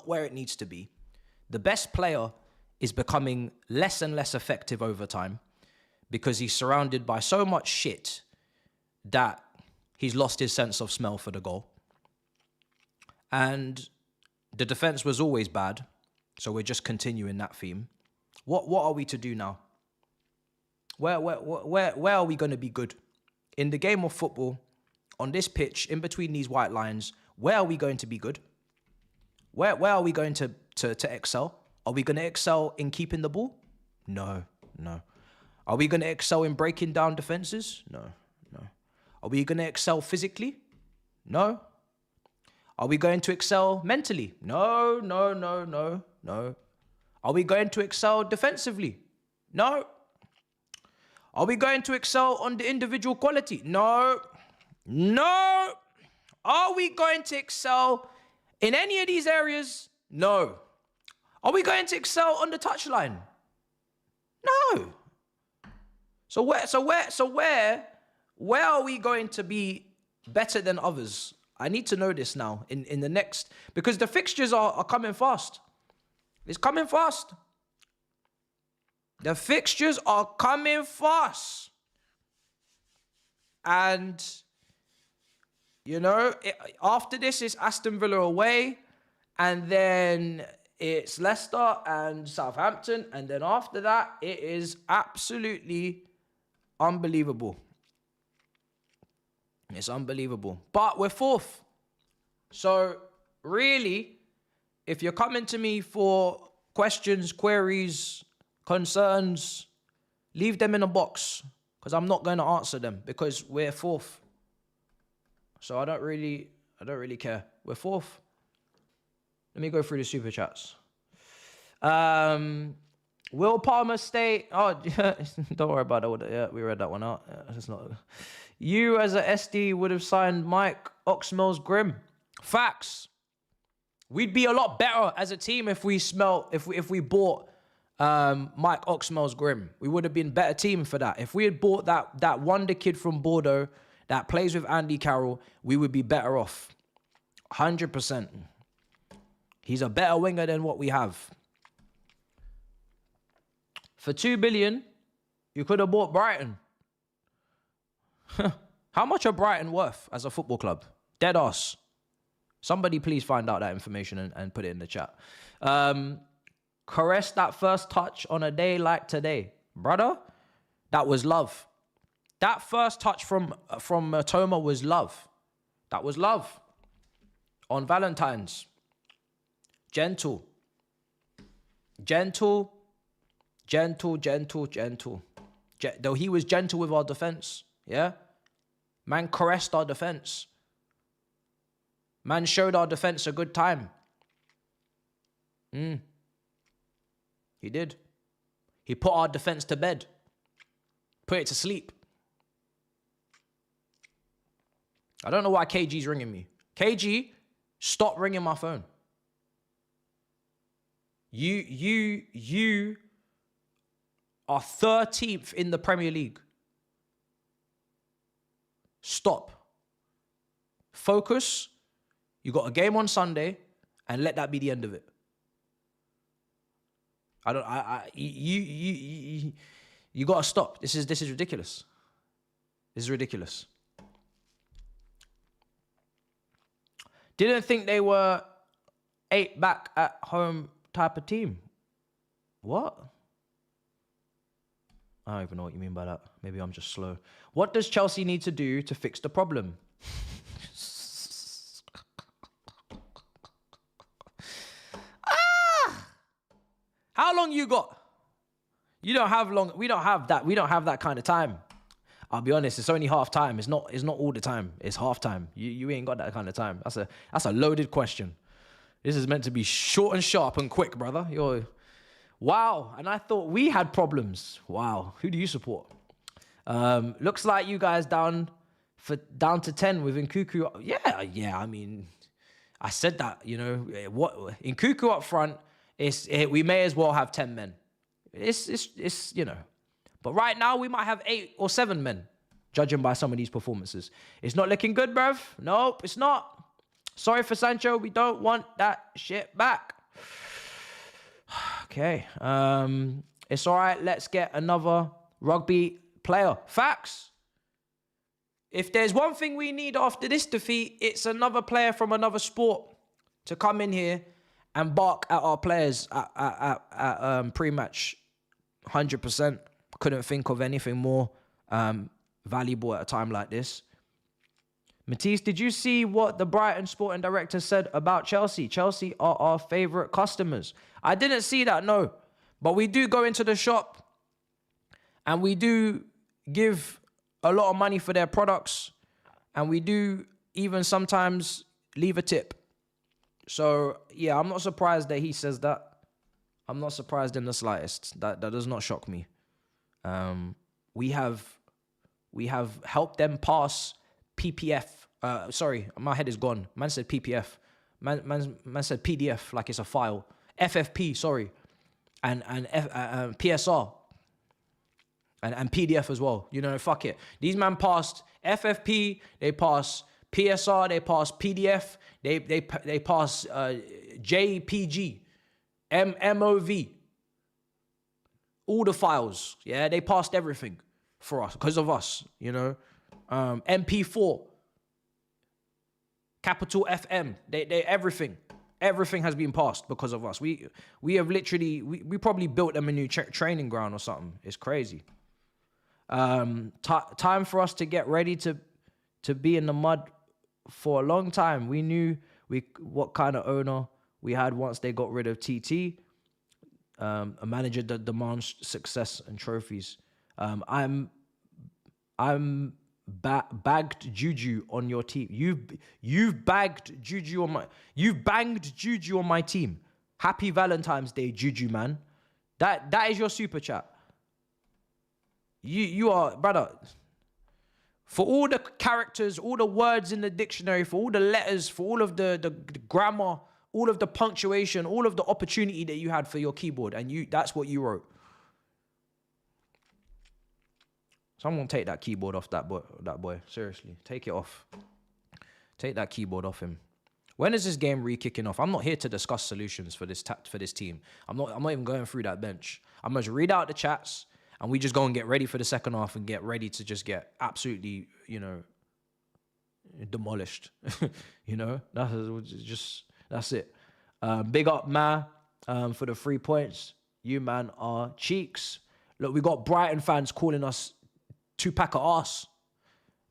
where it needs to be. The best player is becoming less and less effective over time because he's surrounded by so much shit that he's lost his sense of smell for the goal. And the defense was always bad, so we're just continuing that theme. What are we to do now? Where are we going to be good? In the game of football, on this pitch, in between these white lines, where are we going to be good? Where are we going to excel? Are we going to excel in keeping the ball? No. Are we going to excel in breaking down defenses? No. Are we going to excel physically? No. Are we going to excel mentally? No. Are we going to excel defensively? No. Are we going to excel on the individual quality? No. Are we going to excel in any of these areas? No. Are we going to excel on the touchline? No. So where are we going to be better than others? I need to know this now in the next, because the fixtures are coming fast. It's coming fast. The fixtures are coming fast. And, after this is Aston Villa away, and then it's Leicester and Southampton, and then after that, it is absolutely unbelievable. It's unbelievable. But we're fourth. So, really, if you're coming to me for questions, queries, concerns, leave them in a box, because I'm not going to answer them, because we're fourth. So I don't really care. We're fourth. Let me go through the super chats. Will Palmer stay? Oh, don't worry about that. Yeah, we read that one out. Yeah, it's not. You as a SD would have signed Mike Oxmel's Grim. Facts. We'd be a lot better as a team if we bought Mike Oxmel's Grim. We would have been a better team for that. If we had bought that wonder kid from Bordeaux that plays with Andy Carroll, we would be better off. 100%. He's a better winger than what we have. For 2 billion, you could have bought Brighton. How much are Brighton worth as a football club? Dead ass. Somebody please find out that information and put it in the chat. Caress that first touch on a day like today. Brother, that was love. That first touch from Toma was love. That was love. On Valentine's. Gentle. Though he was gentle with our defense. Yeah? Man caressed our defense. Man showed our defense a good time. He did. He put our defense to bed. Put it to sleep. I don't know why KG's ringing me. KG, stop ringing my phone. You are 13th in the Premier League. Stop. Focus. You got a game on Sunday, and let that be the end of it. You gotta stop. This is ridiculous. This is ridiculous. Didn't think they were 8 back at home type of team. What? I don't even know what you mean by that. Maybe I'm just slow. What does Chelsea need to do to fix the problem? How long you got? You don't have long. We don't have that. We don't have that kind of time. I'll be honest. It's only half time. It's not all the time. It's half time. You ain't got that kind of time. That's a loaded question. This is meant to be short and sharp and quick, brother. Wow. And I thought we had problems. Wow. Who do you support? Looks like you guys down to 10 with Nkuku. Yeah. I mean, I said that. What Nkuku up front. We may as well have 10 men. It's But right now, we might have 8 or 7 men, judging by some of these performances. It's not looking good, bruv. Nope, it's not. Sorry for Sancho. We don't want that shit back. Okay. It's all right. Let's get another rugby player. Facts. If there's one thing we need after this defeat, it's another player from another sport to come in here and bark at our players at pre-match. 100%. Couldn't think of anything more valuable at a time like this. Matisse, did you see what the Brighton sporting director said about Chelsea? Chelsea are our favourite customers. I didn't see that, no. But we do go into the shop and we do give a lot of money for their products, and we do even sometimes leave a tip. So, yeah, I'm not surprised that he says that. I'm not surprised in the slightest. That does not shock me. We have helped them pass PPF. Sorry, my head is gone. Man said PPF. Man said PDF, like it's a file. FFP, sorry. And PSR. And PDF as well. Fuck it. These man passed FFP, they pass PSR, they pass PDF, they pass JPG, MOV. All the files, yeah, they passed everything for us because of us, MP4, capital FM, they everything has been passed because of us. We have literally, we probably built them a new training ground or something. It's crazy. Time for us to get ready to be in the mud for a long time. We knew what kind of owner we had once they got rid of TT. A manager that demands success and trophies. I'm bagged Juju on your team. You've bagged Juju on you've banged Juju on my team. Happy Valentine's Day, Juju man. That is your super chat. You are, brother. For all the characters, all the words in the dictionary, for all the letters, for all of the grammar, all of the punctuation, all of the opportunity that you had for your keyboard, and that's what you wrote. Someone take that keyboard off that boy. Seriously, take it off. Take that keyboard off him. When is this game re-kicking off? I'm not here to discuss solutions for this team. I'm not even going through that bench. I'm going to read out the chats, and we just go and get ready for the second half and get ready to just get absolutely, demolished. That's it. Big up, man, for the 3 points. You, man, are cheeks. Look, we got Brighton fans calling us 2-pack of arse.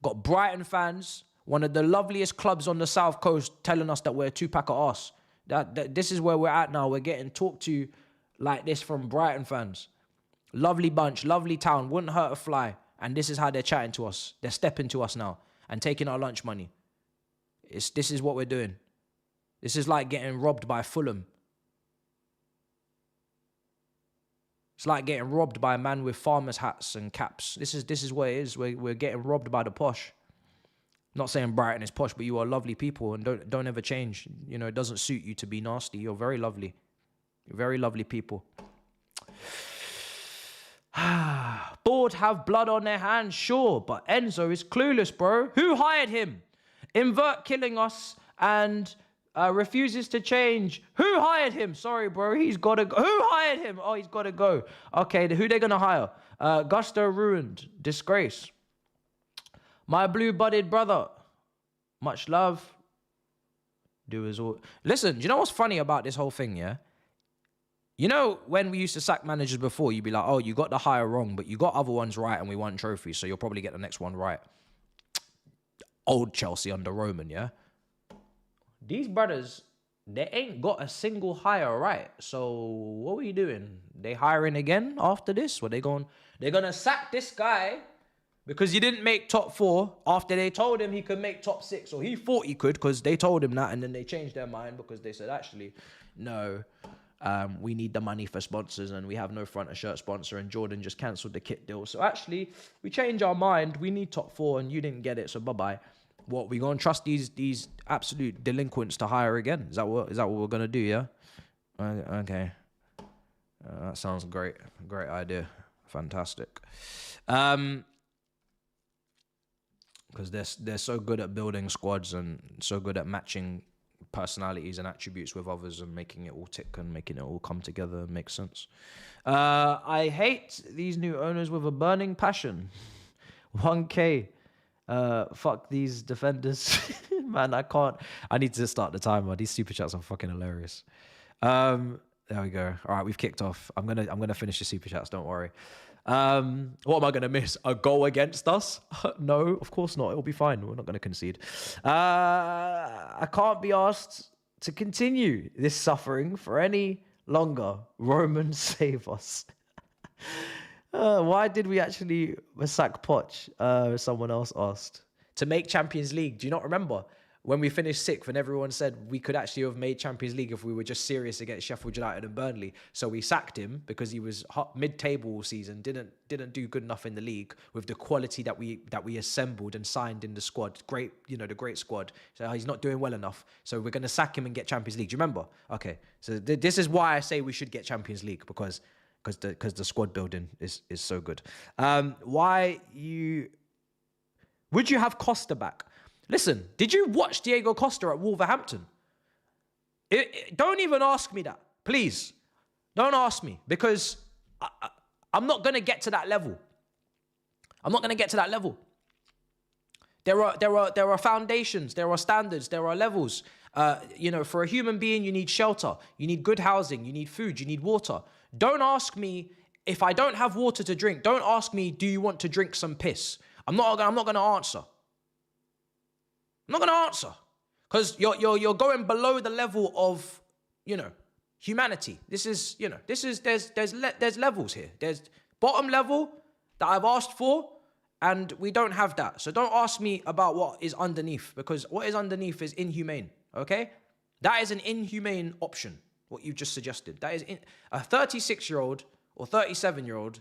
Got Brighton fans, one of the loveliest clubs on the South Coast, telling us that we're 2-pack of arse. That this is where we're at now. We're getting talked to like this from Brighton fans. Lovely bunch, lovely town, wouldn't hurt a fly. And this is how they're chatting to us. They're stepping to us now and taking our lunch money. This is what we're doing. This is like getting robbed by Fulham. It's like getting robbed by a man with farmer's hats and caps. This is what it is. We're getting robbed by the posh. Not saying Brighton is posh, but you are lovely people and don't ever change. It doesn't suit you to be nasty. You're very lovely. You're very lovely people. Board have blood on their hands, sure, but Enzo is clueless, bro. Who hired him? Invert killing us and refuses to change. Who hired him? Sorry, bro. He's got to go. Who hired him? Oh, he's got to go. Okay, who they going to hire? Gusto ruined. Disgrace. My blue-budded brother. Much love. do as all. Listen, do you know what's funny about this whole thing, yeah? You know, when we used to sack managers before, you'd be like, oh, you got the hire wrong, but you got other ones right and we won trophies, so you'll probably get the next one right. Old Chelsea under Roman, yeah? These brothers, they ain't got a single hire right. So what are you doing? They hiring again after this? They're gonna sack this guy because he didn't make top 4 after they told him he could make top 6, or he thought he could because they told him that, and then they changed their mind because they said, actually, no, we need the money for sponsors and we have no front of shirt sponsor, and Jordan just cancelled the kit deal. So actually, we changed our mind. We need top 4 and you didn't get it, so bye-bye. What, we gonna trust these absolute delinquents to hire again? Is that what we're gonna do? Yeah. Okay. That sounds great. Great idea. Fantastic. Because they're so good at building squads and so good at matching personalities and attributes with others and making it all tick and making it all come together and make sense. I hate these new owners with a burning passion. 1K. Fuck these defenders. Man, I can't. I need to start the timer. These super chats are fucking hilarious. There we go. All right, we've kicked off. I'm gonna finish the super chats. Don't worry. What am I gonna miss? A goal against us? No, of course not. It'll be fine. We're not gonna concede. I can't be asked to continue this suffering for any longer. Roman, save us. Why did we actually sack Poch? Someone else asked. To make Champions League. Do you not remember when we finished 6th and everyone said we could actually have made Champions League if we were just serious against Sheffield United and Burnley? So we sacked him because he was mid-table all season, didn't do good enough in the league with the quality that we assembled and signed in the squad. Great, the great squad. So he's not doing well enough. So we're going to sack him and get Champions League. Do you remember? Okay. So this is why I say we should get Champions League, because the squad building is so good. Would you have Costa back? Listen, did you watch Diego Costa at Wolverhampton? Don't even ask me that, please. Don't ask me, because I'm not gonna get to that level. I'm not gonna get to that level. There are foundations, there are standards, there are levels. For a human being, you need shelter, you need good housing, you need food, you need water. Don't ask me if I don't have water to drink. Don't ask me, do you want to drink some piss? I'm not going to answer. I'm not going to answer, because you're going below the level of humanity. There's levels here. There's bottom level that I've asked for, and we don't have that. So don't ask me about what is underneath, because what is underneath is inhumane. Okay, that is an inhumane option. What you just suggested. That is a 36-year-old or 37-year-old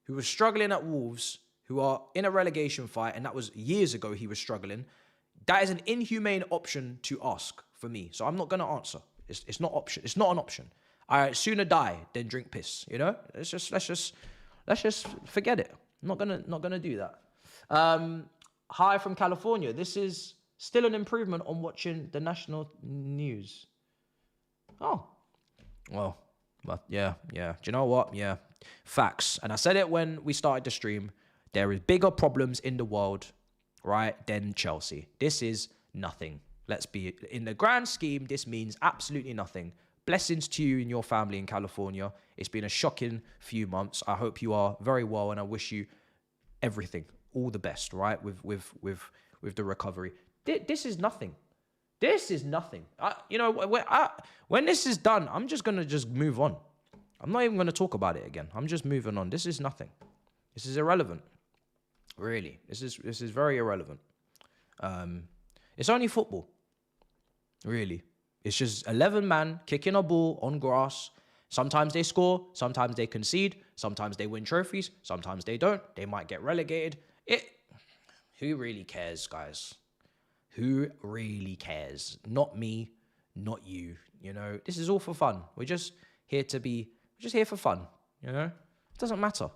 who was struggling at Wolves, who are in a relegation fight, and that was years ago he was struggling. That is an inhumane option to ask for me. So I'm not going to answer. It's not option. It's not an option. I'd sooner die than drink piss, Let's just forget it. I'm not gonna do that. Hi from California. This is still an improvement on watching the national news. Oh. Well, yeah. Do you know what? Yeah. Facts. And I said it when we started the stream. There is bigger problems in the world, right, than Chelsea. This is nothing. Let's be, in the grand scheme, this means absolutely nothing. Blessings to you and your family in California. It's been a shocking few months. I hope you are very well, and I wish you everything, all the best, right, with the recovery. This is nothing. This is nothing. When this is done, I'm just going to move on. I'm not even going to talk about it again. I'm just moving on. This is nothing. This is irrelevant. Really. This is very irrelevant. It's only football. Really. It's just 11 men kicking a ball on grass. Sometimes they score. Sometimes they concede. Sometimes they win trophies. Sometimes they don't. They might get relegated. Who really cares, guys? Who really cares? Not me, not you. This is all for fun. We're just here for fun. It doesn't matter.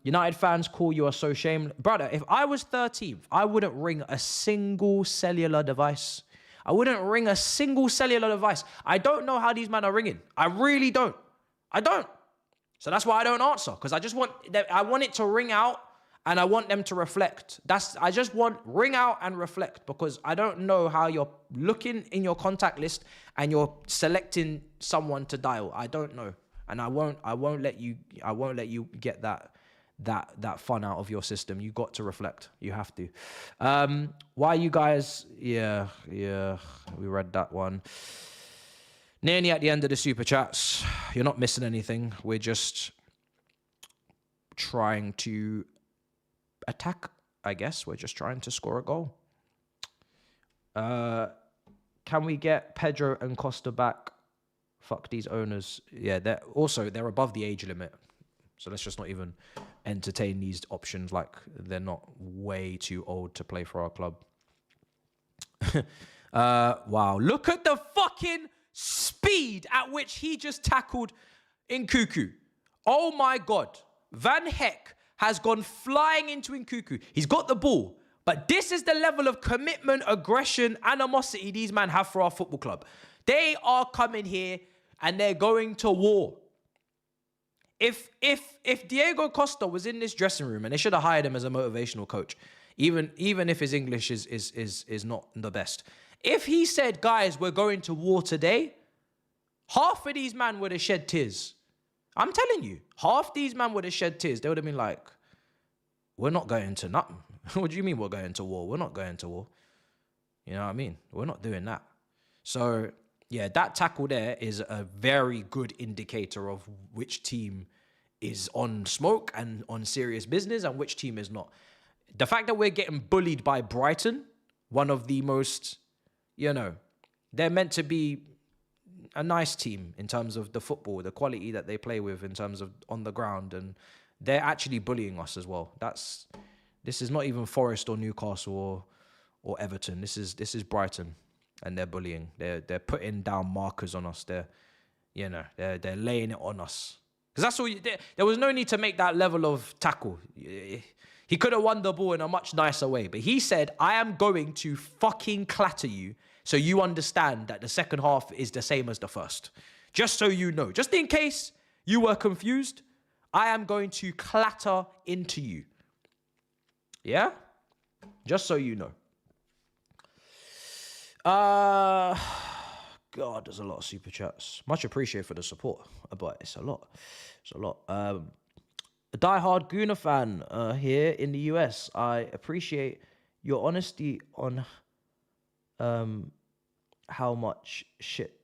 United fans call you are so shamed. Brother, if I was 13th, I wouldn't ring a single cellular device. I don't know how these men are ringing. I really don't. I don't. So that's why I don't answer, because I want it to ring out, And I want them to reflect. I just want ring out and reflect, because I don't know how you're looking in your contact list and you're selecting someone to dial. I don't know. And I won't let you get that fun out of your system. You got to reflect. You have to. Why you guys? Yeah, we read that one. Nearly at the end of the super chats. You're not missing anything. We're just trying to attack, I guess. We're just trying to score a goal. Can we get Pedro and Costa back? Fuck these owners. Yeah, they're above the age limit. So let's just not even entertain these options. Like, they're not way too old to play for our club. Wow. Look at the fucking speed at which he just tackled Nkuku. Oh my God. Van Heck has gone flying into Nkuku. He's got the ball. But this is the level of commitment, aggression, animosity these men have for our football club. They are coming here and they're going to war. If Diego Costa was in this dressing room, and they should have hired him as a motivational coach, even if his English is not the best. If he said, guys, we're going to war today, half of these men would have shed tears. I'm telling you, half these men would have shed tears. They would have been like, we're not going to nothing. What do you mean we're going to war? We're not going to war. You know what I mean? We're not doing that. So, yeah, that tackle there is a very good indicator of which team is on smoke and on serious business and which team is not. The fact that we're getting bullied by Brighton, one of the most, they're meant to be a nice team in terms of the football, the quality that they play with in terms of on the ground, and they're actually bullying us as well. This is not even Forest or Newcastle or Everton. This is Brighton, and they're bullying. They're putting down markers on us. They're laying it on us. Because that's all. There was no need to make that level of tackle. He could have won the ball in a much nicer way, but he said, "I am going to fucking clatter you." So you understand that the second half is the same as the first. Just so you know. Just in case you were confused, I am going to clatter into you. Yeah? Just so you know. God, there's a lot of super chats. Much appreciated for the support, but it's a lot. It's a lot. A diehard Gooner fan here in the US. I appreciate your honesty on how much shit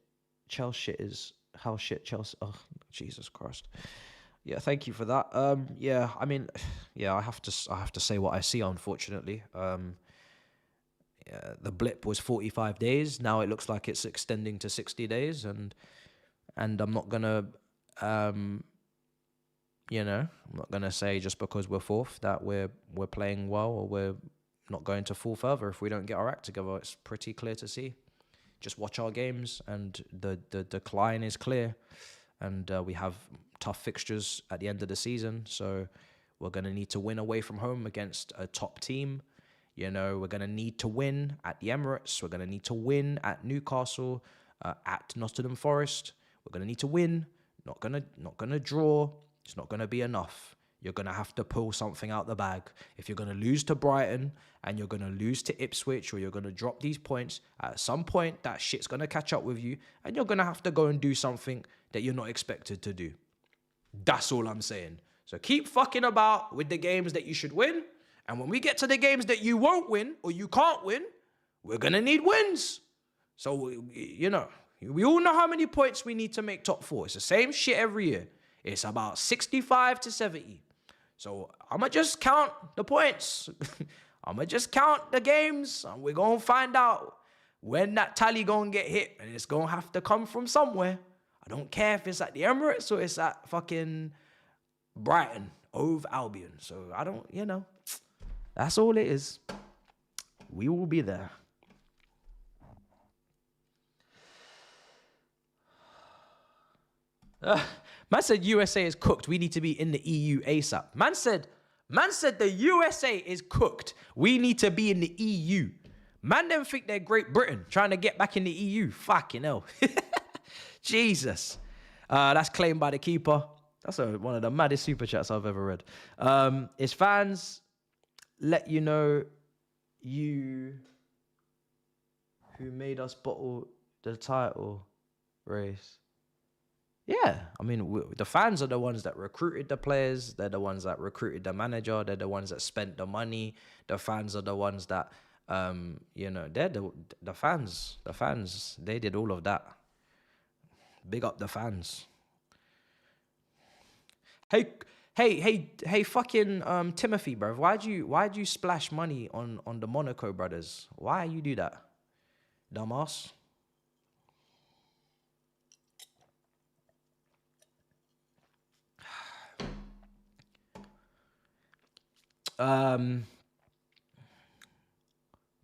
Chelsea is. How shit Chelsea. Oh, Jesus Christ. Yeah, thank you for that. Yeah, I mean, yeah, I have to say what I see, unfortunately. Yeah, the blip was 45 days. Now it looks like it's extending to 60 days, and I'm not gonna I'm not gonna say just because we're fourth that we're playing well or we're not going to fall further if we don't get our act together. It's pretty clear to see. Just watch our games, and the decline is clear. And we have tough fixtures at the end of the season, so we're going to need to win away from home against a top team. We're going to need to win at the Emirates. We're going to need to win at Newcastle, at Nottingham Forest. We're going to need to win. Not gonna draw. It's not going to be enough. You're going to have to pull something out the bag. If you're going to lose to Brighton and you're going to lose to Ipswich, or you're going to drop these points, at some point that shit's going to catch up with you, and you're going to have to go and do something that you're not expected to do. That's all I'm saying. So keep fucking about with the games that you should win, and when we get to the games that you won't win or you can't win, we're going to need wins. So, we all know how many points we need to make top four. It's the same shit every year. It's about 65 to 70. So I'm going to just count the points. I'm going to just count the games, and we're going to find out when that tally going to get hit, and it's going to have to come from somewhere. I don't care if it's at the Emirates or it's at fucking Brighton, Hove Albion. So I don't, that's all it is. We will be there. Man said USA is cooked. We need to be in the EU ASAP. Man said the USA is cooked. We need to be in the EU. Man don't think they're Great Britain trying to get back in the EU. Fucking hell. Jesus. That's claimed by the keeper. That's one of the maddest super chats I've ever read. It's fans let you know you who made us bottle the title race. Yeah, I mean, the fans are the ones that recruited the players. They're the ones that recruited the manager. They're the ones that spent the money. The fans are the ones that, they're the fans. The fans, they did all of that. Big up the fans. Hey, fucking Timothy, bro. Why'd you splash money on the Monaco brothers? Why you do that, dumbass?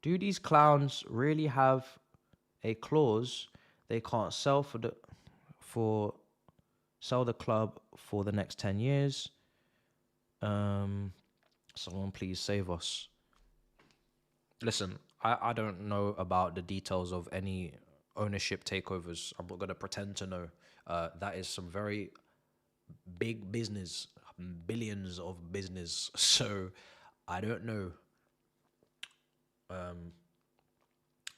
Do these clowns really have a clause they can't sell sell the club for the next 10 years? Someone please save us. Listen, I don't know about the details of any ownership takeovers. I'm not going to pretend to know. That is some very big business, billions of business. So I don't know.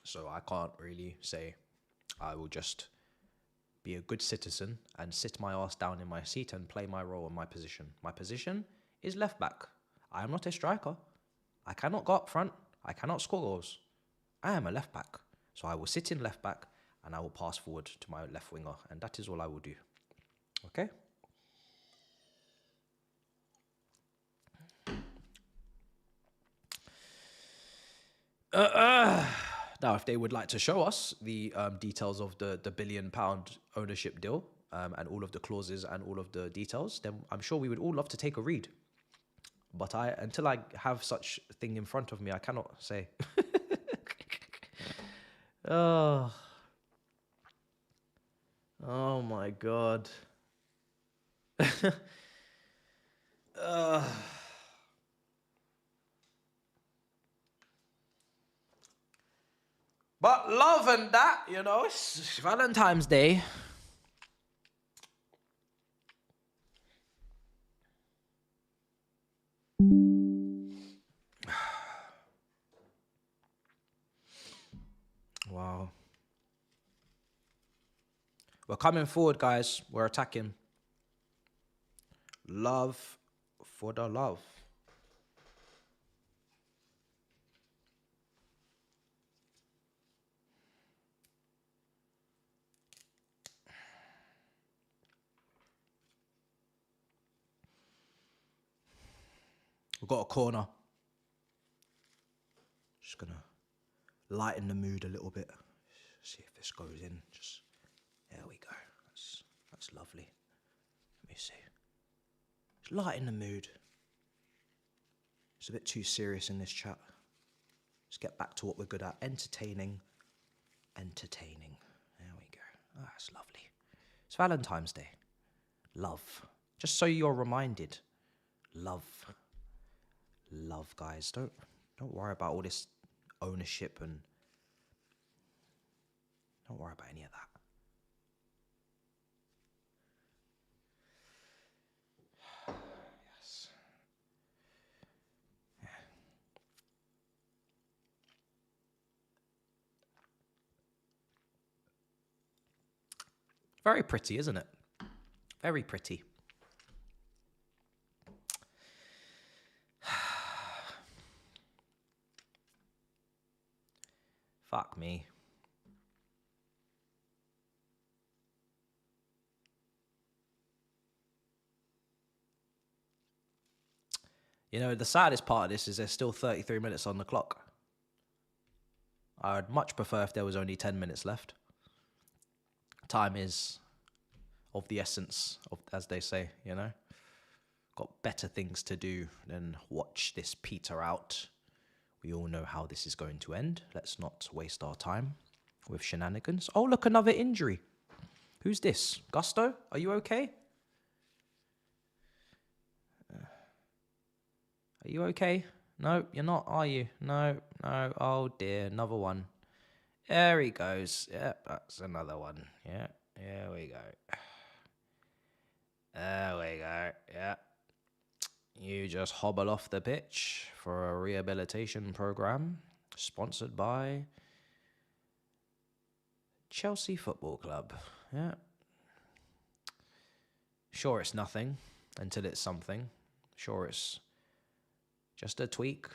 So I can't really say. I will just be a good citizen and sit my ass down in my seat and play my role in my position. My position is left back. I am not a striker. I cannot go up front. I cannot score goals. I am a left back. So I will sit in left back and I will pass forward to my left winger. And that is all I will do. Okay? Now, if they would like to show us the details of the £1 billion ownership deal and all of the clauses and all of the details, then I'm sure we would all love to take a read. But until I have such thing in front of me, I cannot say. Oh my God. But love and that, it's Valentine's Day. Wow. We're coming forward, guys. We're attacking. Love for the love. We've got a corner. Just gonna lighten the mood a little bit. See if this goes in. Just there we go. That's lovely. Let me see. Just lighten the mood. It's a bit too serious in this chat. Let's get back to what we're good at. Entertaining. There we go. Ah, that's lovely. It's Valentine's Day. Love. Just so you're reminded. Love, guys. Don't worry about all this ownership and don't worry about any of that. Yes. Yeah. Very pretty, isn't it? Very pretty. Fuck me. The saddest part of this is there's still 33 minutes on the clock. I'd much prefer if there was only 10 minutes left. Time is of the essence, as they say, Got better things to do than watch this peter out. We all know how this is going to end. Let's not waste our time with shenanigans. Oh, look, another injury. Who's this? Gusto? Are you okay? Are you okay? No, you're not, are you? No. Oh, dear. Another one. There he goes. Yep, that's another one. Yeah, there we go. There we go. Yeah. You just hobble off the pitch for a rehabilitation program sponsored by Chelsea Football Club. Yeah. Sure, it's nothing until it's something. Sure, it's just a tweak.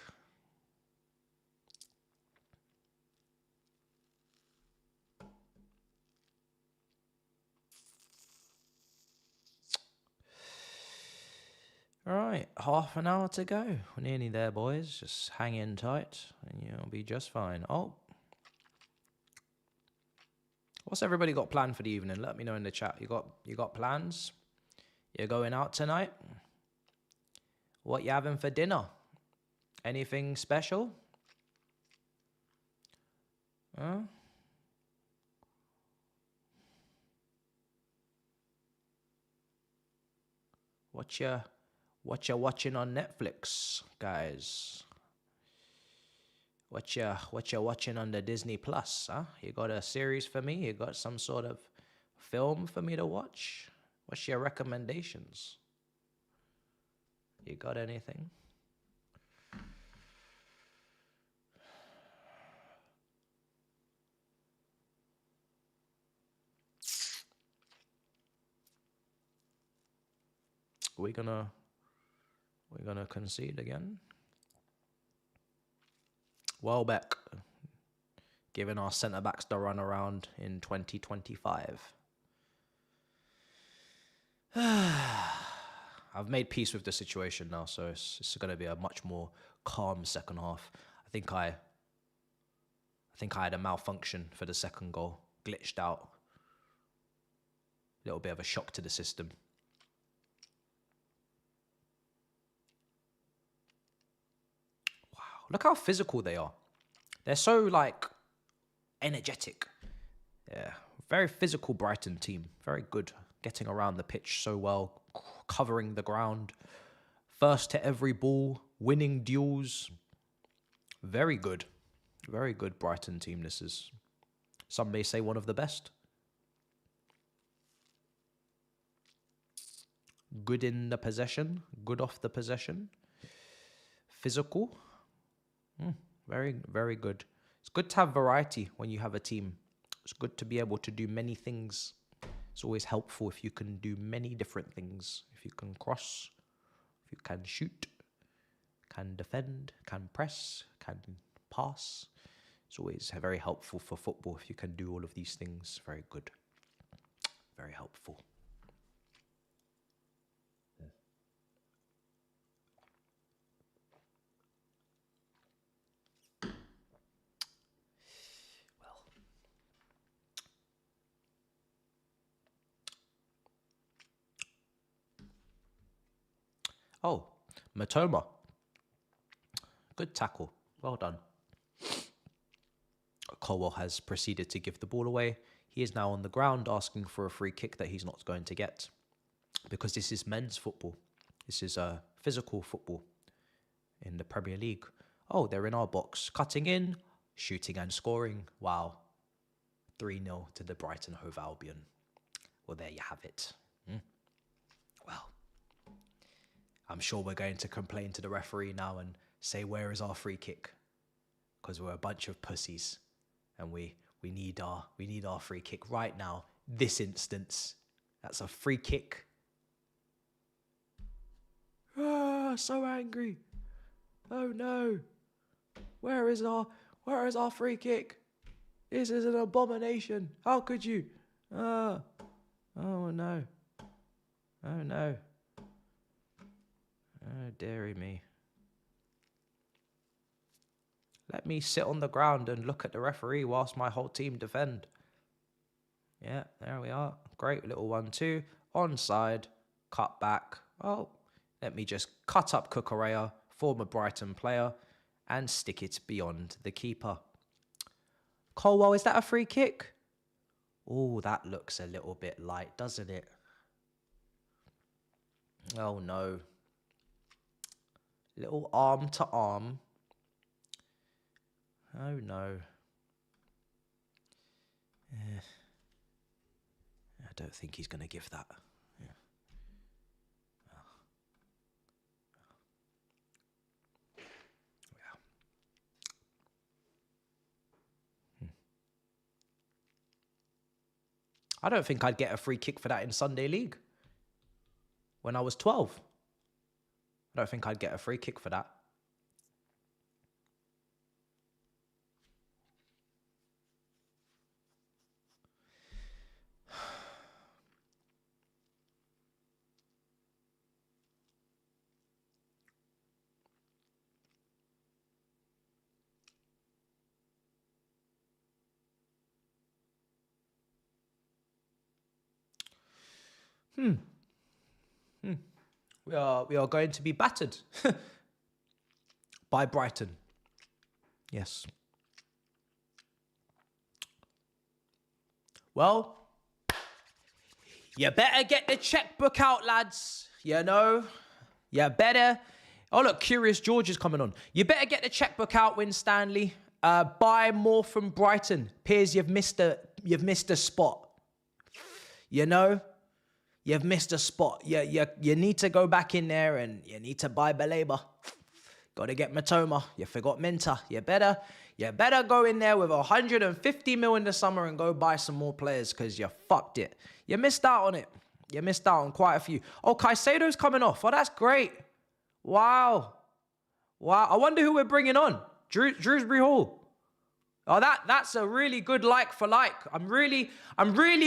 All right, half an hour to go. We're nearly there, boys. Just hang in tight and you'll be just fine. Oh. What's everybody got planned for the evening? Let me know in the chat. You got plans? You're going out tonight? What you having for dinner? Anything special? Huh? What you watching on Netflix, guys? What you watching on the Disney Plus, huh? You got a series for me? You got some sort of film for me to watch? What's your recommendations? You got anything? We're gonna concede again. Welbeck giving our centre backs the run around in 2025. I've made peace with the situation now, so it's going to be a much more calm second half. I think I had a malfunction for the second goal, glitched out. A little bit of a shock to the system. Wow, look how physical they are. They're so like energetic. Yeah, very physical Brighton team. Very good, getting around the pitch so well, covering the ground, first to every ball, winning duels. Very good Brighton team. This is, some may say, one of the best. Good in the possession, good off the possession. Physical. Very, very good. It's good to have variety when you have a team. It's good to be able to do many things. It's always helpful if you can do many different things. If you can cross, if you can shoot, can defend, can press, can pass. It's always very helpful for football if you can do all of these things. Very good. Very helpful. Oh, Matoma. Good tackle. Well done. Colwell has proceeded to give the ball away. He is now on the ground asking for a free kick that he's not going to get. Because this is men's football. This is physical football in the Premier League. Oh, they're in our box. Cutting in, shooting and scoring. Wow. 3-0 to the Brighton Hove Albion. Well, there you have it. Well, I'm sure we're going to complain to the referee now and say, where is our free kick? Because we're a bunch of pussies and we need our free kick right now. This instance, that's a free kick. So angry. Oh no. Where is our free kick? This is an abomination. How could you? Oh no. Oh no. Oh, dearie me. Let me sit on the ground and look at the referee whilst my whole team defend. Yeah, there we are. Great little 1-2. Onside. Cut back. Oh, let me just cut up Cucurella, former Brighton player, and stick it beyond the keeper. Colwell, is that a free kick? Oh, that looks a little bit light, doesn't it? Oh, no. Little arm to arm. Oh, no. I don't think he's going to give that. Yeah. I don't think I'd get a free kick for that in Sunday League. When I was 12. I don't think I'd get a free kick for that. We are going to be battered by Brighton. Yes. Well, you better get the checkbook out, lads. You know, you better. Oh, look, Curious George is coming on. You better get the checkbook out, Win Stanley. Buy more from Brighton. Piers, you've missed a spot. You know, you've missed a spot. You need to go back in there and you need to buy Baleba. Got to get Matoma. You forgot Minta. You better go in there with 150 mil in the summer and go buy some more players because you fucked it. You missed out on it. You missed out on quite a few. Oh, Caicedo's coming off. Oh, that's great. Wow. I wonder who we're bringing on. Shrewsbury Hall. Oh, that's a really good like for like. I'm really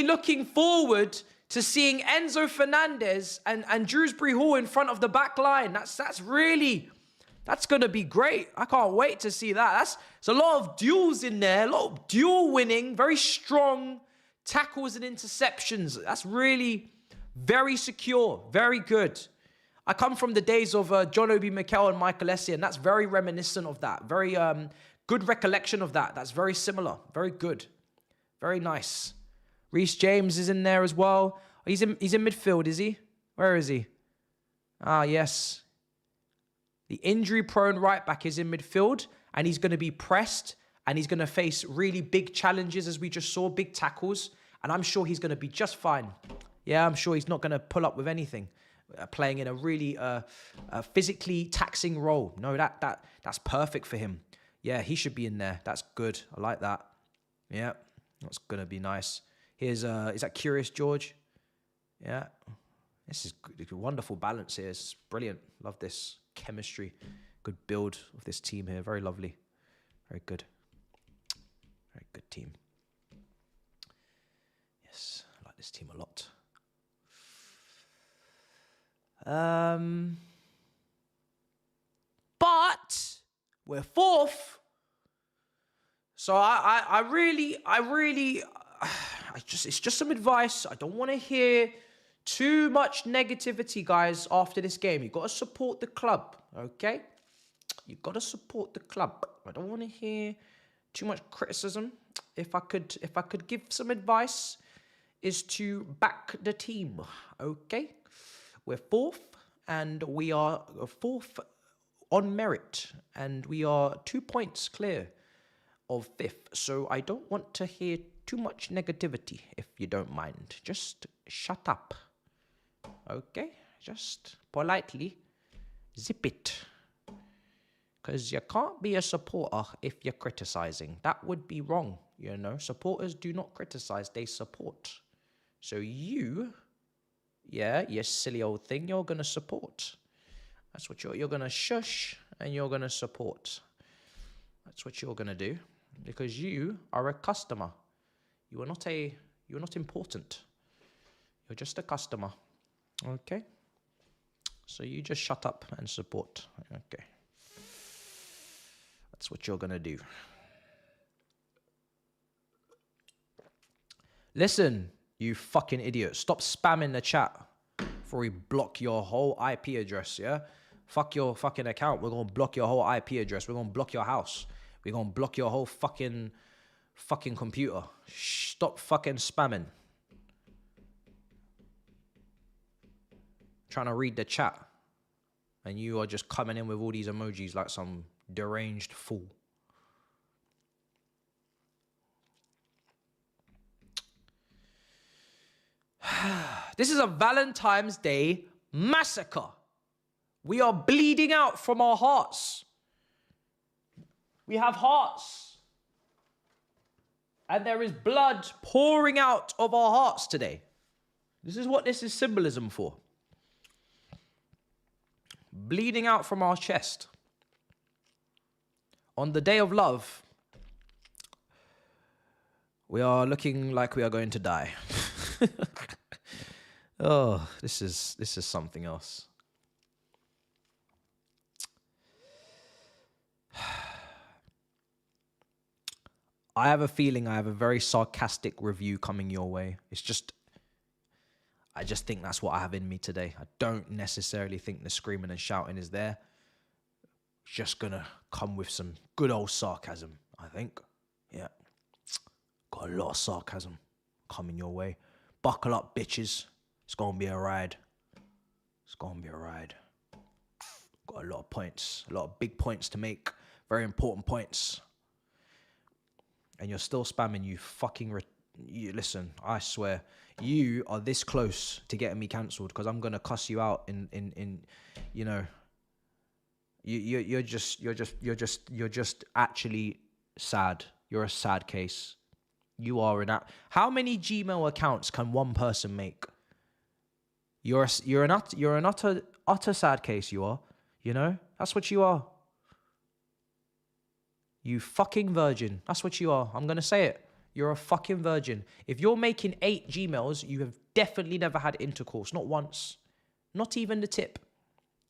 looking forward to seeing Enzo Fernandez and Shrewsbury Hall in front of the back line. That's going to be great. I can't wait to see that. There's a lot of duels in there, a lot of duel winning, very strong tackles and interceptions. That's really very secure, very good. I come from the days of John Obi Mikel and Michael Essien, and that's very reminiscent of that. Very good recollection of that. That's very similar. Very good. Very nice. Reece James is in there as well. He's in midfield, is he? Where is he? Ah, yes. The injury-prone right-back is in midfield, and he's going to be pressed, and he's going to face really big challenges, as we just saw, big tackles, and I'm sure he's going to be just fine. Yeah, I'm sure he's not going to pull up with anything, playing in a really physically taxing role. No, that's perfect for him. Yeah, he should be in there. That's good. I like that. Yeah, that's going to be nice. Here's, is that Curious George? Yeah. This is good. Wonderful balance here. It's brilliant. Love this chemistry. Good build of this team here. Very lovely. Very good. Very good team. Yes, I like this team a lot. But we're fourth. So it's just some advice. I don't want to hear too much negativity, guys, after this game. You've got to support the club, okay? You've got to support the club. I don't want to hear too much criticism. If I could give some advice, is to back the team, okay? We're fourth, and we are fourth on merit, and we are 2 points clear of fifth. So I don't want to hear too much negativity, if you don't mind. Just shut up. Okay? Just politely zip it. Because you can't be a supporter if you're criticizing. That would be wrong, you know. Supporters do not criticize, they support. So you, yeah, you silly old thing, you're going to support. That's what you're going to shush and you're going to support. That's what you're going to do. Because you are a customer. You're not important. You're just a customer. Okay? So you just shut up and support. Okay. That's what you're going to do. Listen, you fucking idiot. Stop spamming the chat before we block your whole IP address, yeah? Fuck your fucking account. We're going to block your whole IP address. We're going to block your house. We're going to block your whole fucking computer. Stop fucking spamming. Trying to read the chat. And you are just coming in with all these emojis like some deranged fool. This is a Valentine's Day massacre. We are bleeding out from our hearts. We have hearts. And there is blood pouring out of our hearts today. This is what this is symbolism for. Bleeding out from our chest. On the day of love, we are looking like we are going to die. Oh, this is something else. I have a feeling I have a very sarcastic review coming your way. I just think that's what I have in me today. I don't necessarily think the screaming and shouting is there. It's just gonna come with some good old sarcasm, I think. Yeah. Got a lot of sarcasm coming your way. Buckle up, bitches. It's gonna be a ride. It's gonna be a ride. Got a lot of points, a lot of big points to make. Very important points. And you're still spamming, you fucking... you listen, I swear, you are this close to getting me cancelled because I'm gonna cuss you out in you know... You're just actually sad. You're a sad case. You are an... How many Gmail accounts can one person make? You're an utter sad case, you are. You know? That's what you are. You fucking virgin. That's what you are. I'm going to say it. You're a fucking virgin. If you're making 8 Gmails, you have definitely never had intercourse. Not once. Not even the tip.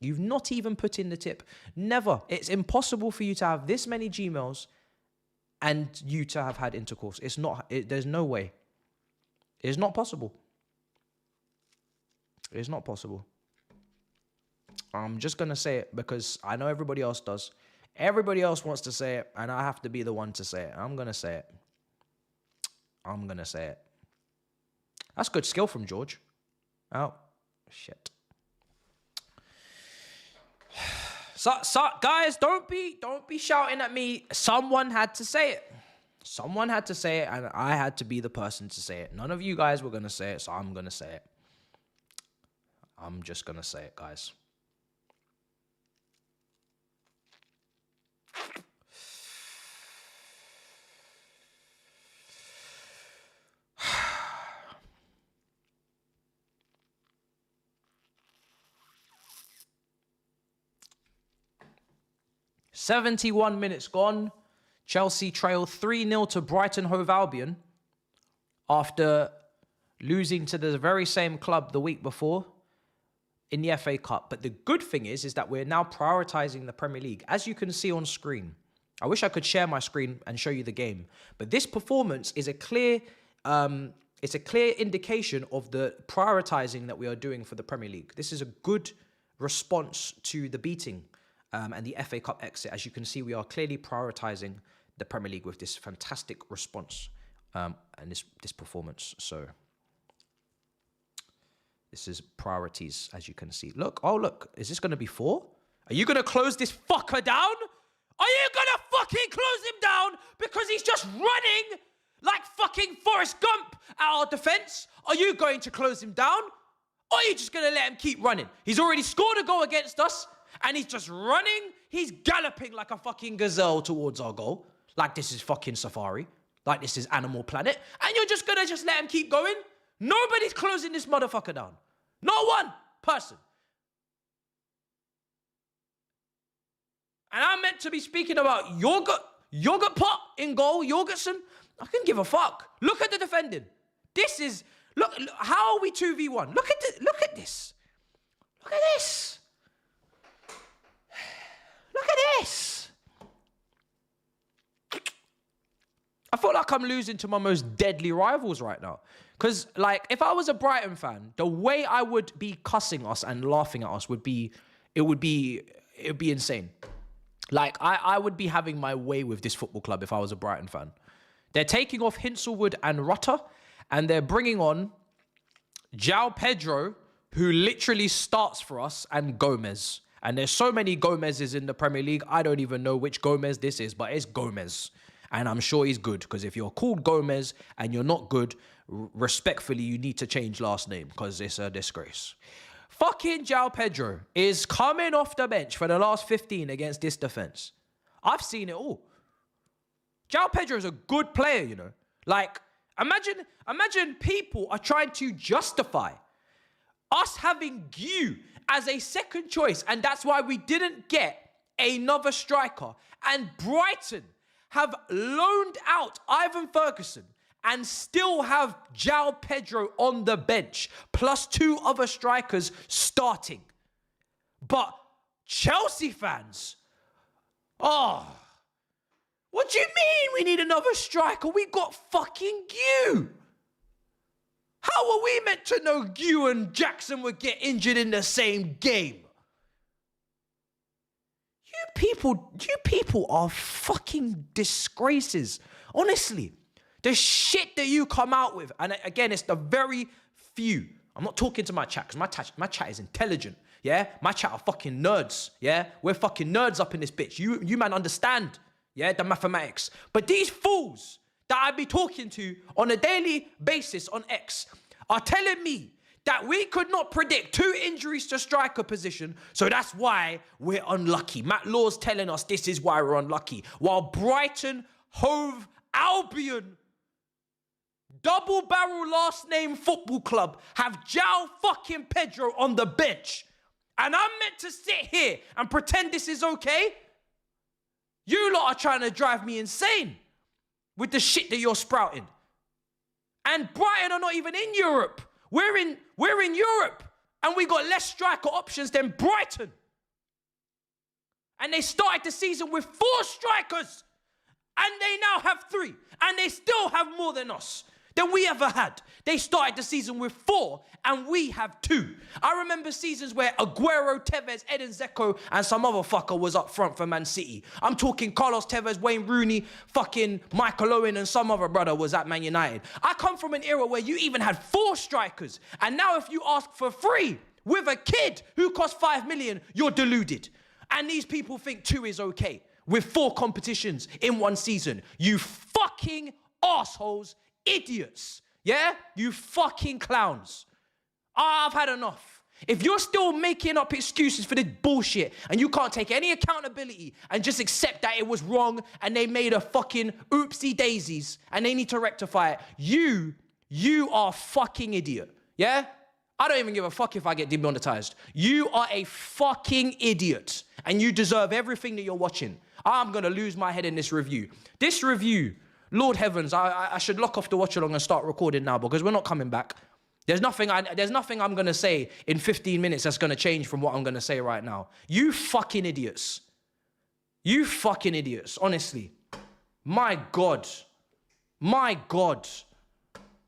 You've not even put in the tip. Never. It's impossible for you to have this many Gmails and you to have had intercourse. It's not. There's no way. It's not possible. It's not possible. I'm just going to say it because I know everybody else does. Everybody else wants to say it, and I have to be the one to say it. I'm going to say it. I'm going to say it. That's good skill from George. Oh, shit. So, guys, don't be shouting at me. Someone had to say it. Someone had to say it, and I had to be the person to say it. None of you guys were going to say it, so I'm going to say it. I'm just going to say it, guys. "71 minutes gone. Chelsea trail 3-0 to Brighton Hove Albion after losing to the very same club the week before in the FA Cup. But the good thing is that we're now prioritizing the Premier League. As you can see on screen, I wish I could share my screen and show you the game. But this performance is a clear indication of the prioritizing that we are doing for the Premier League. This is a good response to the beating and the FA Cup exit. As you can see, we are clearly prioritizing the Premier League with this fantastic response and this performance. So this is priorities, as you can see. Look, oh look, is this going to be 4? Are you going to close this fucker down? Are you going to fucking close him down because he's just running like fucking Forrest Gump at our defense? Are you going to close him down? Or are you just going to let him keep running? He's already scored a goal against us and he's just running. He's galloping like a fucking gazelle towards our goal. Like this is fucking Safari. Like this is Animal Planet. And you're just going to just let him keep going? Nobody's closing this motherfucker down. Not one person. And I'm meant to be speaking about yogurt pot in goal, Jorgensen. I couldn't give a fuck. Look at the defending. This is, look, how are we 2v1? Look at this. Look at this. Look at this. I feel like I'm losing to my most deadly rivals right now. Because, like, if I was a Brighton fan, the way I would be cussing us and laughing at us would be insane. Like, I would be having my way with this football club if I was a Brighton fan. They're taking off Hinselwood and Rutter, and they're bringing on João Pedro, who literally starts for us, and Gomez. And there's so many Gomez's in the Premier League, I don't even know which Gomez this is, but it's Gomez. And I'm sure he's good, because if you're called Gomez and you're not good, respectfully, you need to change last name, because it's a disgrace. Fucking João Pedro is coming off the bench for the last 15 against this defense. I've seen it all. João Pedro is a good player, you know. Like, imagine people are trying to justify us having Gu as a second choice, and that's why we didn't get another striker. And Brighton have loaned out Ivan Ferguson and still have João Pedro on the bench, plus 2 other strikers starting. But Chelsea fans, what do you mean we need another striker? We got fucking Gu. How are we meant to know Gu and Jackson would get injured in the same game? You people are fucking disgraces. Honestly, the shit that you come out with, and again, it's the very few. I'm not talking to my chat, because my chat is intelligent, yeah? My chat are fucking nerds, yeah? We're fucking nerds up in this bitch. You man understand, yeah, the mathematics. But these fools that I be talking to on a daily basis on X are telling me that we could not predict 2 injuries to striker position, so that's why we're unlucky. Matt Law's telling us this is why we're unlucky. While Brighton, Hove Albion, double barrel last name football club have João fucking Pedro on the bench. And I'm meant to sit here and pretend this is okay? You lot are trying to drive me insane with the shit that you're sprouting. And Brighton are not even in Europe. We're in Europe, and we got less striker options than Brighton. And they started the season with 4 strikers, and they now have 3, and they still have more than us, than we ever had. They started the season with 4, and we have 2. I remember seasons where Aguero, Tevez, Edin Dzeko, and some other fucker was up front for Man City. I'm talking Carlos Tevez, Wayne Rooney, fucking Michael Owen, and some other brother was at Man United. I come from an era where you even had 4 strikers, and now if you ask for 3 with a kid who cost 5 million, you're deluded. And these people think 2 is okay with 4 competitions in one season. You fucking assholes. Idiots, yeah? You fucking clowns. I've had enough. If you're still making up excuses for this bullshit and you can't take any accountability and just accept that it was wrong and they made a fucking oopsie daisies and they need to rectify it, you are a fucking idiot, yeah? I don't even give a fuck if I get demonetized. You are a fucking idiot and you deserve everything that you're watching. I'm gonna lose my head in this review. This review, Lord heavens, I should lock off the watch along and start recording now because we're not coming back. There's nothing I'm going to say in 15 minutes that's going to change from what I'm going to say right now. You fucking idiots. You fucking idiots, honestly. My God. My God.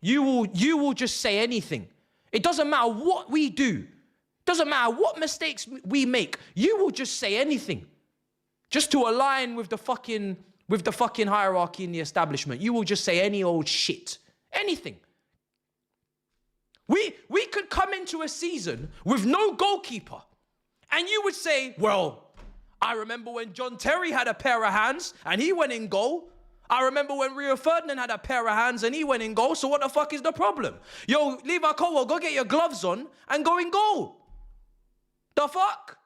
You will just say anything. It doesn't matter what we do. It doesn't matter what mistakes we make. You will just say anything. Just to align with the fucking hierarchy in the establishment. You will just say any old shit. Anything. We could come into a season with no goalkeeper. And you would say, well, I remember when John Terry had a pair of hands and he went in goal. I remember when Rio Ferdinand had a pair of hands and he went in goal. So what the fuck is the problem? Yo, Levi Colwell, go get your gloves on and go in goal. The fuck?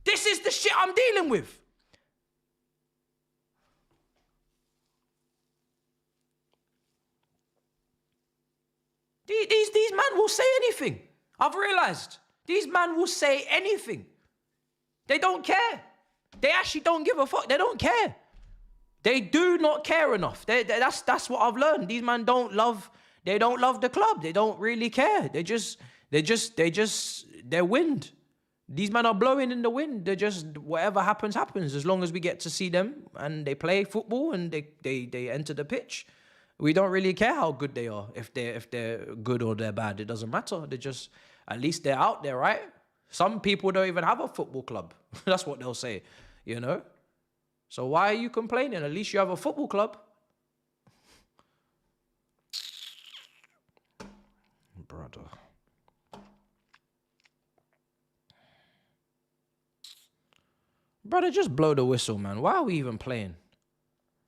This is the shit I'm dealing with. These men will say anything. I've realized. These men will say anything. They don't care. They actually don't give a fuck. They don't care. They do not care enough. That's what I've learned. These men don't love the club. They don't really care. They're wind. These men are blowing in the wind. They're just, whatever happens, happens. As long as we get to see them and they play football and they enter the pitch, we don't really care how good they are. If they're good or they're bad, it doesn't matter. They just, at least they're out there, right? Some people don't even have a football club. That's what they'll say, you know? So why are you complaining? At least you have a football club. Brother. Brother, just blow the whistle, man. Why are we even playing?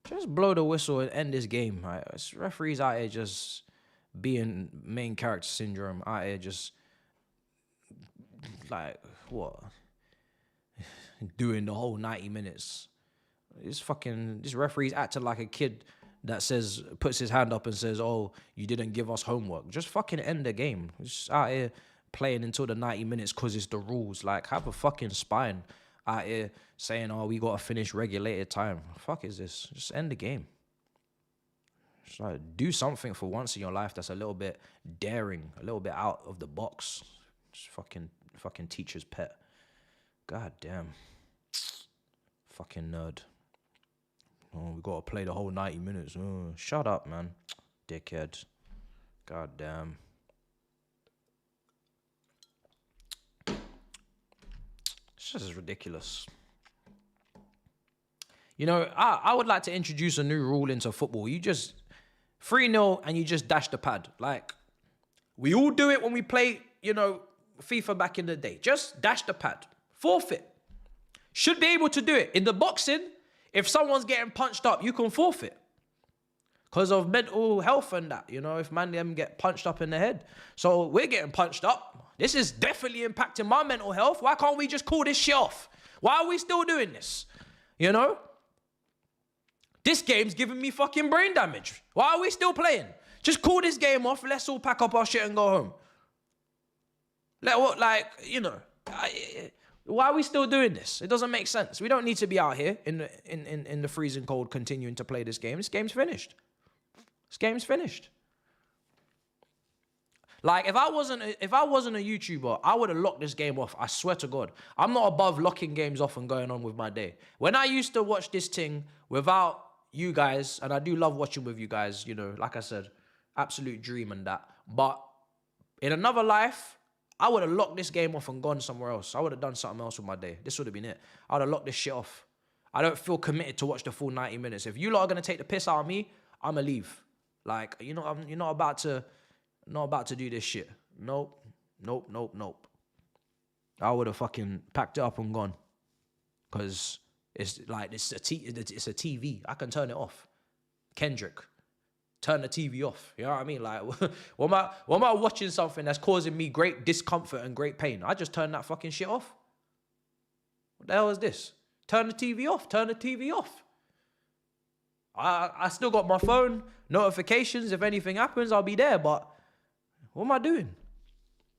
Just blow the whistle and end this game. Right? Referees out here just being main character syndrome. Out here just, like, what? Doing the whole 90 minutes. This referee's acting like a kid that puts his hand up and says, "Oh, you didn't give us homework." Just fucking end the game. Just out here playing until the 90 minutes because it's the rules. Like, have a fucking spine out here saying, "Oh, we gotta finish regulated time." Fuck is this? Just end the game. Just like, do something for once in your life that's a little bit daring, a little bit out of the box. Just fucking teacher's pet. God damn. Fucking nerd. Oh, we gotta play the whole 90 minutes. Oh, shut up, man. Dickhead. God damn. It's just ridiculous. You know, I would like to introduce a new rule into football. You just 3-0 and you just dash the pad. Like, we all do it when we play, you know, FIFA back in the day. Just dash the pad. Forfeit. Should be able to do it. In the boxing, if someone's getting punched up, you can forfeit. Because of mental health and that, you know, if them get punched up in the head. So we're getting punched up. This is definitely impacting my mental health. Why can't we just call this shit off? Why are we still doing this? You know? This game's giving me fucking brain damage. Why are we still playing? Just call this game off. Let's all pack up our shit and go home. Why are we still doing this? It doesn't make sense. We don't need to be out here in the freezing cold continuing to play this game. This game's finished. This game's finished. Like, if I wasn't a YouTuber, I would have locked this game off. I swear to God. I'm not above locking games off and going on with my day. When I used to watch this thing without you guys, and I do love watching with you guys, you know, like I said, absolute dream and that. But in another life, I would have locked this game off and gone somewhere else. I would have done something else with my day. This would have been it. I would have locked this shit off. I don't feel committed to watch the full 90 minutes. If you lot are going to take the piss out of me, I'm going to leave. Like, you're not about to do this shit. Nope. I would have fucking packed it up and gone. Because it's like, it's a TV. I can turn it off. Kendrick. Turn the TV off. You know what I mean? Like, what am I watching something that's causing me great discomfort and great pain? I just turn that fucking shit off. What the hell is this? Turn the TV off. Turn the TV off. I still got my phone, notifications. If anything happens, I'll be there. But what am I doing?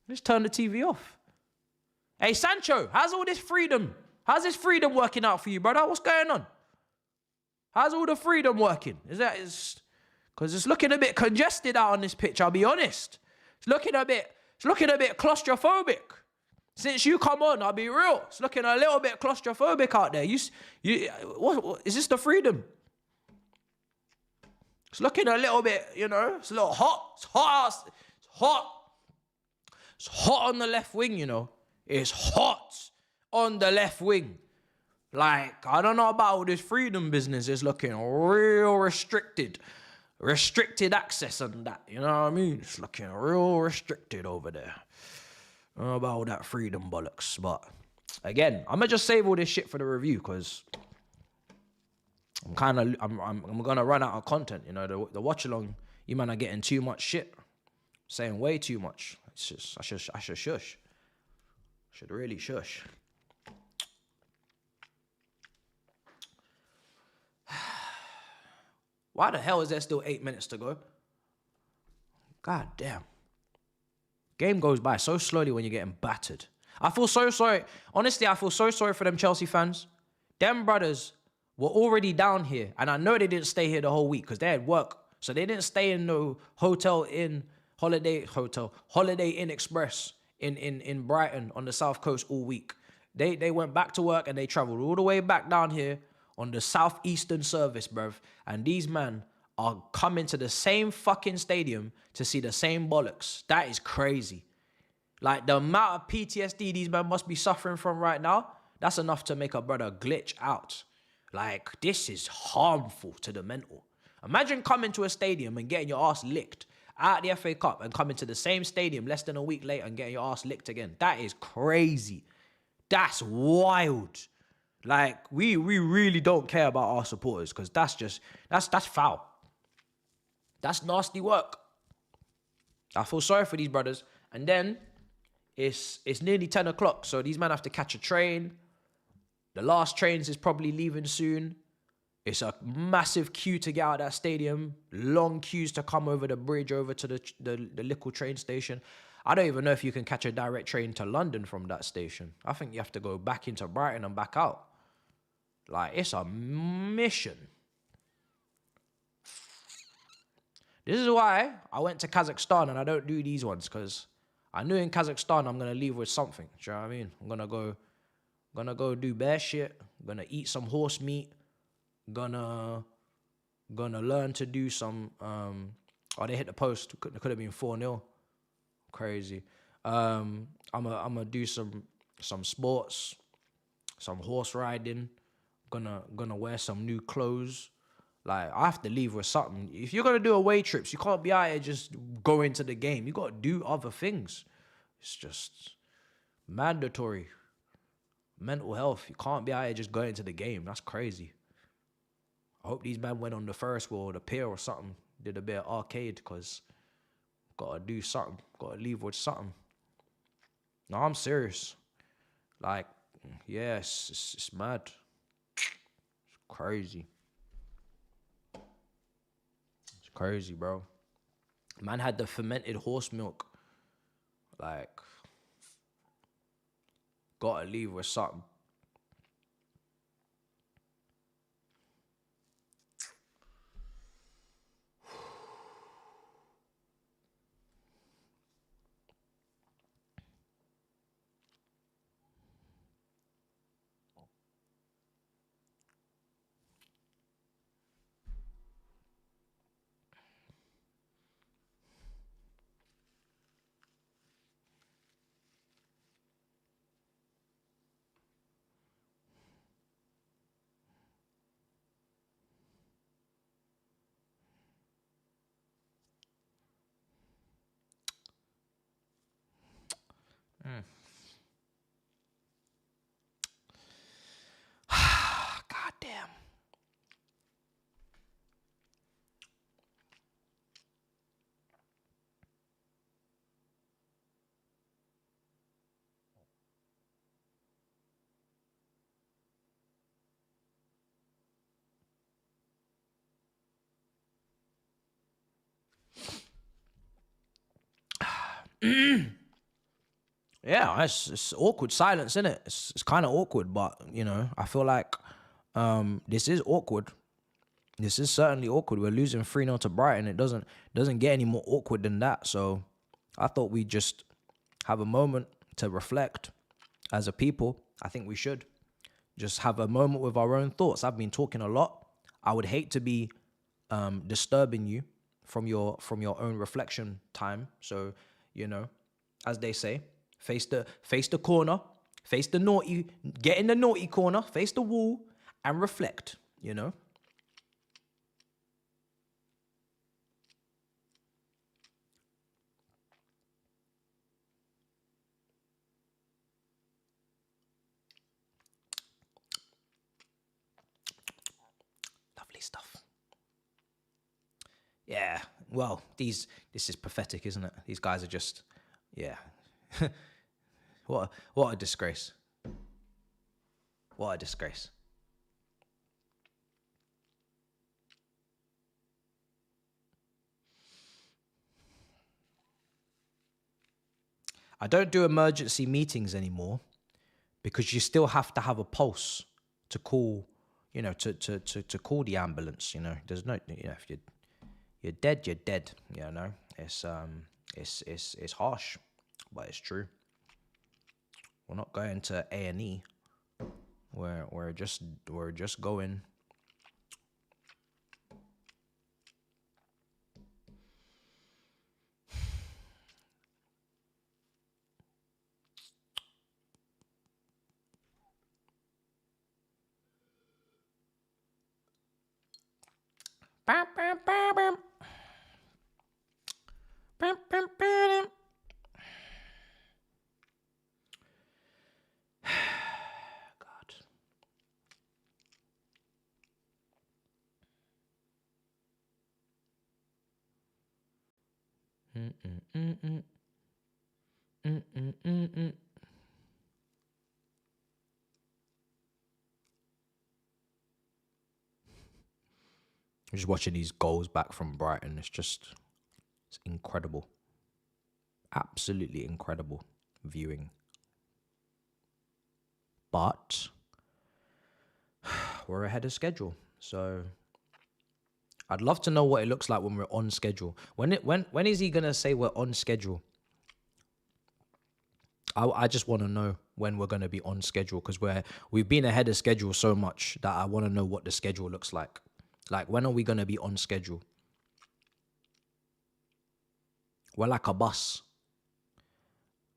Just turn the TV off. Hey, Sancho, how's all this freedom? How's this freedom working out for you, brother? What's going on? How's all the freedom working? Because it's looking a bit congested out on this pitch, I'll be honest. It's looking a bit claustrophobic. Since you come on, I'll be real. It's looking a little bit claustrophobic out there. What is this the freedom? It's looking a little bit, you know, it's a little hot. It's hot. It's hot. It's hot on the left wing, you know. It's hot on the left wing. Like, I don't know about all this freedom business. It's looking real restricted. Restricted access and that, you know what I mean? It's looking real restricted over there. I don't know about all that freedom bollocks, but again, I'm gonna just save all this shit for the review because I'm gonna run out of content. You know, the watch along, you man are getting too much shit, saying way too much. It's just I should shush. Should really shush. Why the hell is there still 8 minutes to go? God damn. Game goes by so slowly when you're getting battered. I feel so sorry. Honestly, I feel so sorry for them Chelsea fans. Them brothers were already down here. And I know they didn't stay here the whole week because they had work. So they didn't stay in no Holiday Inn Express in Brighton on the South Coast all week. They went back to work and they traveled all the way back down here on the Southeastern service, bruv. And these men are coming to the same fucking stadium to see the same bollocks. That is crazy. Like, the amount of PTSD these men must be suffering from right now, that's enough to make a brother glitch out. Like, this is harmful to the mental. Imagine coming to a stadium and getting your ass licked out the FA Cup and coming to the same stadium less than a week later and getting your ass licked again. That is crazy. That's wild. Like, we really don't care about our supporters because that's foul. That's nasty work. I feel sorry for these brothers. And then it's nearly 10 o'clock, so these men have to catch a train. The last trains is probably leaving soon. It's a massive queue to get out of that stadium. Long queues to come over the bridge, over to the little train station. I don't even know if you can catch a direct train to London from that station. I think you have to go back into Brighton and back out. Like, it's a mission. This is why I went to Kazakhstan and I don't do these ones, because I knew in Kazakhstan I'm going to leave with something. Do you know what I mean? I'm going to go do bear shit. I'm going to eat some horse meat. Gonna learn to do some they hit the post. Could have been 4-0. Crazy. I'm gonna do some sports, some horse riding. Gonna wear some new clothes. Like, I have to leave with something. If you're gonna do away trips, you can't be out here just going to the game. You gotta do other things. It's just mandatory. Mental health. You can't be out here just going to the game. That's crazy. I hope these men went on the Ferris wheel or the pier or something. Did a bit of arcade, because gotta do something. Gotta leave with something. No, I'm serious. Like, yeah, it's mad. It's crazy. It's crazy, bro. Man had the fermented horse milk. Like, gotta leave with something. God damn. Yeah, it's awkward silence, isn't it? It's kind of awkward, but you know, I feel like this is awkward. This is certainly awkward. We're losing 3-0 to Brighton. It doesn't get any more awkward than that. So I thought we'd just have a moment to reflect as a people. I think we should just have a moment with our own thoughts. I've been talking a lot. I would hate to be disturbing you from your own reflection time. So, you know, as they say, face the corner, face the naughty, get in the naughty corner, face the wall, and reflect. You know. Lovely stuff. Yeah, well, this is pathetic, isn't it? These guys are just, yeah. What a disgrace. What a disgrace. I don't do emergency meetings anymore because you still have to have a pulse to call, you know, to call the ambulance, you know. There's no, you know, if you're dead, you're dead, you know. It's harsh, but it's true. We're not going to A&E. We're just going. God. Just watching these goals back from Brighton, it's incredible. Absolutely incredible viewing. But we're ahead of schedule. So I'd love to know what it looks like when we're on schedule. When is he gonna say we're on schedule? I just want to know when we're gonna be on schedule, because we've been ahead of schedule so much that I want to know what the schedule looks like. Like, when are we gonna be on schedule? We're like a bus,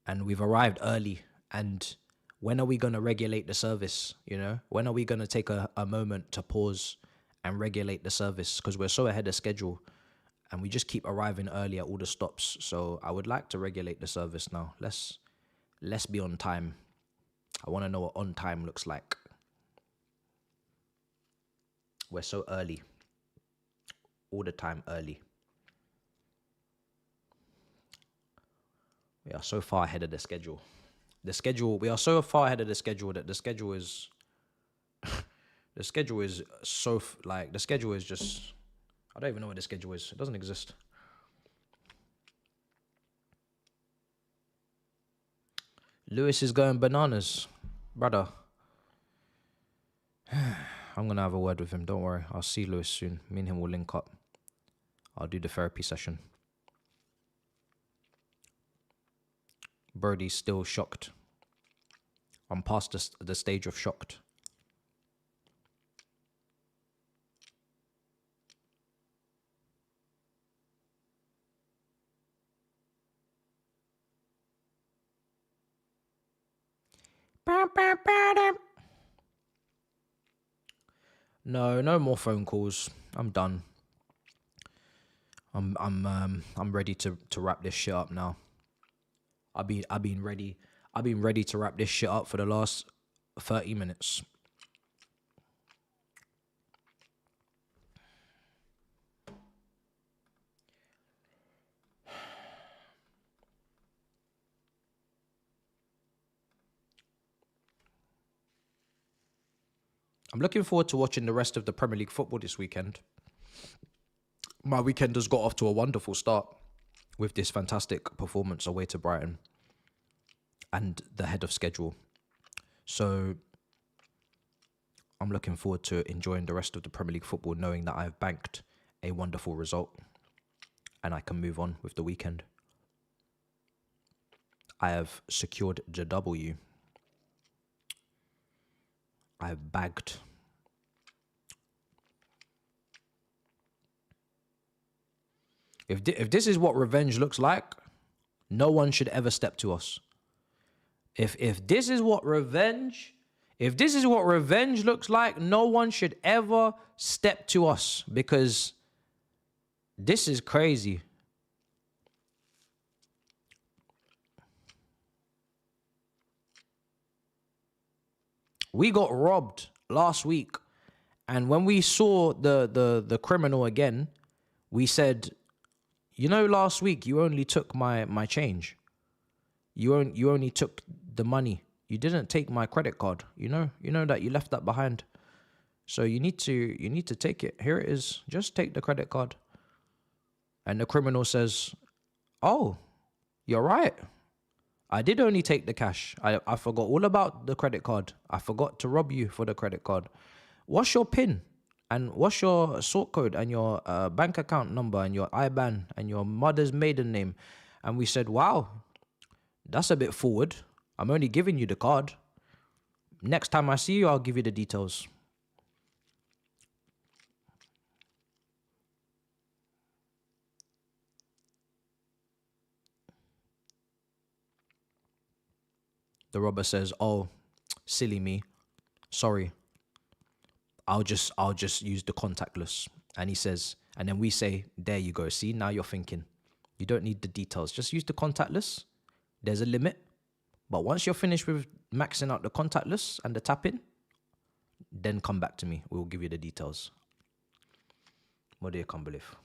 and we've arrived early. And when are we gonna regulate the service? You know, when are we gonna take a moment to pause and regulate the service? Because we're so ahead of schedule, and we just keep arriving early at all the stops. So I would like to regulate the service now. Let's be on time. I want to know what on time looks like. We're so early. All the time early. We are so far ahead of the schedule. We are so far ahead of the schedule that the schedule is the schedule is just, I don't even know what the schedule is. It doesn't exist. Lewis is going bananas, brother. I'm going to have a word with him. Don't worry. I'll see Lewis soon. Me and him will link up. I'll do the therapy session. Birdie's still shocked. I'm past the stage of shocked. No more phone calls. I'm done. I'm ready to wrap this shit up now. I've been ready to wrap this shit up for the last 30 minutes. I'm looking forward to watching the rest of the Premier League football this weekend. My weekend has got off to a wonderful start with this fantastic performance away to Brighton and the head of schedule. So I'm looking forward to enjoying the rest of the Premier League football, knowing that I've banked a wonderful result and I can move on with the weekend. I have secured the W. I've bagged. If this is what revenge looks like, no one should ever step to us. If this is what revenge looks like, no one should ever step to us, because this is crazy. We got robbed last week, and when we saw the criminal again, we said, you know, last week you only took my change. You only took the money. You didn't take my credit card. You know that you left that behind. So you need to take it. Here it is. Just take the credit card. And the criminal says, "Oh, you're right. I did only take the cash. I forgot all about the credit card. I forgot to rob you for the credit card. What's your PIN? And what's your sort code and your bank account number and your IBAN and your mother's maiden name?" And we said, "Wow, that's a bit forward. I'm only giving you the card. Next time I see you, I'll give you the details." The robber says, "Oh, silly me. Sorry. I'll just use the contactless." And he says, and then we say, "There you go. See, now you're thinking. You don't need the details. Just use the contactless. There's a limit. But once you're finished with maxing out the contactless and the tap-in, then come back to me. We'll give you the details." What do you can't believe?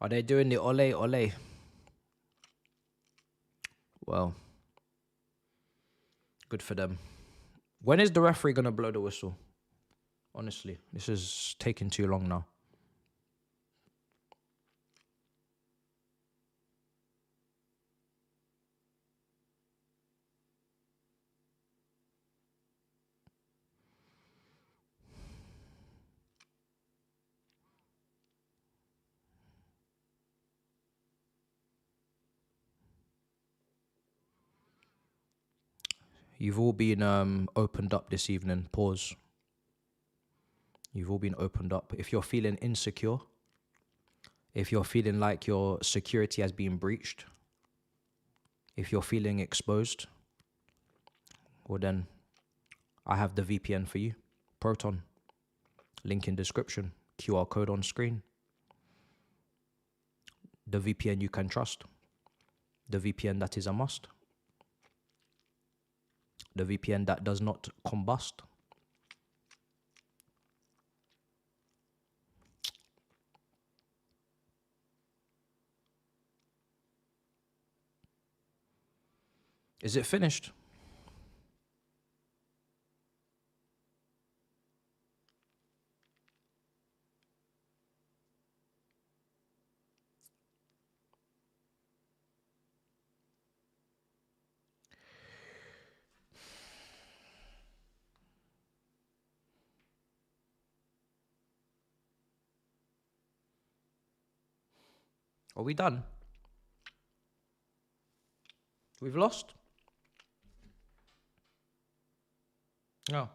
Are they doing the ole ole? Well, good for them. When is the referee going to blow the whistle? Honestly, this is taking too long now. You've all been opened up this evening. Pause. You've all been opened up. If you're feeling insecure, if you're feeling like your security has been breached, if you're feeling exposed, well then, I have the VPN for you. Proton. Link in description. QR code on screen. The VPN you can trust. The VPN that is a must. The VPN that does not combust. Is it finished? Are we done? We've lost? No.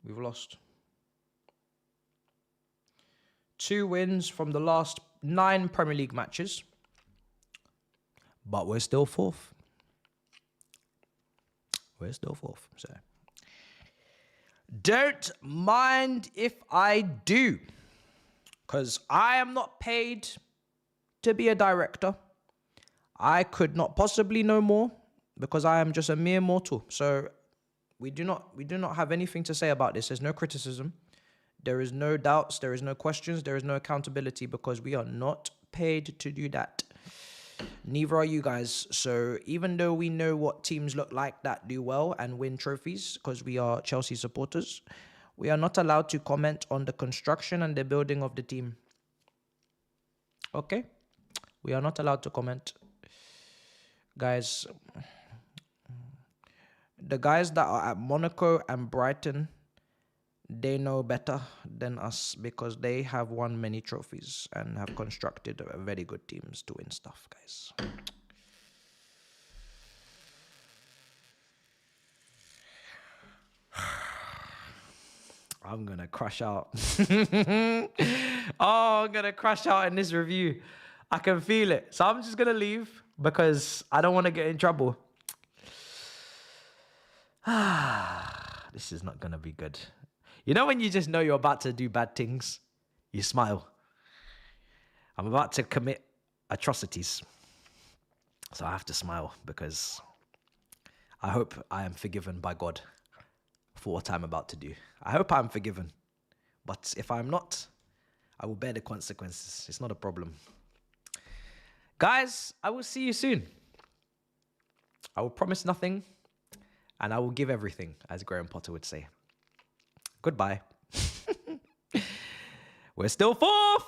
We've lost. 2 wins from the last 9 Premier League matches. But we're still 4th. We're still 4th. So don't mind if I do. Because I am not paid to be a director. I could not possibly know more because I am just a mere mortal. So we do not have anything to say about this. There's no criticism. There is no doubts. There is no questions. There is no accountability because we are not paid to do that. Neither are you guys. So even though we know what teams look like that do well and win trophies because we are Chelsea supporters, we are not allowed to comment on the construction and the building of the team. Okay? We are not allowed to comment. Guys, the guys that are at Monaco and Brighton, they know better than us because they have won many trophies and have constructed very good teams to win stuff, guys. I'm going to crash out. I'm going to crash out in this review. I can feel it. So I'm just going to leave because I don't want to get in trouble. This is not going to be good. You know when you just know you're about to do bad things? You smile. I'm about to commit atrocities. So I have to smile because I hope I am forgiven by God for what I'm about to do. I hope I'm forgiven. But if I'm not, I will bear the consequences. It's not a problem. Guys, I will see you soon. I will promise nothing, and I will give everything, as Graham Potter would say. Goodbye. We're still 4th!